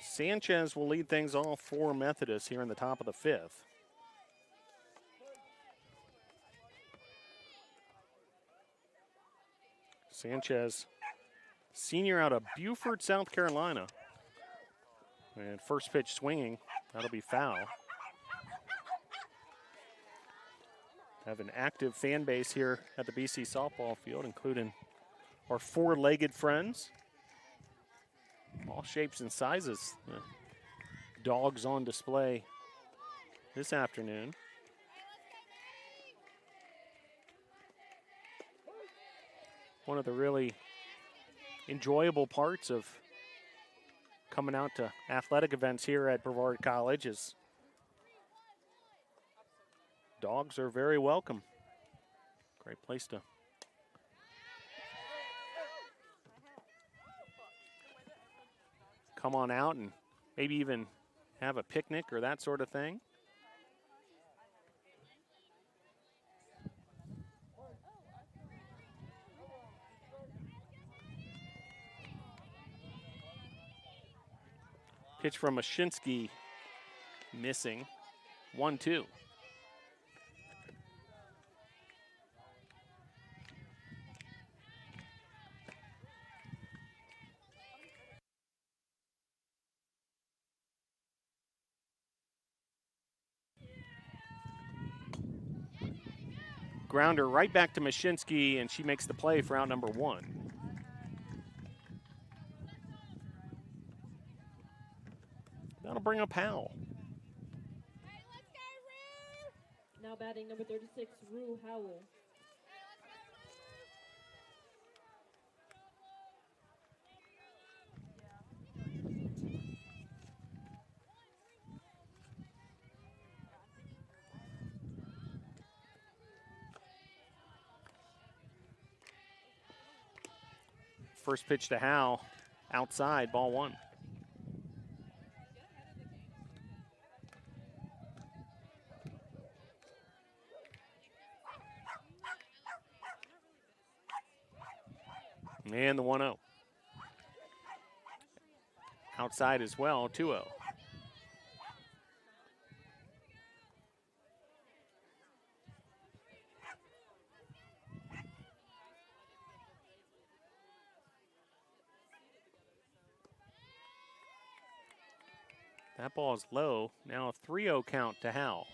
A: Sanchez will lead things off for Methodist here in the top of the 5th. Sanchez, senior out of Beaufort, South Carolina. And first pitch swinging, that'll be foul. Have an active fan base here at the BC softball field, including our 4-legged friends. All shapes and sizes. Dogs on display this afternoon. One of the really enjoyable parts of coming out to athletic events here at Brevard College is dogs are very welcome. Great place to come on out and maybe even have a picnic or that sort of thing. Pitch from Mashinsky, missing. 1-2. Grounder right back to Mashinsky, and she makes the play for out number 1. That'll bring up Howell.
B: Now batting number 36, Rue Howell.
A: First pitch to Howell, outside, ball 1. And the 1-0. Outside as well, 2-0. That ball is low. Now a 3-0 count to Howell.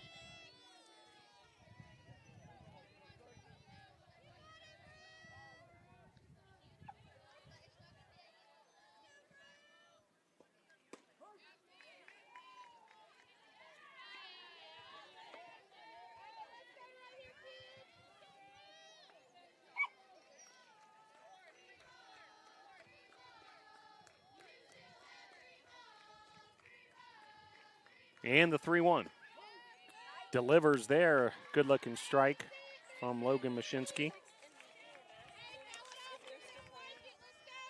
A: And the 3-1. Delivers there. Good looking strike from Logan Mashinsky.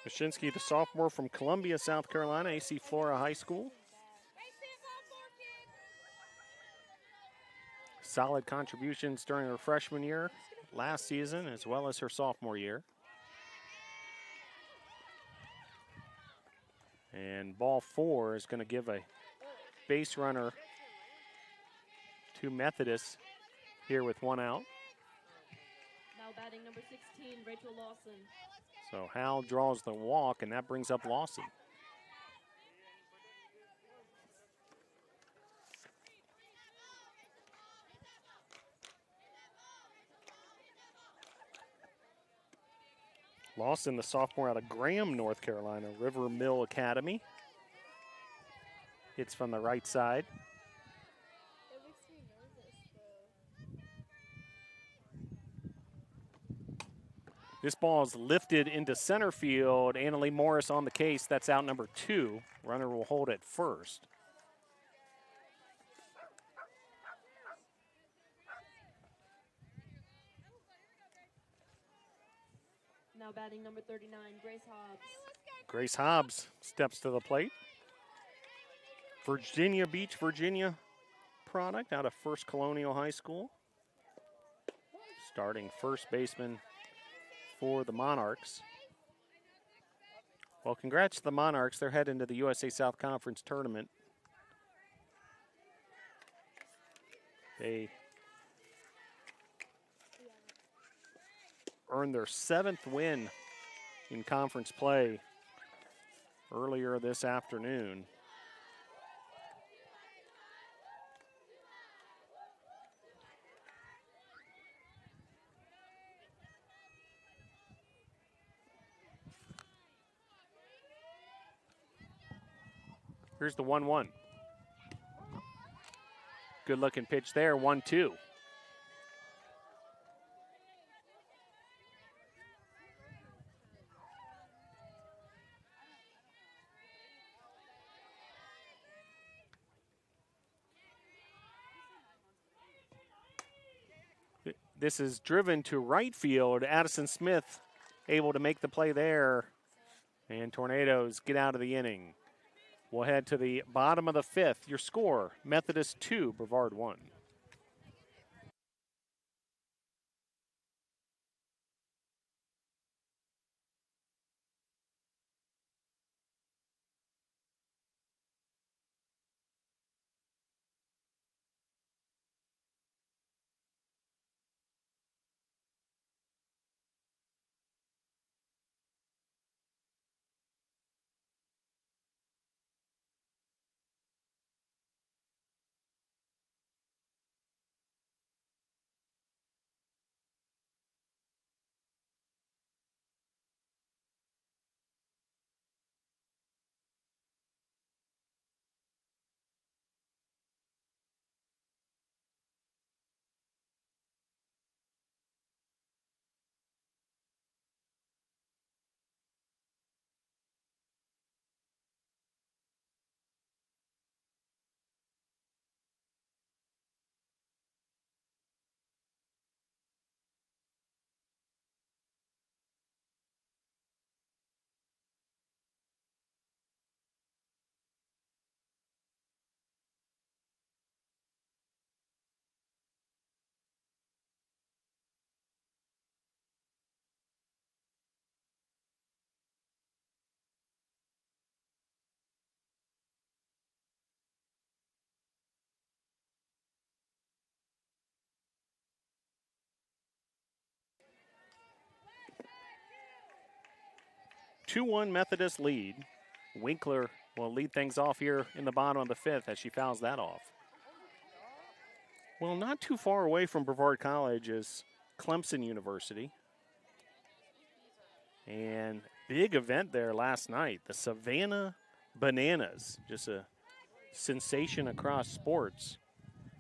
A: Mashinsky, the sophomore from Columbia, South Carolina, AC Flora High School. Solid contributions during her freshman year last season as well as her sophomore year. And ball 4 is going to give a base runner to Methodist here with 1 out.
B: Now batting number 16, Rachel Lawson.
A: So Hal draws the walk, and that brings up Lawson. Lawson, the sophomore out of Graham, North Carolina, River Mill Academy. Hits from the right side. This ball is lifted into center field. Annalee Morris on the case. That's out number 2. Runner will hold at first.
B: Now batting number 39, Grace Hobbs.
A: Grace Hobbs steps to the plate. Virginia Beach, Virginia product out of First Colonial High School. Starting first baseman for the Monarchs. Well, congrats to the Monarchs. They're heading to the USA South Conference tournament. They earned their 7th win in conference play earlier this afternoon. Here's the 1-1. Good looking pitch there, 1-2. This is driven to right field. Addison Smith able to make the play there. And Tornadoes get out of the inning. We'll head to the bottom of the fifth. Your score, Methodist 2, Brevard 1. Two-one Methodist lead. Winkler will lead things off here in the bottom of the fifth as she fouls that off. Well, not too far away from Brevard College is Clemson University. And big event there last night, the Savannah Bananas, just a sensation across sports.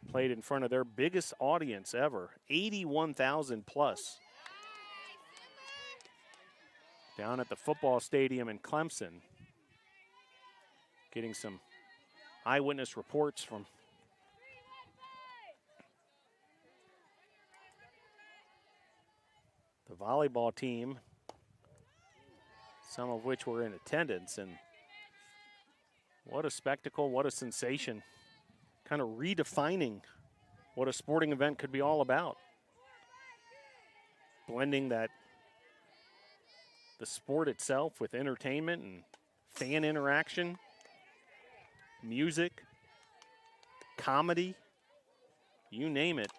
A: Played in front of their biggest audience ever, 81,000 plus. Down at the football stadium in Clemson. Getting some eyewitness reports from the volleyball team, some of which were in attendance, and what a spectacle, what a sensation. Kind of redefining what a sporting event could be all about. Blending that the sport itself with entertainment and fan interaction, music, comedy, you name it.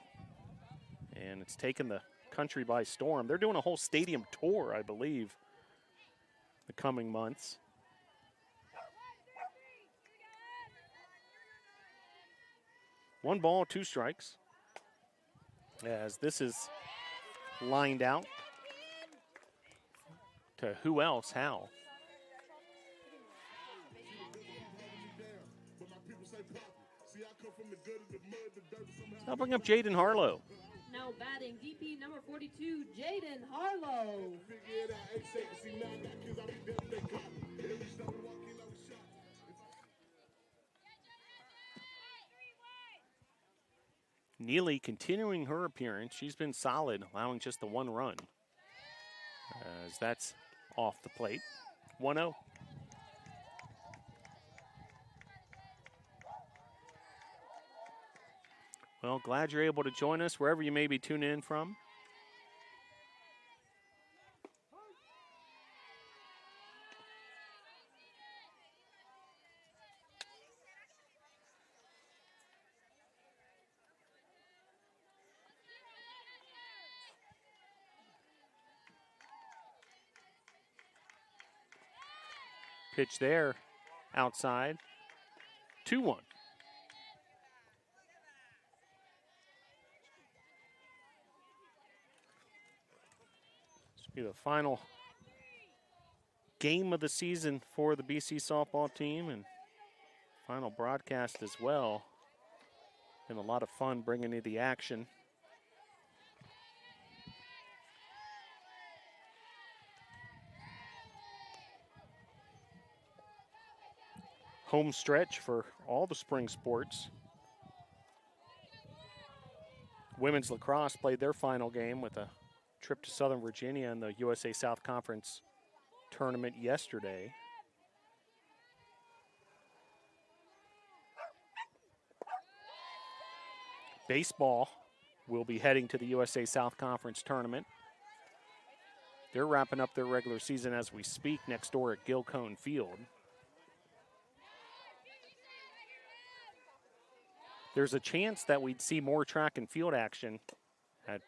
A: And it's taken the country by storm. They're doing a whole stadium tour, I believe, the coming months. One ball, two strikes. As this is lined out to who else, Hal. I'll bring up Jaden Harlow.
B: Now batting DP number 42, Jaden Harlow.
A: Neely continuing her appearance. She's been solid, allowing just the one run. As that's off the plate. 1-0. Well, glad you're able to join us wherever you may be tuning in from. Pitch there, outside, 2-1. This will be the final game of the season for the BC softball team and final broadcast as well. Been a lot of fun bringing you the action. Home stretch for all the spring sports. Women's lacrosse played their final game with a trip to Southern Virginia in the USA South Conference tournament yesterday. Baseball will be heading to the USA South Conference tournament. They're wrapping up their regular season as we speak next door at Gilcone Field. There's a chance that we'd see more track and field action at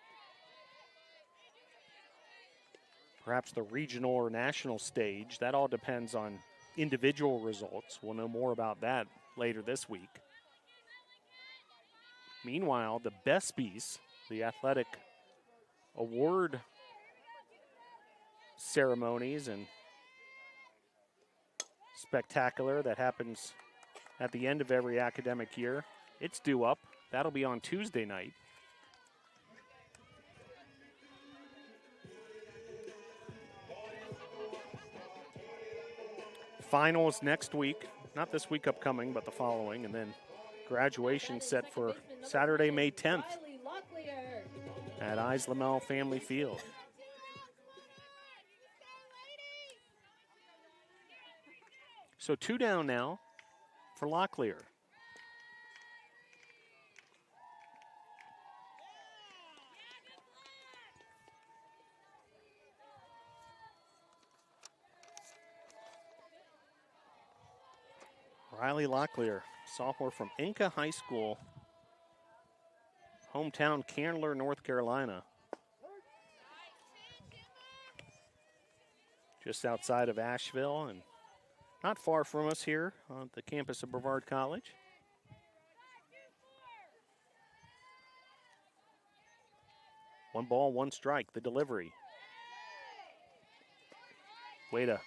A: perhaps the regional or national stage. That all depends on individual results. We'll know more about that later this week. Meanwhile, the BESPYs, the athletic award ceremonies and spectacular that happens at the end of every academic year, it's due up. That'll be on Tuesday night. Finals next week, not this week upcoming, but the following, and then graduation set for Saturday, May 10th at Islamel Family Field. So 2 down now for Locklear. Riley Locklear, sophomore from Inca High School, hometown Candler, North Carolina. Just outside of Asheville and not far from us here on the campus of Brevard College. One ball, one strike, the delivery. Way to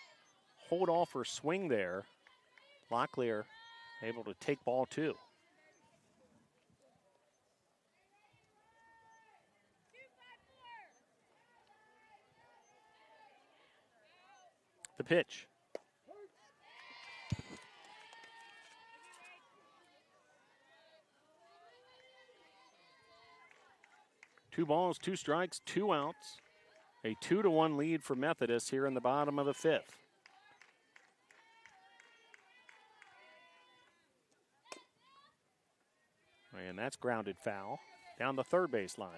A: hold off her swing there. Locklear able to take ball 2. The pitch. Two balls, 2 strikes, 2 outs. A 2-1 lead for Methodist here in the bottom of the 5th. And that's grounded foul down the third base line.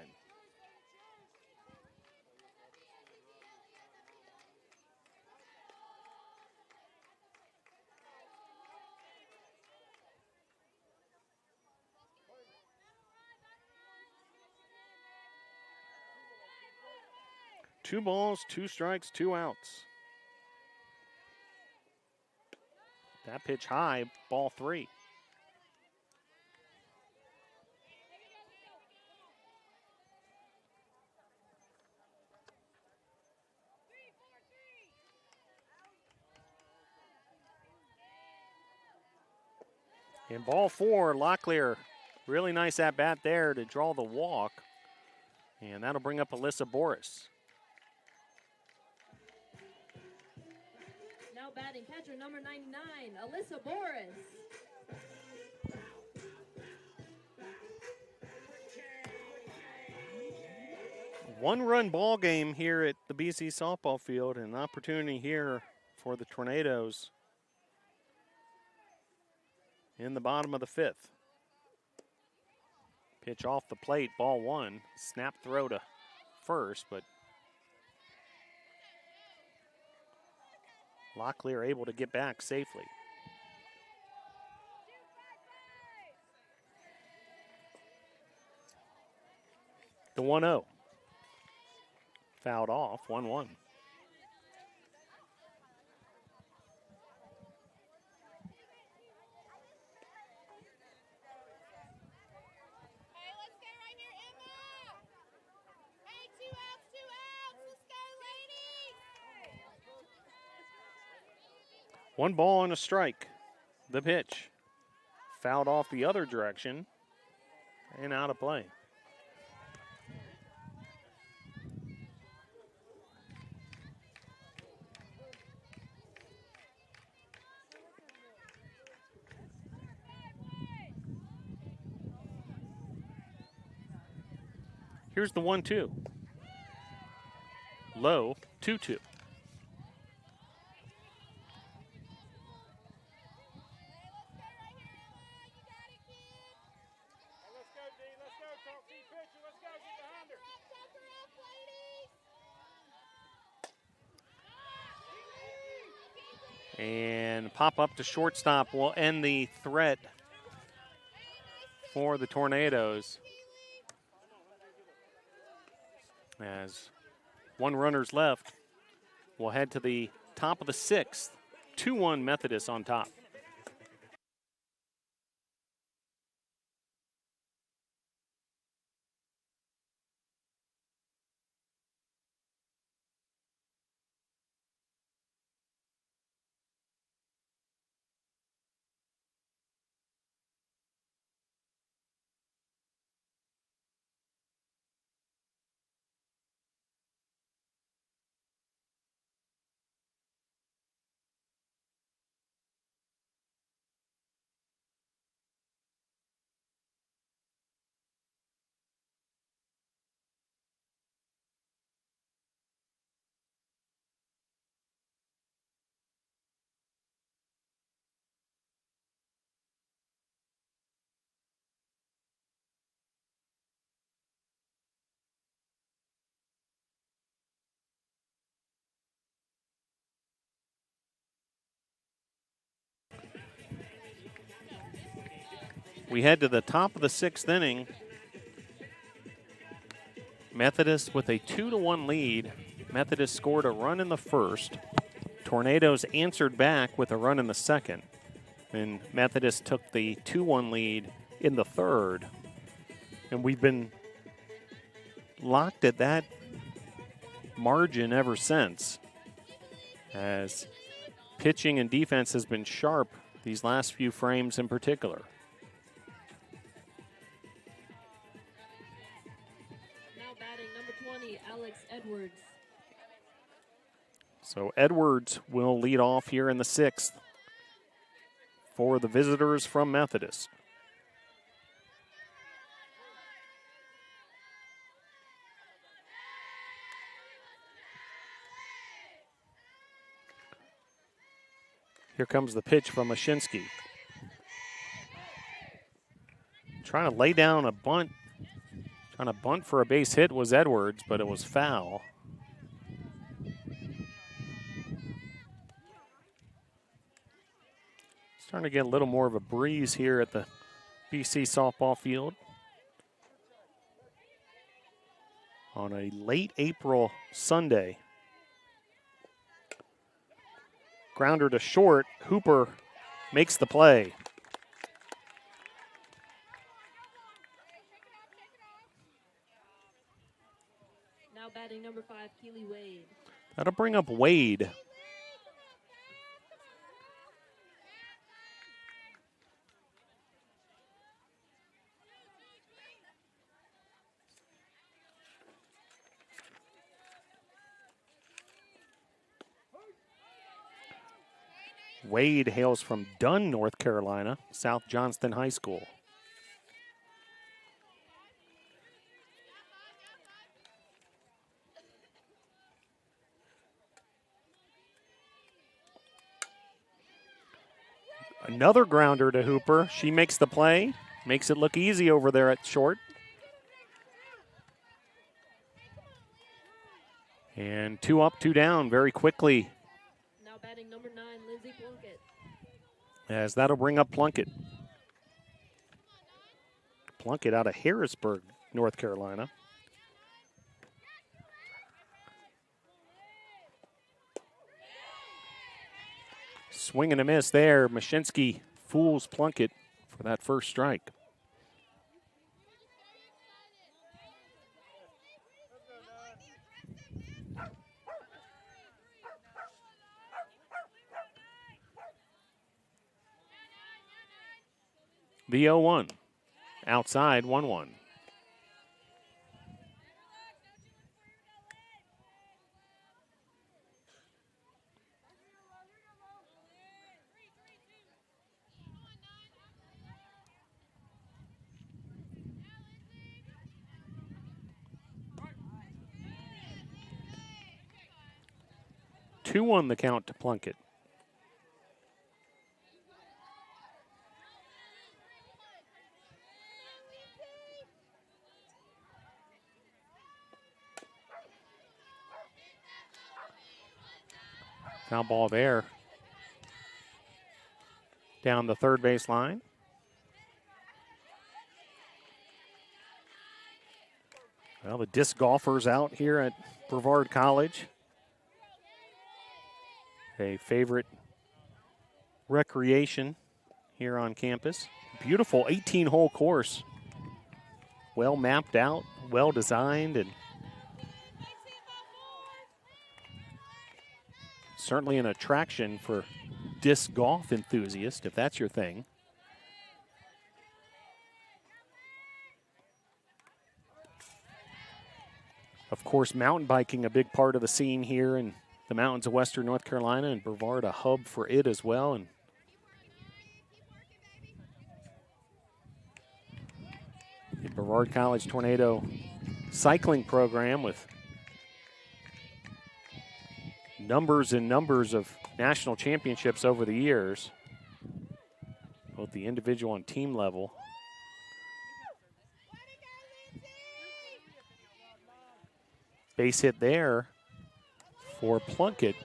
A: Two balls, 2 strikes, 2 outs. That pitch high, ball 3. And ball 4, Locklear, really nice at bat there to draw the walk. And that'll bring up Alyssa Boris.
B: Now batting catcher number 99, Alyssa Boris.
A: One-run ball game here at the BC softball field, and an opportunity here for the Tornadoes in the bottom of the 5th. Pitch off the plate, ball 1. Snap throw to first, but Locklear able to get back safely. The 1-0. Fouled off, 1-1. One ball and a strike. The pitch. Fouled off the other direction. and out of play. Here's the 1-2. Low, 2-2. And pop up to shortstop will end the threat for the Tornadoes. As one runner's left, we'll head to the top of the 6th. 2-1 Methodist on top. We head to the top of the 6th inning. Methodist with a 2-1 lead. Methodist scored a run in the first. Tornadoes answered back with a run in the second. And Methodist took the 2-1 lead in the third. And we've been locked at that margin ever since, as pitching and defense has been sharp these last few frames in particular.
B: Edwards.
A: So Edwards will lead off here in the 6th for the visitors from Methodist. Here comes the pitch from Mashinsky. Trying to lay down a bunt. Trying to bunt for a base hit was Edwards, but it was foul. Starting to get a little more of a breeze here at the BC softball field on a late April Sunday. Grounder to short. Hooper makes the play.
B: Now batting number 5, Keely Wade.
A: That'll bring up Wade. Wade hails from Dunn, North Carolina, South Johnston High School. Another grounder to Hooper. She makes the play, makes it look easy over there at short. And 2 up, 2 down very quickly.
B: Now batting number 9, Lindsay Plunkett.
A: As that'll bring up Plunkett. Plunkett out of Harrisburg, North Carolina. Swing and a miss there. Mashinsky fools Plunkett for that first strike. The 0-1. outside, 1-1. Two on the count to Plunkett. Foul ball there. Down the third base line. Well, the disc golfers out here at Brevard College. A favorite recreation here on campus. Beautiful 18-hole course. Well mapped out, well designed, and certainly an attraction for disc golf enthusiasts, if that's your thing. Of course, mountain biking a big part of the scene here in the mountains of western North Carolina, and Brevard a hub for it as well. And the Brevard College Tornado cycling program with numbers and numbers of national championships over the years, both the individual and team level. Base hit there for Plunkett.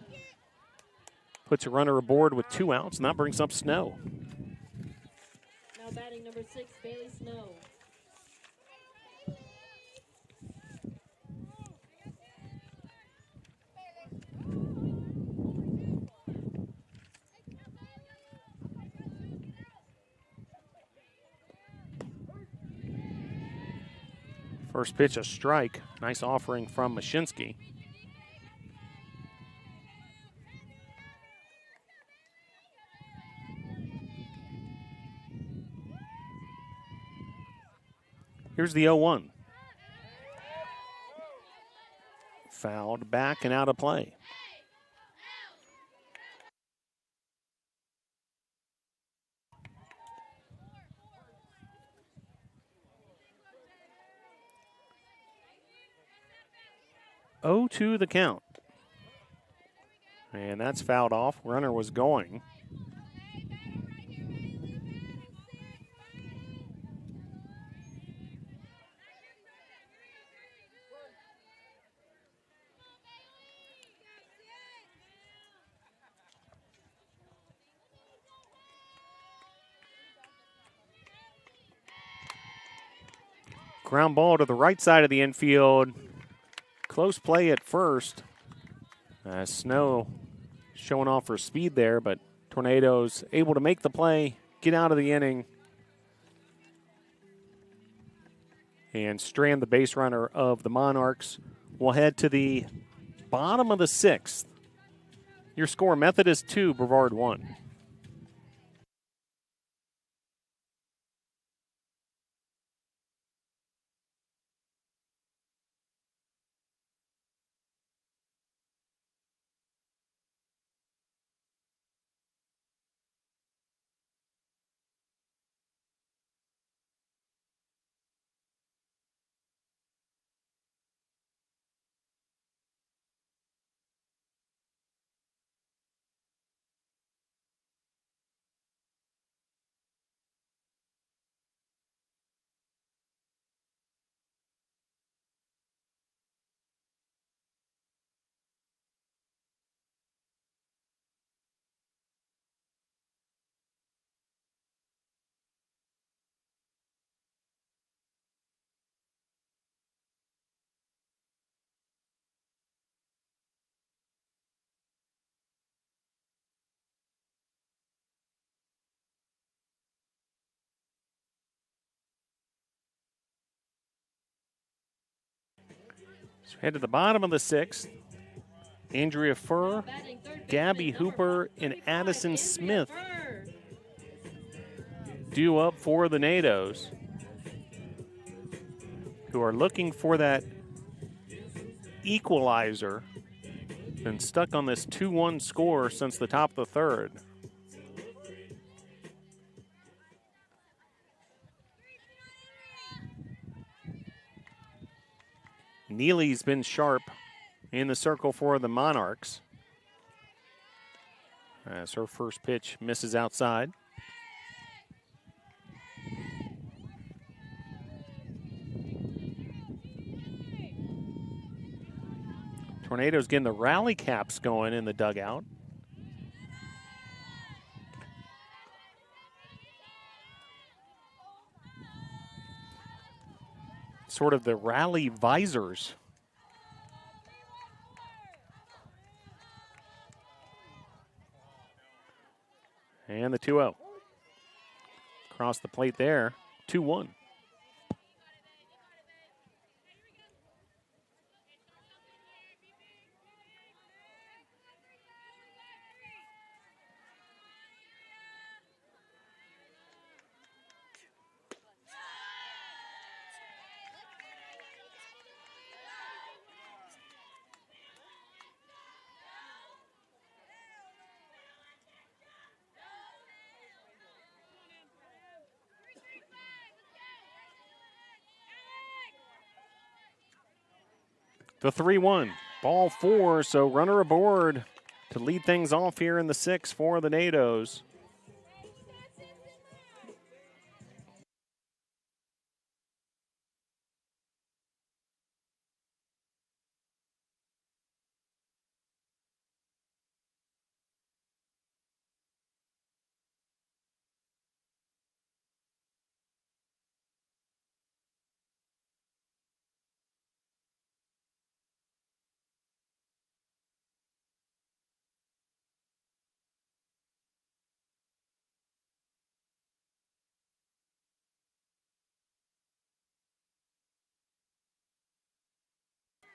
A: Puts a runner aboard with 2 outs, and that brings up Snow.
B: Now batting number 6, Bailey Snow.
A: First pitch, a strike. Nice offering from Mashinsky. Here's the 0-1. Fouled back and out of play. Oh, 2 the count. And that's fouled off. Runner was going. Ground ball to the right side of the infield. Close play at first. Snow showing off her speed there, but Tornadoes able to make the play, get out of the inning, and strand the base runner of the Monarchs. We'll head to the bottom of the 6th. Your score, Methodist 2, Brevard 1. So head to the bottom of the 6th. Andrea Furr, Gabby Hooper, and Addison Smith due up for the Nados. who are looking for that equalizer. Been stuck on this 2-1 score since the top of the third. Neely's been sharp in the circle for the Monarchs, as her first pitch misses outside. Tornadoes getting the rally caps going in the dugout. Sort of the rally visors. And the 2-0. Across the plate there, 2-1. The 3-1, ball 4, so runner aboard to lead things off here in the 6th for the NATOs.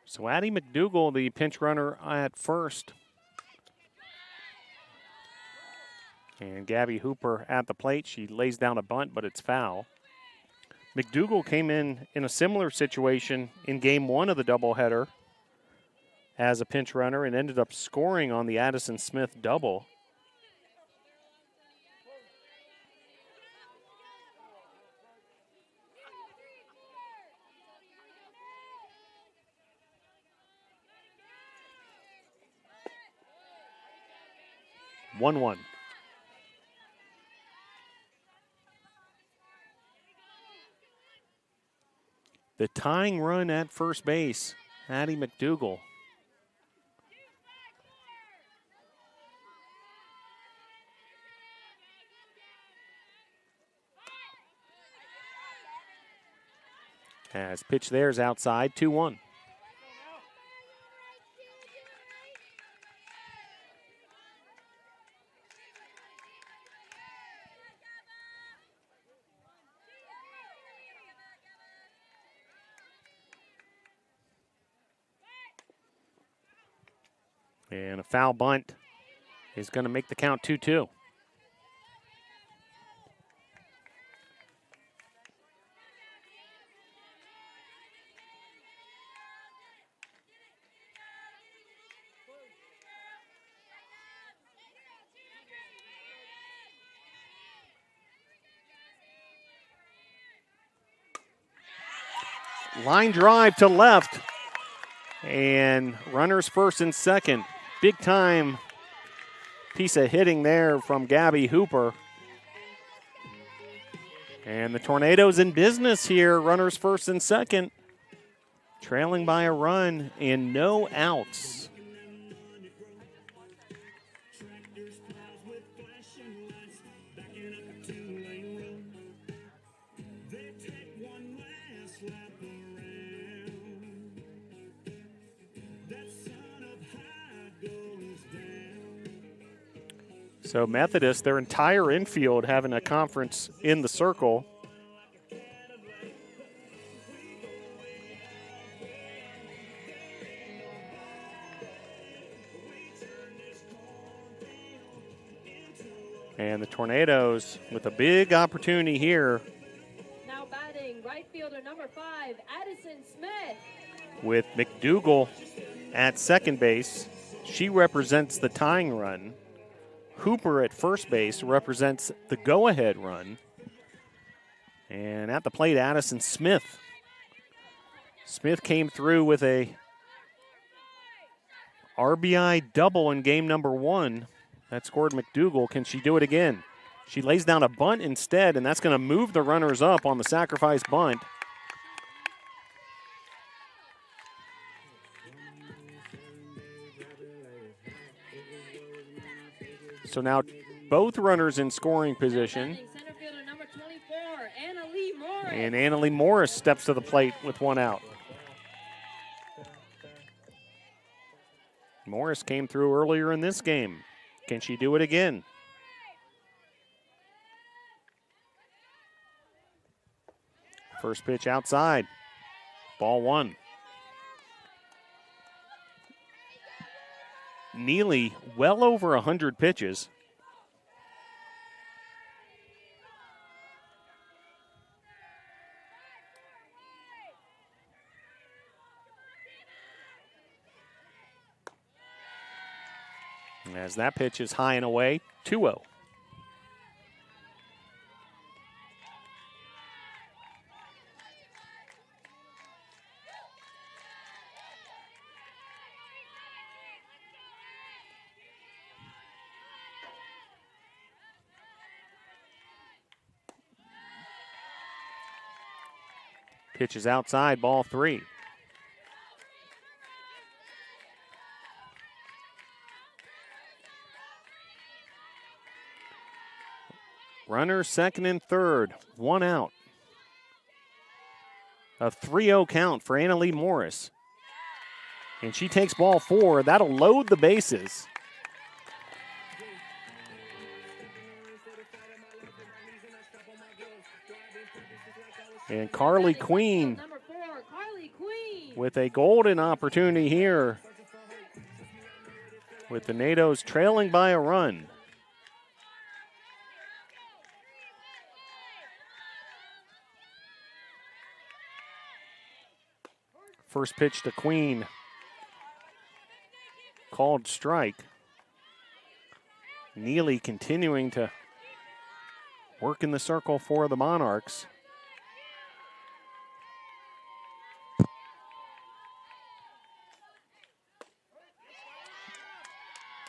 A: So Addie McDougal, the pinch runner at first. And Gabby Hooper at the plate. She lays down a bunt, but it's foul. McDougal came in a similar situation in game 1 of the doubleheader as a pinch runner and ended up scoring on the Addison Smith double. One. The tying run at first base, Addie McDougal. As pitch there's outside, 2-1. And a foul bunt is going to make the count 2-2. Line drive to left. And runners first and second. Big time piece of hitting there from Gabby Hooper. And the Tornadoes in business here. Runners first and second. Trailing by a run and no outs. So Methodist, their entire infield having a conference in the circle. And the Tornadoes with a big opportunity here.
B: Now batting, right fielder number 5, Addison
A: with McDougal at second base. She represents the tying run. Hooper at first base represents the go-ahead run. And at the plate, Addison Smith. Smith came through with a RBI double in game number 1 that scored McDougal. Can she do it again? She lays down a bunt instead, and that's going to move the runners up on the sacrifice bunt. So now both runners in scoring position.
B: Center fielder number 24, Anna Lee Morris.
A: And Anna Lee Morris steps to the plate with one out. Morris came through earlier in this game. Can she do it again? First pitch outside. Ball 1. Neely well over 100 pitches. As that pitch is high and away, 2-0. Pitch is outside, ball 3. Runner second and third, one out. A 3-0 count for Anna Lee Morris. And she takes ball 4. That'll load the bases. And Carly Queen
B: Number 4, Carly Queen.
A: with a golden opportunity here. With the NATOs trailing by a run. First pitch to Queen. Called strike. Neely continuing to work in the circle for the Monarchs.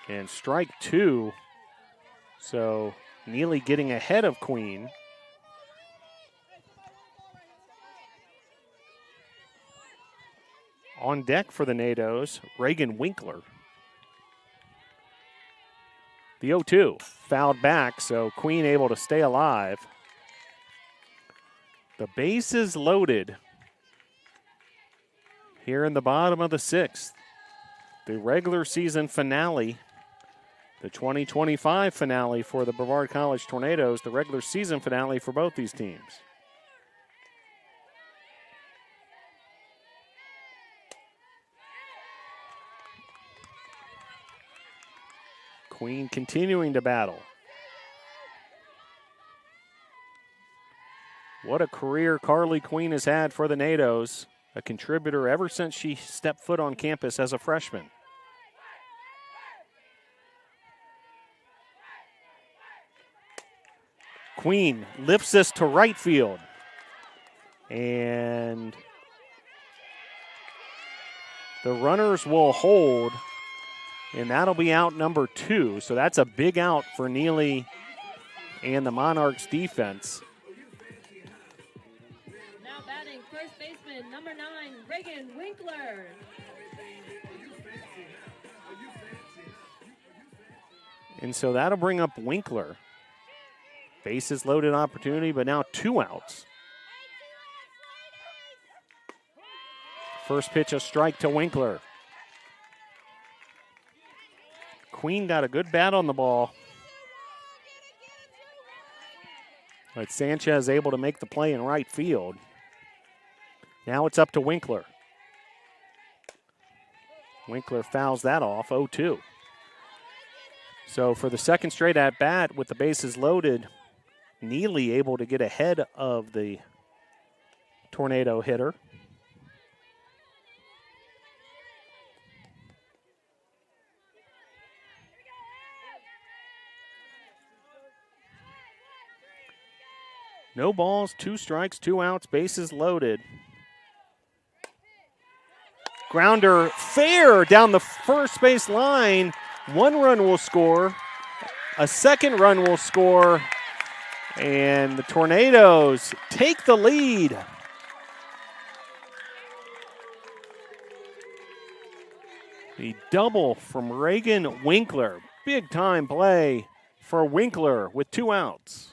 A: And strike 2. So Neely getting ahead of Queen. On deck for the NATOs, Reagan Winkler. The 0-2 fouled back, so Queen able to stay alive. The bases loaded here in the bottom of the 6th. The regular season finale, the 2025 finale for the Brevard College Tornadoes, the regular season finale for both these teams. Queen continuing to battle. What a career Carly Queen has had for the NATOs, a contributor ever since she stepped foot on campus as a freshman. Queen lifts this to right field. And the runners will hold. And that'll be out number 2. So that's a big out for Neely and the Monarchs defense.
B: Now batting first baseman, number 9, Reagan Winkler.
A: And so that'll bring up Winkler. Bases loaded opportunity, but now 2 outs. First pitch, a strike to Winkler. Queen got a good bat on the ball. But Sanchez able to make the play in right field. Now it's up to Winkler. Winkler fouls that off, 0-2. So for the second straight at bat with the bases loaded, Neely able to get ahead of the Tornado hitter. No balls, 2 strikes, 2 outs, bases loaded. Grounder fair down the first base line. 1 run will score. A 2nd run will score. And the Tornadoes take the lead. The double from Reagan Winkler. Big time play for Winkler with 2 outs.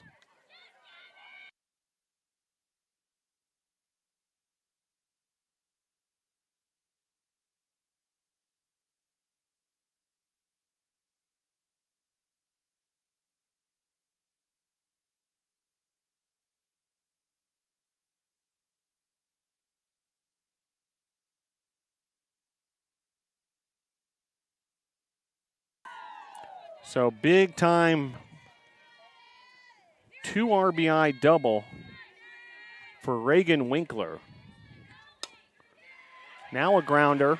A: So big time 2 RBI double for Reagan Winkler. Now a grounder,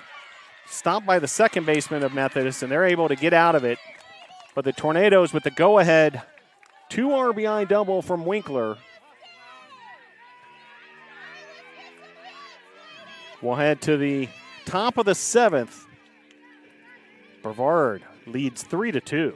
A: stopped by the second baseman of Methodist, and they're able to get out of it. But the Tornadoes with the go-ahead 2 RBI double from Winkler. We'll head to the top of the 7th. Brevard leads 3-2.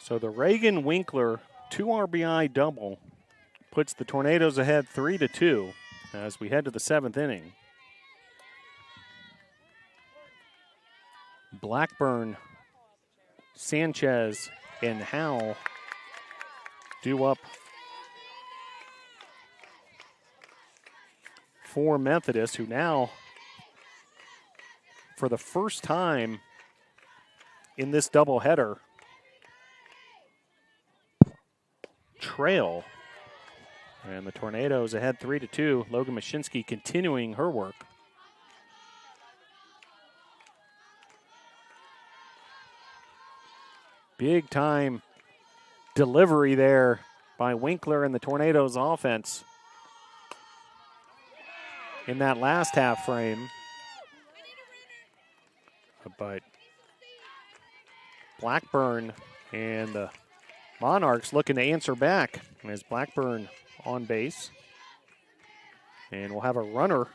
A: So the Reagan Winkler 2 RBI double puts the Tornadoes ahead 3-2 as we head to the 7th inning. Blackburn, Sanchez, and Howell due up for Methodist, who now, for the first time in this doubleheader, trail. And the Tornadoes ahead 3-2. Logan Mashinsky continuing her work. Big time delivery there by Winkler and the Tornadoes offense in that last half frame. But Blackburn and the Monarchs looking to answer back as Blackburn on base. And we'll have a runner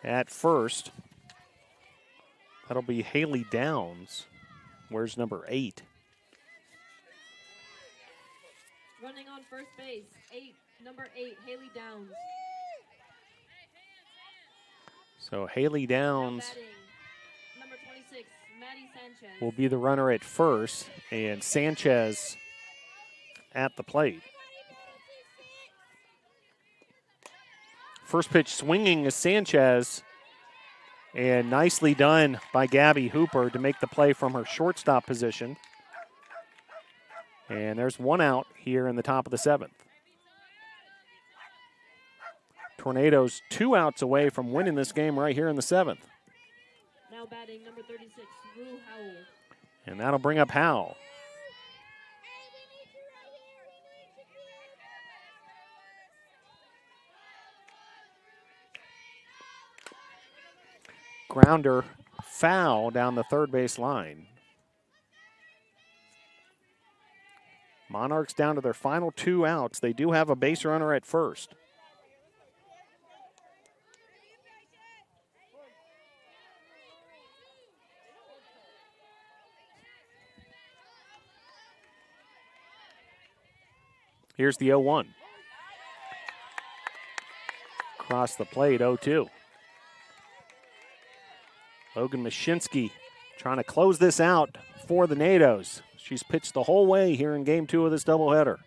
A: at first. That'll be Haley Downs. Where's number 8?
B: Running on first base, number 8, Haley Downs.
A: So Haley Downs
B: Batting, number 26, Maddie Sanchez.
A: will be the runner at first, and Sanchez at the plate. First pitch swinging is Sanchez, and nicely done by Gabby Hooper to make the play from her shortstop position. And there's 1 out here in the top of the 7th. Tornadoes 2 outs away from winning this game right here in the 7th.
B: Now batting number 36, Wu Howell.
A: And that'll bring up Howell. Grounder foul down the third base line. Monarchs down to their final 2 outs. They do have a base runner at first. Here's the 0-1. Across the plate, 0-2. Logan Mashinsky trying to close this out for the NATOs. She's pitched the whole way here in game 2 of this doubleheader.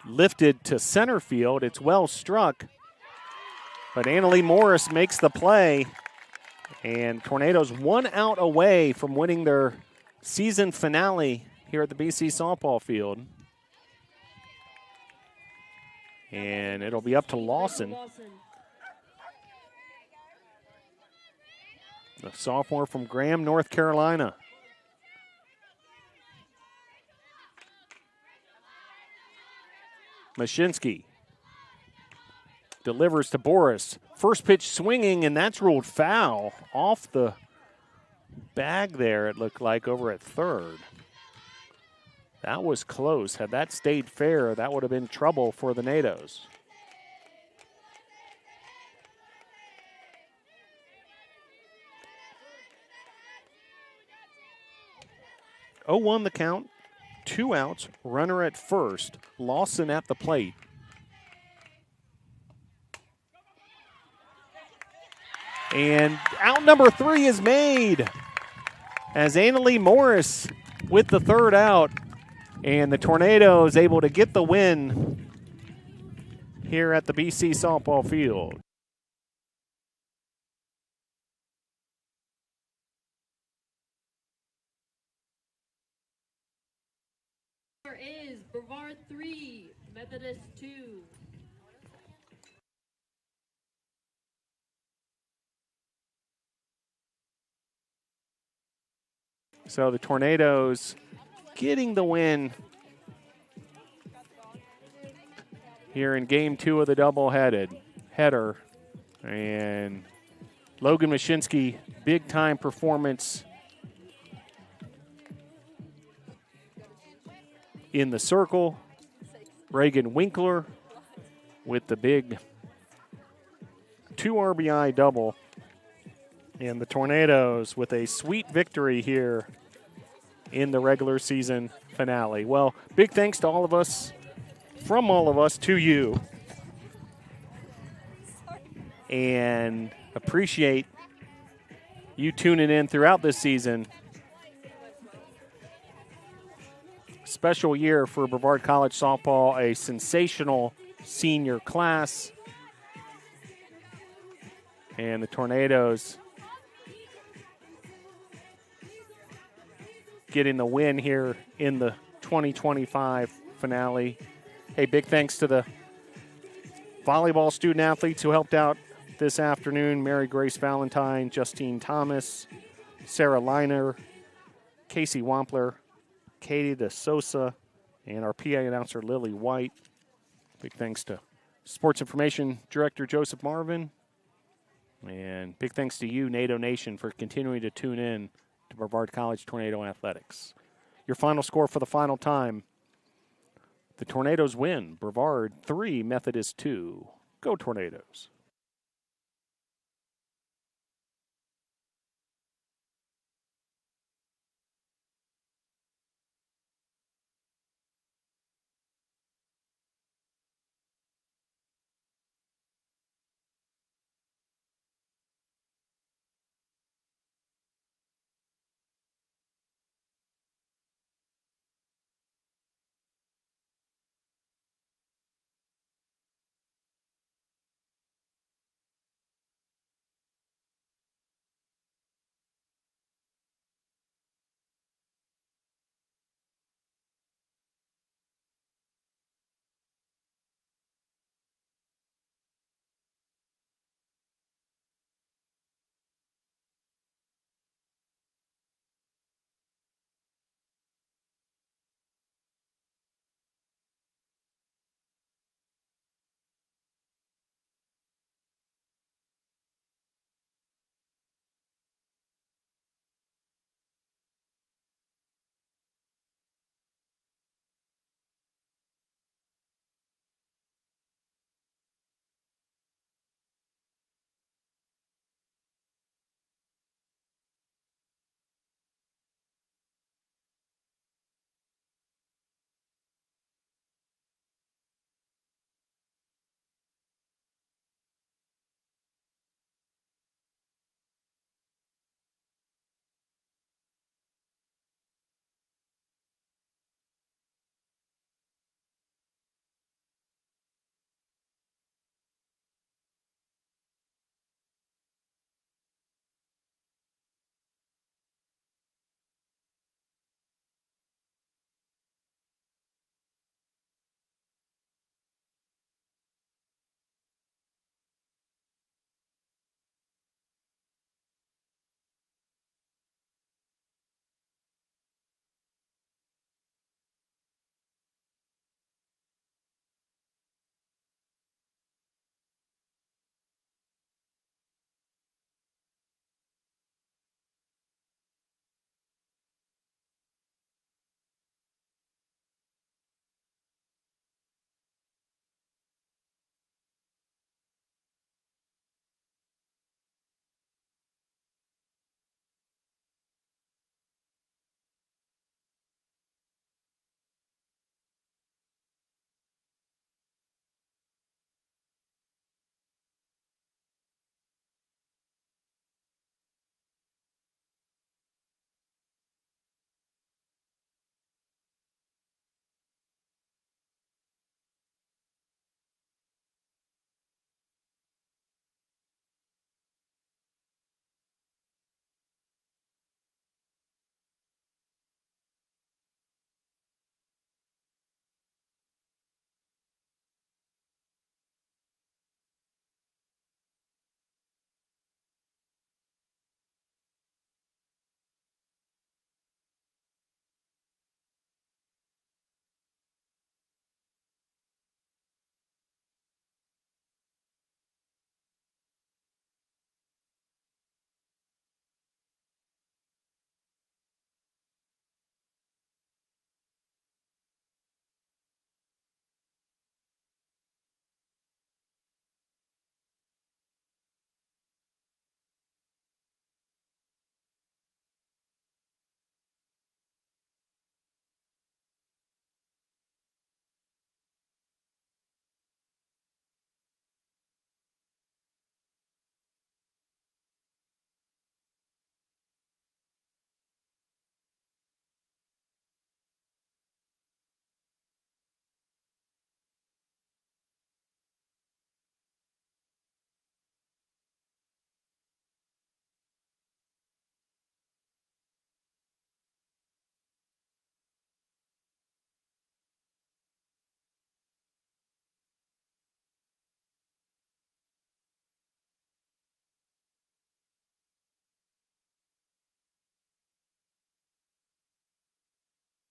A: Lifted to center field. It's well struck. But Annalie Morris makes the play. And Tornadoes 1 out away from winning their season finale here at the BC softball field. And it'll be up to Lawson. The sophomore from Graham, North Carolina. Mashinsky delivers to Boris. First pitch swinging, and that's ruled foul off the bag there, it looked like, over at third. That was close. Had that stayed fair, that would have been trouble for the NATOs. Oh, 0-1 the count, 2 outs, runner at first, Lawson at the plate. And out number 3 is made as Annalie Morris with the third out. And the Tornadoes able to get the win here at the BC softball field.
B: There is Brevard 3, Methodist 2.
A: So the Tornadoes getting the win here in game 2 of the header. And Logan Mashinsky, big time performance in the circle. Reagan Winkler with the big 2 RBI double. And the Tornadoes with a sweet victory here in the regular season finale. Well, big thanks to all of us, from all of us to you. And appreciate you tuning in throughout this season. Special year for Brevard College softball, a sensational senior class. And the Tornadoes getting the win here in the 2025 finale. Hey, big thanks to the volleyball student athletes who helped out this afternoon. Mary Grace Valentine, Justine Thomas, Sarah Liner, Casey Wampler, Katie DeSosa, and our PA announcer, Lily White. Big thanks to Sports Information Director Joseph Marvin. And big thanks to you, NATO Nation, for continuing to tune in to Brevard College Tornado Athletics. Your final score for the final time. The Tornadoes win. Brevard 3, Methodist 2. Go Tornadoes.